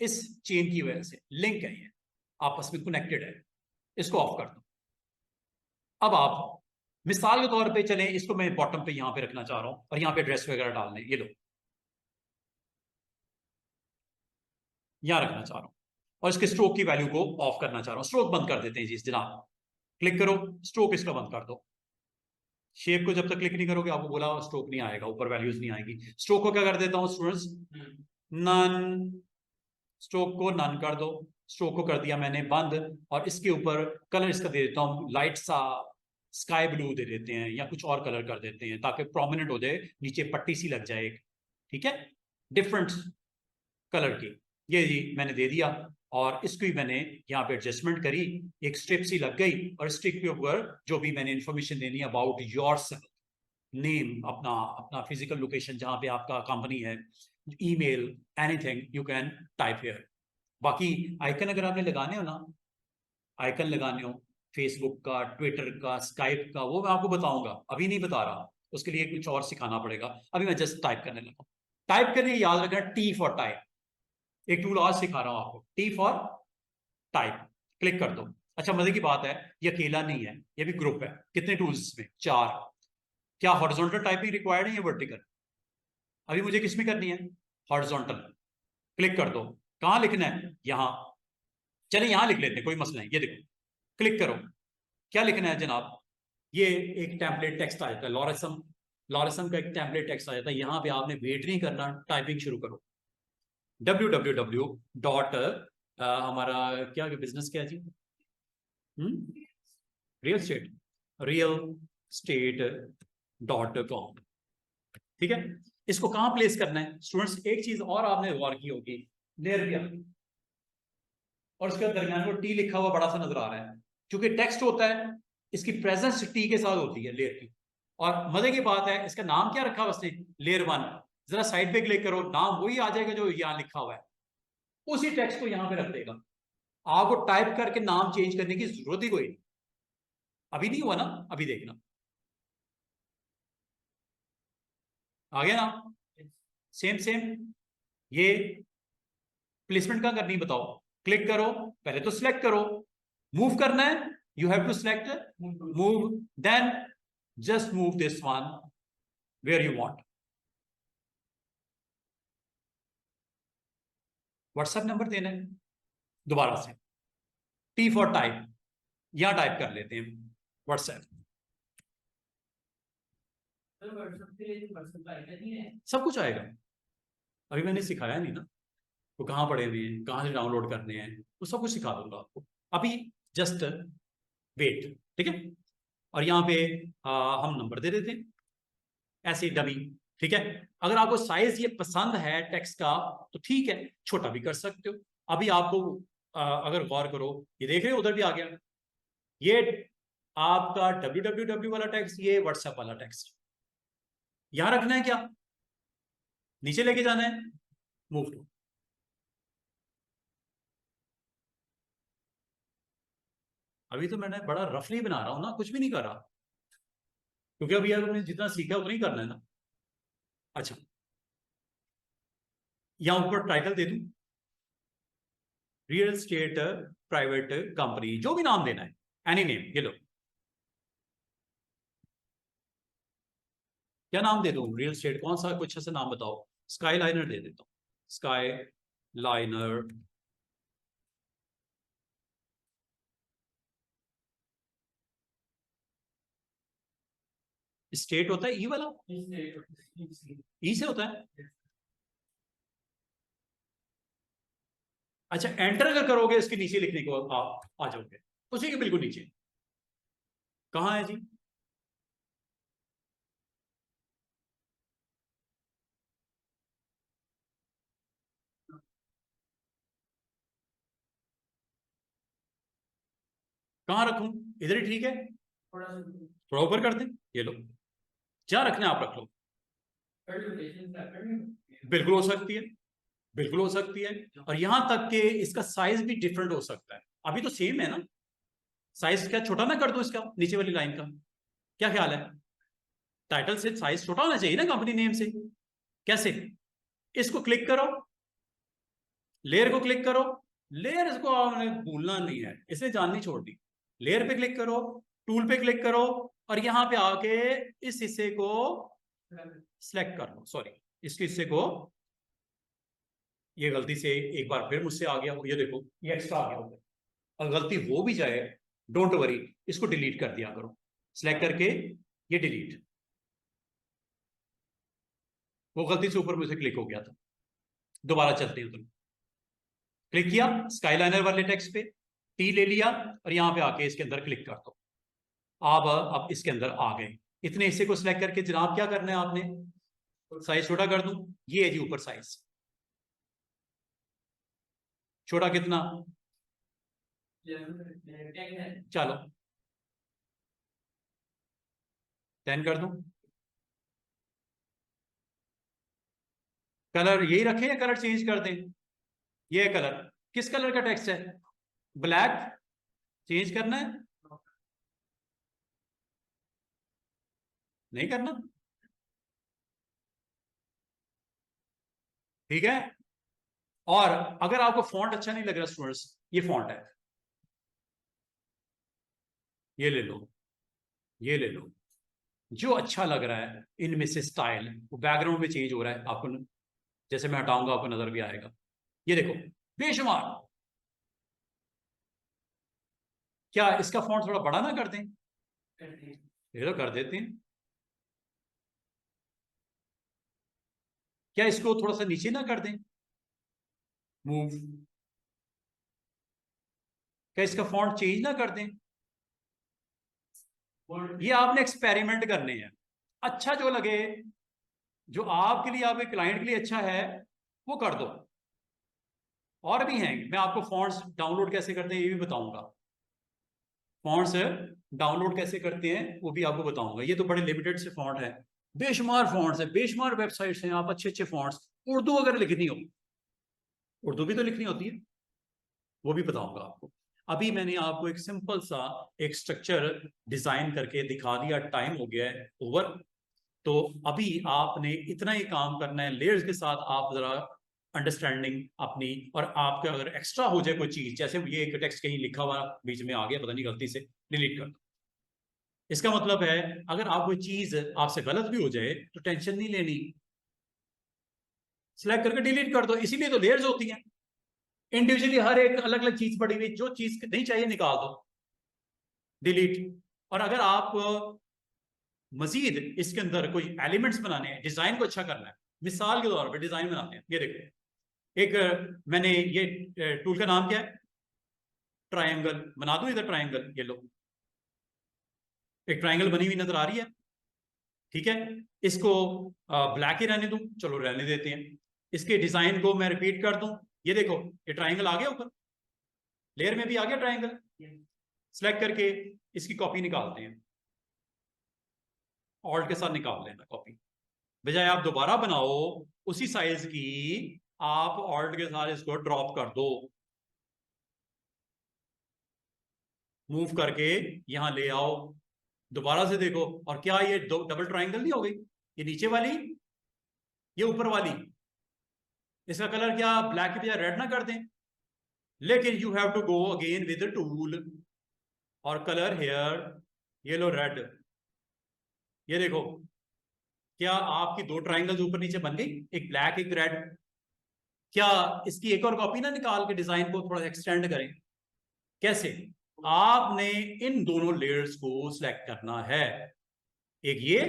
इस चेन की वजह से, लिंक है ये, आपस में कनेक्टेड है। इसको ऑफ कर दो। अब आप मिसाल के तौर पे चलें, इसको मैं बॉटम पे यहां पे रखना चाह रहा हूं और यहां पे ड्रेस वगैरह डालने, ये लो, यहां रखना चाह रहा हूं, और इसके स्ट्रोक की वैल्यू को ऑफ करना चाह रहा हूं। स्ट्रोक बंद कर देते हैं जी जनाब। क्लिक करो, स्ट्रोक इसका बंद कर दो। शेप को जब तक क्लिक नहीं करोगे आपको बोला स्ट्रोक नहीं आएगा, ऊपर वैल्यूज नहीं आएगी। स्ट्रोक को क्या कर देता हूं स्टूडेंट्स, नन। स्ट्रोक को नन कर दो। स्ट्रोक को कर दिया मैंने बंद, और इसके ऊपर कलर इसका दे देता हूं लाइट सा स्काई ब्लू दे देते हैं, या कुछ और कलर कर देते हैं ताकि प्रोमिनेंट हो जाए, नीचे पट्टी सी लग जाए। ठीक है, डिफरेंट कलर की। ये जी मैंने दे दिया, और इसकी मैंने यहाँ पे एडजस्टमेंट करी, एक स्ट्रिप सी लग गई, और स्ट्रिप के ऊपर जो भी मैंने इंफॉर्मेशन देनी है अबाउट योर सेल्फ, नेम, अपना अपना फिजिकल लोकेशन जहां पे आपका कंपनी है, email, anything you can type here. बाकी आइकन अगर आपने लगाने हो ना, आइकन लगाने हो फेसबुक का, ट्विटर का, स्काइप का, वो मैं आपको बताऊंगा, अभी नहीं बता रहा, उसके लिए कुछ और सिखाना पड़ेगा। अभी मैं जस्ट टाइप करने लगा। टाइप करने याद रखना, टी फॉर टाइप। एक टूल आज सिखा रहा हूं आपको, टी फॉर टाइप। क्लिक कर दो। अच्छा मजे की बात है, ये अकेला नहीं है, ये भी ग्रुप है। कितने टूल्स इसमें? 4। क्या हॉरिजॉन्टल टाइपिंग रिक्वायर्ड है या वर्टिकल? अभी मुझे किसमें करनी है? हॉरिजॉन्टल। क्लिक कर दो। कहां लिखना है? यहां। चले यहां लिख लेते हैं, कोई मसला नहीं। ये देखो, क्लिक करो। क्या लिखना है जनाब? ये एक टेम्पलेट टेक्स्ट आ जाता है, लॉरेसम। लॉरेसम का एक टेम्पलेट टेक्स्ट आ जाता है। यहां पे आपने वेट नहीं करना, टाइपिंग शुरू करो। www डॉट हमारा क्या बिजनेस क्या है जी? Real estate, real estate dot com. ठीक है, इसको कहां प्लेस करना है स्टूडेंट्स? एक चीज और आपने गौर की होगी, लेयर भी आपकी, और उसके दरमियान को टी लिखा हुआ बड़ा सा नजर आ रहा है, क्योंकि टेक्स्ट होता है, इसकी प्रेजेंस टी के साथ होती है, लेयर की। और मजे की बात है, इसका नाम क्या रखा उसने? लेयर 1। जरा साइड पे क्लिक करो, नाम वही आ जाएगा जो यहां लिखा हुआ है, उसी टेक्स्ट को यहां पे रख देगा। आपको टाइप करके नाम चेंज करने की जरूरत ही कोई नहीं। अभी नहीं हुआ ना? अभी देखना, आ गया ना? Same same. ये प्लेसमेंट क्या करनी बताओ? क्लिक करो, पहले तो सिलेक्ट करो, मूव करना है, you have to select move, then just move this one where you want. WhatsApp number देना है दोबारा से, टी फॉर टाइप, यहां टाइप कर लेते हैं व्हाट्सएप। सब कुछ आएगा, अभी मैंने सिखाया नहीं ना, तो कहाँ पड़े हुए हैं, कहाँ से डाउनलोड करने हैं, तो सब कुछ सिखा दूंगा आपको। अभी जस्ट वेट। ठीक है, और यहाँ पे हम नंबर दे देते हैं ऐसे डमी। ठीक है। अगर आपको साइज ये पसंद है टेक्स्ट का तो ठीक है, छोटा भी कर सकते हो। अभी आपको अगर गौर करो, ये देख रहे हो उधर भी आ गया, ये आपका www वाला टेक्स्ट, ये व्हाट्सएप वाला टेक्स्ट। यहां रखना है क्या, नीचे लेके जाना है, मूव टू। अभी तो मैंने बड़ा रफली बना रहा हूं ना, कुछ भी नहीं कर रहा, क्योंकि अभी आपने जितना सीखा उतना ही करना है ना। अच्छा, यहां ऊपर टाइटल दे दूं, रियल एस्टेट प्राइवेट कंपनी, जो भी नाम देना है, एनी नेम, ये लो। क्या नाम दे दूं, रियल एस्टेट, कौन सा कुछ ऐसा नाम बताओ। स्काई लाइनर दे देता हूं, स्काई लाइनर। स्टेट होता है ई वाला, ई से होता है। अच्छा, एंटर अगर करोगे इसके नीचे लिखने को आप आ जाओगे, उसी के बिल्कुल नीचे। कहां है जी, कहां रखूं, इधर ही ठीक है, थोड़ा ऊपर कर दें, ये लो, जहां रखना है आप रख लो। बिल्कुल हो सकती है, बिल्कुल हो सकती है, और यहां तक कि इसका साइज भी डिफरेंट हो सकता है। अभी तो सेम है ना, साइज क्या छोटा ना कर दूं इसका, नीचे वाली लाइन का, क्या ख्याल है। टाइटल से साइज छोटा होना चाहिए ना कंपनी नेम से। कैसे, इसको क्लिक करो, लेयर को क्लिक करो, लेयर इसको आपने भूलना नहीं है, इसे जाननी छोड़ दी। लेयर पे क्लिक करो, टूल पे क्लिक करो, और यहां पे आके इस हिस्से को सिलेक्ट कर लो, सॉरी, इस हिस्से को, ये गलती से एक बार फिर मुझसे आ गया, ये देखो ये एक्स्ट्रा आ गया होगा, और गलती हो भी जाए, डोंट वरी, इसको डिलीट कर दिया करो, सिलेक्ट करके ये डिलीट। वो गलती से ऊपर मुझे क्लिक हो गया था, दोबारा चलते हैं, तुम क्लिक किया स्काईलाइनर वाले टेक्स्ट पे, टी ले लिया, और यहां पे आके इसके अंदर क्लिक कर दो। अब इसके अंदर आ गए। इतने हिस्से को सिलेक्ट करके जनाब क्या करना है आपने, साइज छोटा कर दूं, ये है जी ऊपर साइज, छोटा कितना, चलो 10 कर दूं। कलर यही रखें या कलर चेंज कर दें, ये कलर, किस कलर का टेक्स्ट है, ब्लैक, चेंज करना है, नहीं करना, ठीक है। और अगर आपको फॉन्ट अच्छा नहीं लग रहा स्टूडेंट्स, ये फॉन्ट है, ये ले लो, ये ले लो, जो अच्छा लग रहा है इनमें से स्टाइल, वो बैकग्राउंड में चेंज हो रहा है आपको, जैसे मैं हटाऊंगा आपको नजर भी आएगा, ये देखो, बेशुमार। क्या इसका फॉन्ट थोड़ा बड़ा ना कर दें, ये तो कर देते हैं। क्या इसको थोड़ा सा नीचे ना कर दें, मूव। क्या इसका फॉन्ट चेंज ना कर दें, ये आपने एक्सपेरिमेंट करने हैं, अच्छा जो लगे, जो आपके लिए, आपके क्लाइंट के लिए अच्छा है, वो कर दो। और भी हैं, मैं आपको फॉन्ट्स डाउनलोड कैसे करते हैं ये भी बताऊंगा, फॉन्ट्स डाउनलोड कैसे करते हैं वो भी आपको बताऊंगा। ये तो बड़े लिमिटेड से फॉन्ट है, बेशुमार फॉन्ट्स है, बेशुमार वेबसाइट्स हैं, आप अच्छे अच्छे फॉन्ट्स, उर्दू अगर लिखनी हो, उर्दू भी तो लिखनी होती है, वो भी बताऊंगा आपको। अभी मैंने आपको एक सिंपल सा एक स्ट्रक्चर डिजाइन करके दिखा दिया, टाइम हो गया है ओवर। तो अभी आपने इतना ही काम करना है, लेयर्स के साथ आप जरा अंडरस्टैंडिंग अपनी, और आपका अगर एक्स्ट्रा हो जाए कोई चीज, जैसे ये एक टेक्स्ट कहीं लिखा हुआ बीच में आ गया, पता नहीं गलती से, डिलीट कर दो। इसका मतलब है अगर आप कोई चीज आपसे गलत भी हो जाए तो टेंशन नहीं लेनी, सिलेक्ट करके डिलीट कर दो, इसीलिए तो लेयर्स होती हैं। इंडिविजुअली हर एक अलग अलग चीज पड़ी हुई, जो चीज नहीं चाहिए निकाल दो, डिलीट। और अगर आप मजीद इसके अंदर कोई एलिमेंट्स बनाने हैं, डिजाइन को अच्छा करना है, मिसाल के तौर पर डिजाइन बनाते हैं, ये देखो, एक मैंने ये टूल का नाम क्या है, ट्रायंगल, बना दूं इधर ट्रायंगल, ये लो, एक ट्रायंगल बनी हुई नजर आ रही है, ठीक है, इसको ब्लैक ही रहने दूं, चलो रहने देते हैं। इसके डिजाइन को मैं रिपीट कर दूं, ये देखो ये ट्राइंगल आ गया ऊपर, लेयर में भी आ गया ट्राइंगल। सिलेक्ट करके इसकी कॉपी निकालते हैं, ऑल्ट के साथ निकाल लेना कॉपी। बजाय आप दोबारा बनाओ उसी साइज की, आप ऑल्ट के साथ इसको ड्रॉप कर दो, मूव करके यहां ले आओ, दोबारा से देखो, और क्या ये दो डबल ट्राइंगल नहीं हो गई? ये नीचे वाली, ये ऊपर वाली, इसका कलर क्या ब्लैक की बजाय रेड ना कर दें? लेकिन you have to go again with tool और कलर हेयर येलो रेड। ये देखो, क्या आपकी दो ट्राइंगल्स ऊपर नीचे बन गई, एक ब्लैक एक रेड? क्या इसकी एक और कॉपी ना निकाल के डिजाइन को थोड़ा एक्सटेंड करें? कैसे? आपने इन दोनों लेयर्स को सिलेक्ट करना है, एक ये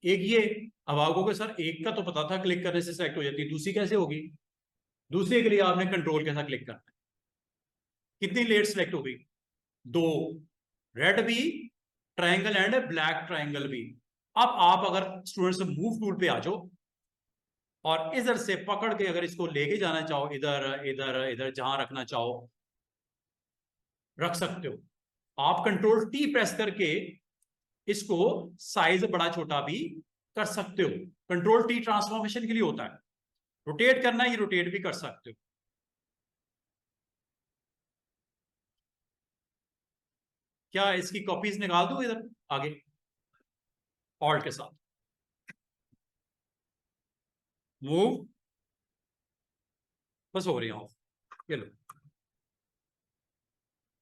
एक ये। अब आपको कि सर एक का तो पता था क्लिक करने से सिलेक्ट हो जाती है, दूसरी कैसे होगी? दूसरे के लिए आपने कंट्रोल के साथ क्लिक करना है। कितनी लेयर सिलेक्ट हो गई? दो, रेड भी ट्राइंगल एंड ब्लैक ट्राइंगल भी। अब आप अगर स्टूडेंट से मूव टूल पे आ जाओ और इधर से पकड़ के अगर इसको लेके जाना चाहो, इधर इधर इधर जहां रखना चाहो रख सकते हो। आप कंट्रोल टी प्रेस करके इसको साइज बड़ा छोटा भी कर सकते हो। कंट्रोल टी ट्रांसफॉर्मेशन के लिए होता है, रोटेट करना है, ये रोटेट भी कर सकते हो। क्या इसकी कॉपीज निकाल दूं इधर आगे ऑल्ट के साथ? मूव, बस हो रही हूं, ये लो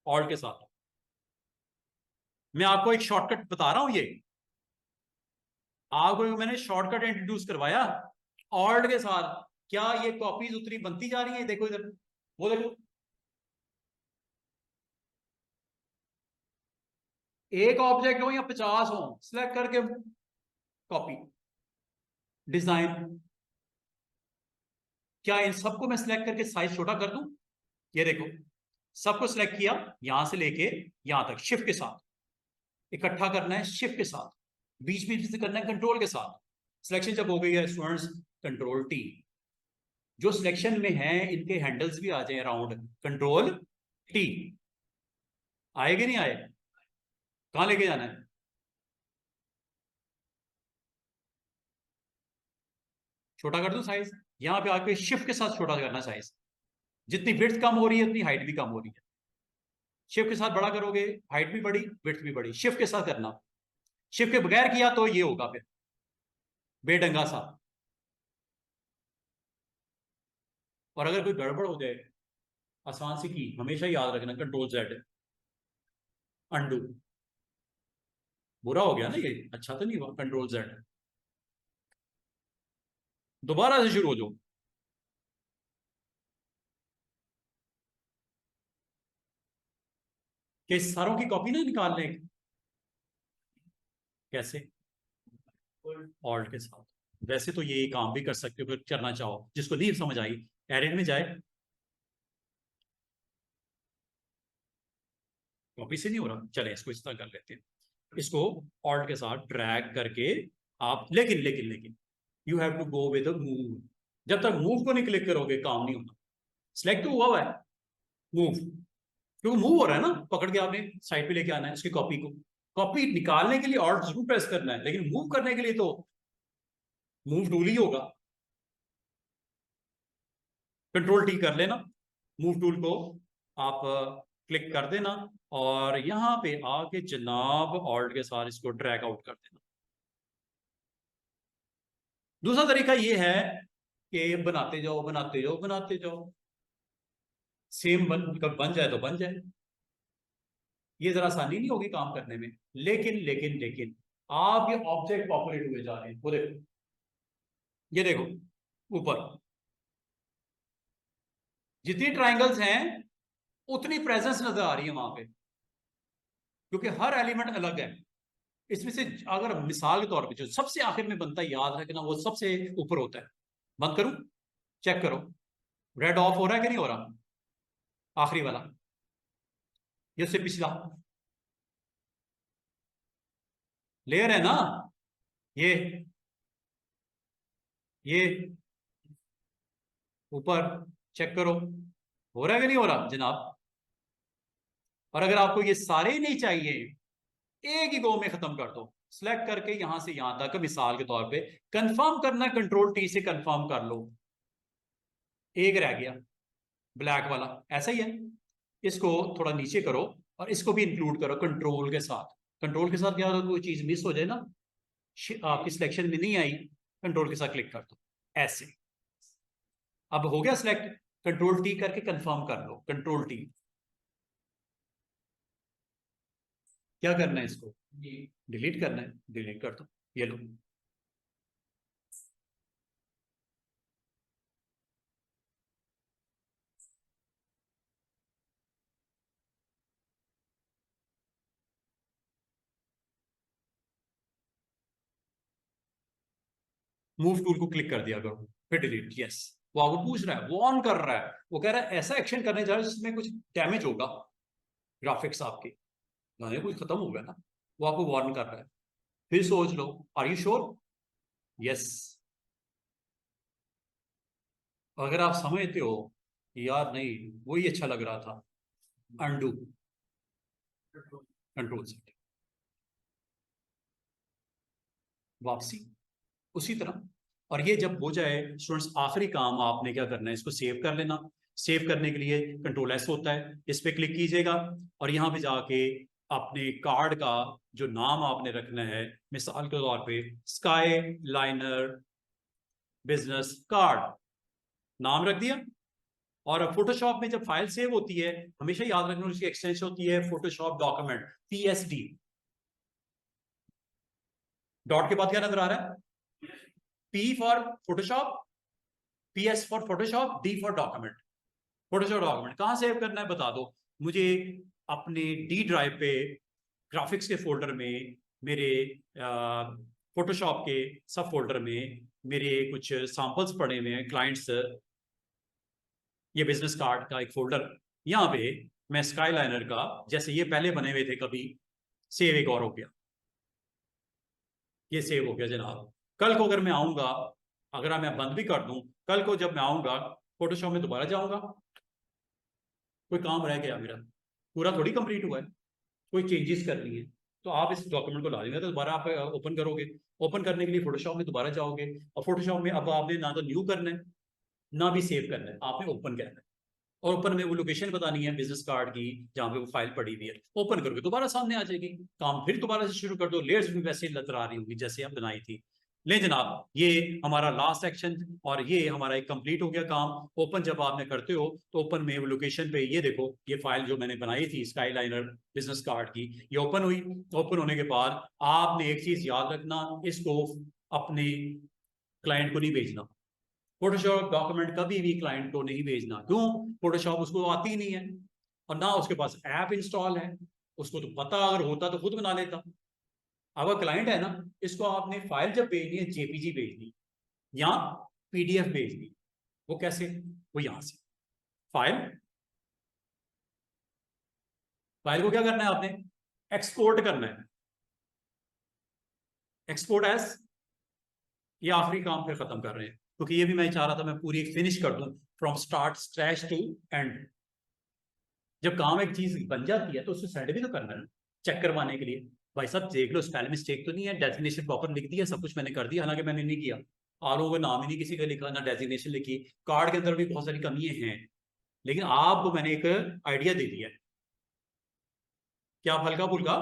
ऑल्ट के साथ। मैं आपको एक शॉर्टकट बता रहा हूं, ये आपको मैंने शॉर्टकट इंट्रोड्यूस करवाया ऑल्ट के साथ। क्या ये कॉपीज उतनी बनती जा रही है? देखो इधर, वो देखो, एक ऑब्जेक्ट हो या 50 हो, सिलेक्ट करके कॉपी डिजाइन। क्या इन सबको मैं सिलेक्ट करके साइज छोटा कर दूं? ये देखो, सबको सिलेक्ट किया, यहां से लेके यहां तक शिफ्ट के साथ इकट्ठा करना है, शिफ्ट के साथ, बीच बीच से करना है कंट्रोल के साथ। सिलेक्शन जब हो गई है स्टूडेंट्स, कंट्रोल टी। जो सिलेक्शन में है इनके हैंडल्स भी आ जाए अराउंड, कंट्रोल टी। आएगे नहीं आए? कहां लेके जाना है? छोटा कर दूं साइज? यहां पे आके शिफ्ट के साथ छोटा करना साइज। जितनी विड्थ कम हो रही है उतनी हाइट भी कम हो रही है। शिफ्ट के साथ बड़ा करोगे, हाइट भी बड़ी विड्थ भी बड़ी। शिफ्ट के साथ करना, शिफ्ट के बगैर किया तो ये होगा फिर बेढंगा सा। और अगर कोई गड़बड़ हो जाए, आसान सी की हमेशा याद रखना, कंट्रोल जेड अंडू। बुरा हो गया ना ये, अच्छा तो नहीं हुआ, कंट्रोल जेड, दोबारा से शुरू हो जाओ। कि सारों की कॉपी ना निकाल लें? कैसे? ऑल्ट के साथ। वैसे तो ये काम भी कर सकते हो, फिर करना चाहो, जिसको नहीं समझ आई एडिट में जाए। कॉपी से नहीं हो रहा, चले इसको इस तरह कर लेते हैं। इसको ऑल्ट के साथ ड्रैग करके आप, लेकिन लेकिन लेकिन you have to go with move. जब तक मूव को नहीं क्लिक करोगे काम नहीं होना। सिलेक्ट तो हुआ है मूव, क्योंकि मूव हो रहा है ना, पकड़ के आपने साइड पे लेके आना है उसकी कॉपी को। कॉपी निकालने के लिए ऑल्ट जरूर प्रेस करना है, लेकिन मूव करने के लिए तो मूव टूल ही होगा। कंट्रोल टी कर लेना, मूव टूल को आप क्लिक कर देना, और यहां पे आके जनाब ऑल्ट के साथ इसको ड्रैग आउट कर देना। दूसरा तरीका ये है कि बनाते जाओ बनाते जाओ बनाते जाओ, सेम कब बन जाए तो बन जाए। ये जरा आसानी नहीं होगी काम करने में, लेकिन लेकिन लेकिन आप ये ऑब्जेक्ट पॉपुलेट हुए जा रहे हैं, वो देखो, ये देखो ऊपर जितनी ट्राइंगल्स हैं उतनी प्रेजेंस नजर आ रही है वहां पे, क्योंकि हर एलिमेंट अलग है। इसमें से अगर मिसाल के तौर पे जो सबसे आखिर में बनता है, याद रखना, वो सबसे ऊपर होता है। बंद करूं, चेक करो, रेड ऑफ हो रहा है कि नहीं हो रहा? आखिरी वाला, ये उससे पिछला लेयर है ना, ये ऊपर चेक करो, हो रहा है कि नहीं हो रहा जनाब। और अगर आपको ये सारे ही नहीं चाहिए, एक ही गो में खत्म कर दो, सिलेक्ट करके यहां से यहां तक मिसाल के तौर पे कंफर्म करना, कंट्रोल टी से कंफर्म कर लो। एक रह गया ब्लैक वाला, ऐसा ही है। इसको थोड़ा नीचे करो और इसको भी इंक्लूड करो कंट्रोल के साथ। कंट्रोल के साथ क्या होगा, कोई चीज मिस हो जाए ना, आपकी सिलेक्शन में नहीं आई, कंट्रोल के साथ क्लिक कर दो ऐसे। अब हो गया सिलेक्ट, कंट्रोल टी करके कंफर्म कर लो, कंट्रोल टी। क्या करना है इसको, डिलीट करना है, डिलीट कर दो, ये लो। मूव टूल को क्लिक कर दिया करो, फिर डिलीट, यस। वो आपको पूछ रहा है, वो ऑन कर रहा है, वो कह रहा है ऐसा एक्शन करने जा रहा है जिसमें कुछ डैमेज होगा ग्राफिक्स आपके, गाने कुछ खत्म हो गया ना, वो आपको वार्न कर रहा है। फिर सोच लो, आर यू श्योर, यस। अगर आप समझते हो यार नहीं वही अच्छा लग रहा था, अनडू, कंट्रोल सेट, वापसी उसी तरह। और ये जब हो जाए स्टूडेंट्स, आखिरी काम आपने क्या करना है, इसको सेव कर लेना। सेव करने के लिए कंट्रोल एस होता है, इस पे क्लिक कीजिएगा और यहाँ पे जाके अपने कार्ड का जो नाम आपने रखना है, मिसाल के तौर पे स्काई लाइनर बिजनेस कार्ड, नाम रख दिया। और फोटोशॉप में जब फाइल सेव होती है, हमेशा याद रखना उसकी एक्सटेंशन होती है फोटोशॉप डॉक्यूमेंट, पीएसडी। डॉट के बाद क्या नजर आ रहा है, P for Photoshop, PS for Photoshop, D for document. Photoshop document कहां सेव करना है बता दो मुझे। अपने डी ड्राइव पे ग्राफिक्स के फोल्डर में, मेरे फोटोशॉप के सब फोल्डर में मेरे कुछ सैंपल्स पड़े हुए हैं क्लाइंट्स, ये बिजनेस कार्ड का एक फोल्डर। यहाँ पे मैं स्काई लाइनर का, जैसे ये पहले बने हुए थे कभी, सेव एक और हो गया, ये सेव हो गया जनाब। कल को अगर मैं आऊंगा, अगर मैं बंद भी कर दूं, कल को जब मैं आऊंगा फोटोशॉप में दोबारा जाऊंगा, कोई काम रह गया मेरा, पूरा थोड़ी कंप्लीट हुआ है, कोई चेंजेस करनी है, तो आप इस डॉक्यूमेंट को ला देंगे तो दोबारा आप ओपन करोगे। ओपन करने के लिए फोटोशॉप में दोबारा जाओगे, और फोटोशॉप में अब आपने ना तो न्यू करना है ना भी सेव करना है, आपने ओपन करना है। और ओपन में वो लोकेशन बतानी है बिजनेस कार्ड की जहां पे वो फाइल पड़ी हुई है, ओपन करोगे दोबारा सामने आ जाएगी। काम फिर दोबारा से शुरू कर दो, लेयर्स भी वैसे ही नजर आ रही होगी जैसे आप बनाई थी। ले जनाब, ये हमारा लास्ट सेक्शन, और ये हमारा एक कंप्लीट हो गया काम। ओपन जब आपने करते हो तो ओपन में वो लोकेशन पे ये देखो, ये फाइल जो मैंने बनाई थी स्काई लाइनर बिजनेस कार्ड की, ये ओपन हुई। ओपन होने के बाद आपने एक चीज याद रखना, इसको अपने क्लाइंट को नहीं भेजना। फोटोशॉप डॉक्यूमेंट कभी भी क्लाइंट को नहीं भेजना, क्यों, फोटोशॉप उसको आती ही नहीं है, और ना उसके पास ऐप इंस्टॉल है। उसको तो पता अगर होता तो खुद बना लेता। अगर क्लाइंट है ना, इसको आपने फाइल जब भेजनी है जेपीजी भेजनी या पीडीएफ भेजनी, वो कैसे, वो यहां से फाइल, फाइल को क्या करना है आपने, एक्सपोर्ट करना है, एक्सपोर्ट एज। ये आखिरी काम फिर खत्म कर रहे हैं, क्योंकि ये भी मैं चाह रहा था मैं पूरी फिनिश कर दूं from start scratch to end. जब काम एक चीज बन जाती है तो उसको सेट भी तो करना है ना, चेक करवाने के लिए। भाई साहब देख लो स्पेल मिस्टेक तो नहीं है, डेजिग्नेशन प्रॉपर लिख दिया, सब कुछ मैंने कर दिया, हालांकि मैंने नहीं किया। आर का नाम ही नहीं किसी का लिखा, ना डेजिग्नेशन लिखी, कार्ड के अंदर भी बहुत सारी कमियां हैं, लेकिन आपको मैंने एक आइडिया दे दिया है कि आप हल्का फुल्का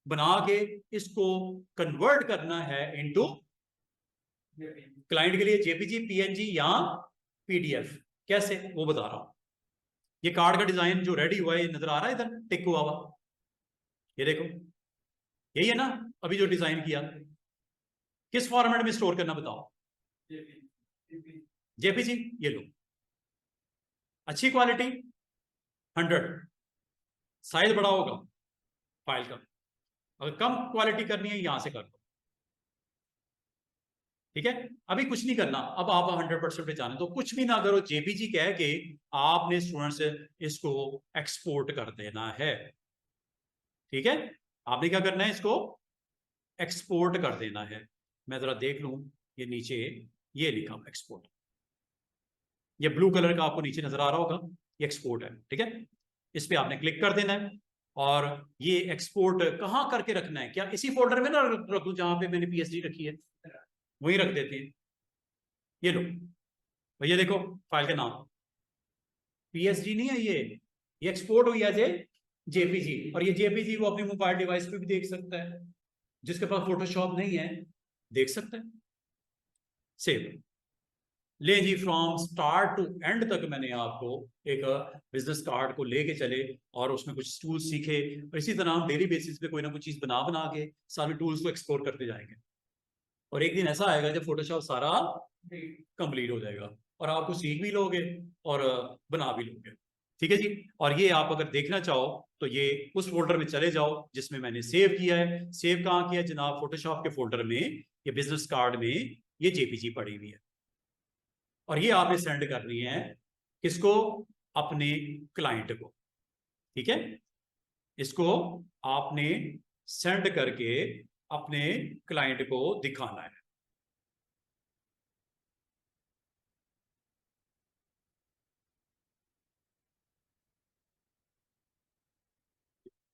बना के इसको कन्वर्ट करना है इनटू, क्लाइंट के लिए जेपीजी, पीएनजी या पीडीएफ, कैसे वो बता रहा हूं। ये कार्ड का डिजाइन जो रेडी हुआ है नजर आ रहा है इधर टिक हुआ हुआ, ये देखो, यही है ना अभी जो डिजाइन किया। किस फॉर्मेट में स्टोर करना बताओ, जेपीजी, ये लो। अच्छी क्वालिटी 100, साइज बड़ा होगा फाइल का, अगर कम क्वालिटी करनी है यहां से कर लो, ठीक है। अभी कुछ नहीं करना, अब आप 100% पे जाने तो कुछ भी ना करो, जेपीजी कह के आपने स्टूडेंट्स इसको एक्सपोर्ट कर देना है, ठीक है। आपने क्या करना है, इसको एक्सपोर्ट कर देना है। मैं जरा देख लूं, ये नीचे ये लिखा हुआ एक्सपोर्ट, ये ब्लू कलर का आपको नीचे नजर आ रहा होगा, ये एक्सपोर्ट है, ठीक है। इस पे आपने क्लिक कर देना है और ये एक्सपोर्ट कहाँ करके रखना है, क्या इसी फोल्डर में ना रख दूं जहां पे मैंने पीएसडी रखी है, वहीं रख देते हैं। ये लो भैया, देखो फाइल का नाम पीएसडी नहीं है, ये एक्सपोर्ट हुई है जेपीजी, और ये जेपीजी वो अपनी मोबाइल डिवाइस पे भी देख सकता है, जिसके पास फोटोशॉप नहीं है देख सकता है। सेव ले जी, फ्रॉम स्टार्ट टू एंड तक मैंने आपको एक बिजनेस कार्ड को लेके चले और उसमें कुछ टूल्स सीखे, और इसी तरह हम डेली बेसिस पे कोई ना कोई चीज बना बना के सारे टूल्स को एक्सप्लोर करते जाएंगे, और एक दिन ऐसा आएगा जब फोटोशॉप सारा कंप्लीट हो जाएगा और आपको सीख भी लोगे और बना भी लोगे, ठीक है जी। और ये आप अगर देखना चाहो तो ये उस फोल्डर में चले जाओ जिसमें मैंने सेव किया है। सेव कहाँ किया जनाब? फोटोशॉप के फोल्डर में, ये बिजनेस कार्ड में ये जेपीजी पड़ी हुई है, और ये आपने सेंड करनी है किसको? अपने क्लाइंट को, ठीक है। इसको आपने सेंड करके अपने क्लाइंट को दिखाना है।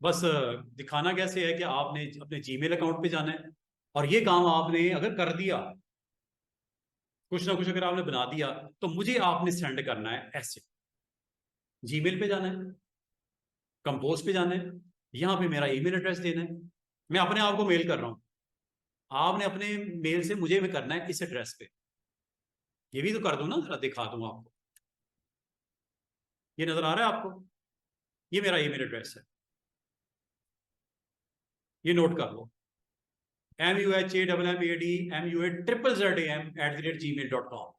बस दिखाना कैसे है कि आपने अपने जीमेल अकाउंट पे जाना है, और ये काम आपने अगर कर दिया, कुछ ना कुछ अगर आपने बना दिया, तो मुझे आपने सेंड करना है ऐसे, जीमेल पे जाना है, कंपोज पे जाना है, यहां पे मेरा ईमेल एड्रेस देना है, मैं अपने आप को मेल कर रहा हूं, आपने अपने मेल से मुझे भी करना है इस एड्रेस पे। ये भी तो कर दूं ना, जरा दिखा दूं आपको, ये नजर आ रहा है आपको? ये मेरा ईमेल एड्रेस है, ये नोट कर लो, muhammad@gmail.com।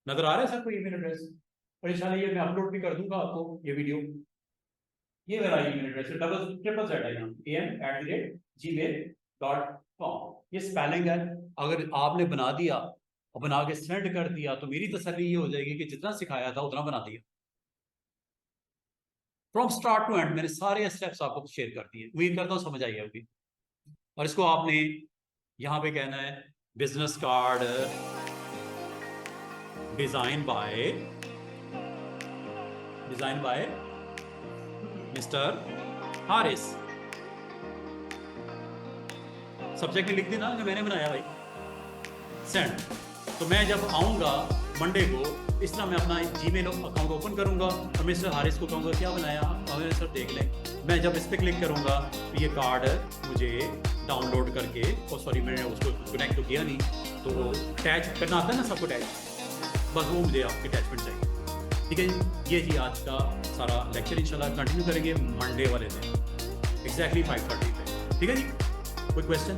नजर आ रहा है सबको ईमेल एड्रेस? और इंशाल्लाह ये मैं अपलोड भी कर दूंगा आपको ये वीडियो। ये मेरा ईमेल एड्रेस है, ट्रिपल जेड है यहाँ, am@gmail.com। ये स्पेलिंग है। अगर आपने बना दिया और बना के सेंड कर दिया तो मेरी तसल्ली ये हो जाएगी कि जितना सिखाया था उतना बना दिया, फ्रॉम स्टार्ट टू एंड मैंने सारे स्टेप्स आपको शेयर कर दिए। उम्मीद करता हूँ समझ आई होगी। और इसको आपने यहाँ पे कहना है business card design by mister Haris. Subject में लिख देना कि मैंने बनाया भाई, सेंड। तो मैं जब आऊँगा मंडे को, इस तरह मैं अपना जीमेल अकाउंट ओपन करूंगा और मिस्टर हारिस को कहूँगा क्या बनाया, और सर देख लें। मैं जब इस पर क्लिक करूँगा तो ये कार्ड मुझे डाउनलोड करके, और सॉरी मैंने उसको कनेक्ट तो किया नहीं, तो अटैच करना आता है ना सबको अटैच, बस वो मुझे आपकी अटैचमेंट चाहिए, ठीक है जी। ये जी आज का सारा लेक्चर इंशाल्लाह कंटिन्यू करेंगे मंडे वाले दिन एग्जैक्टली 5:30 पे, ठीक है जी। कोई क्वेश्चन?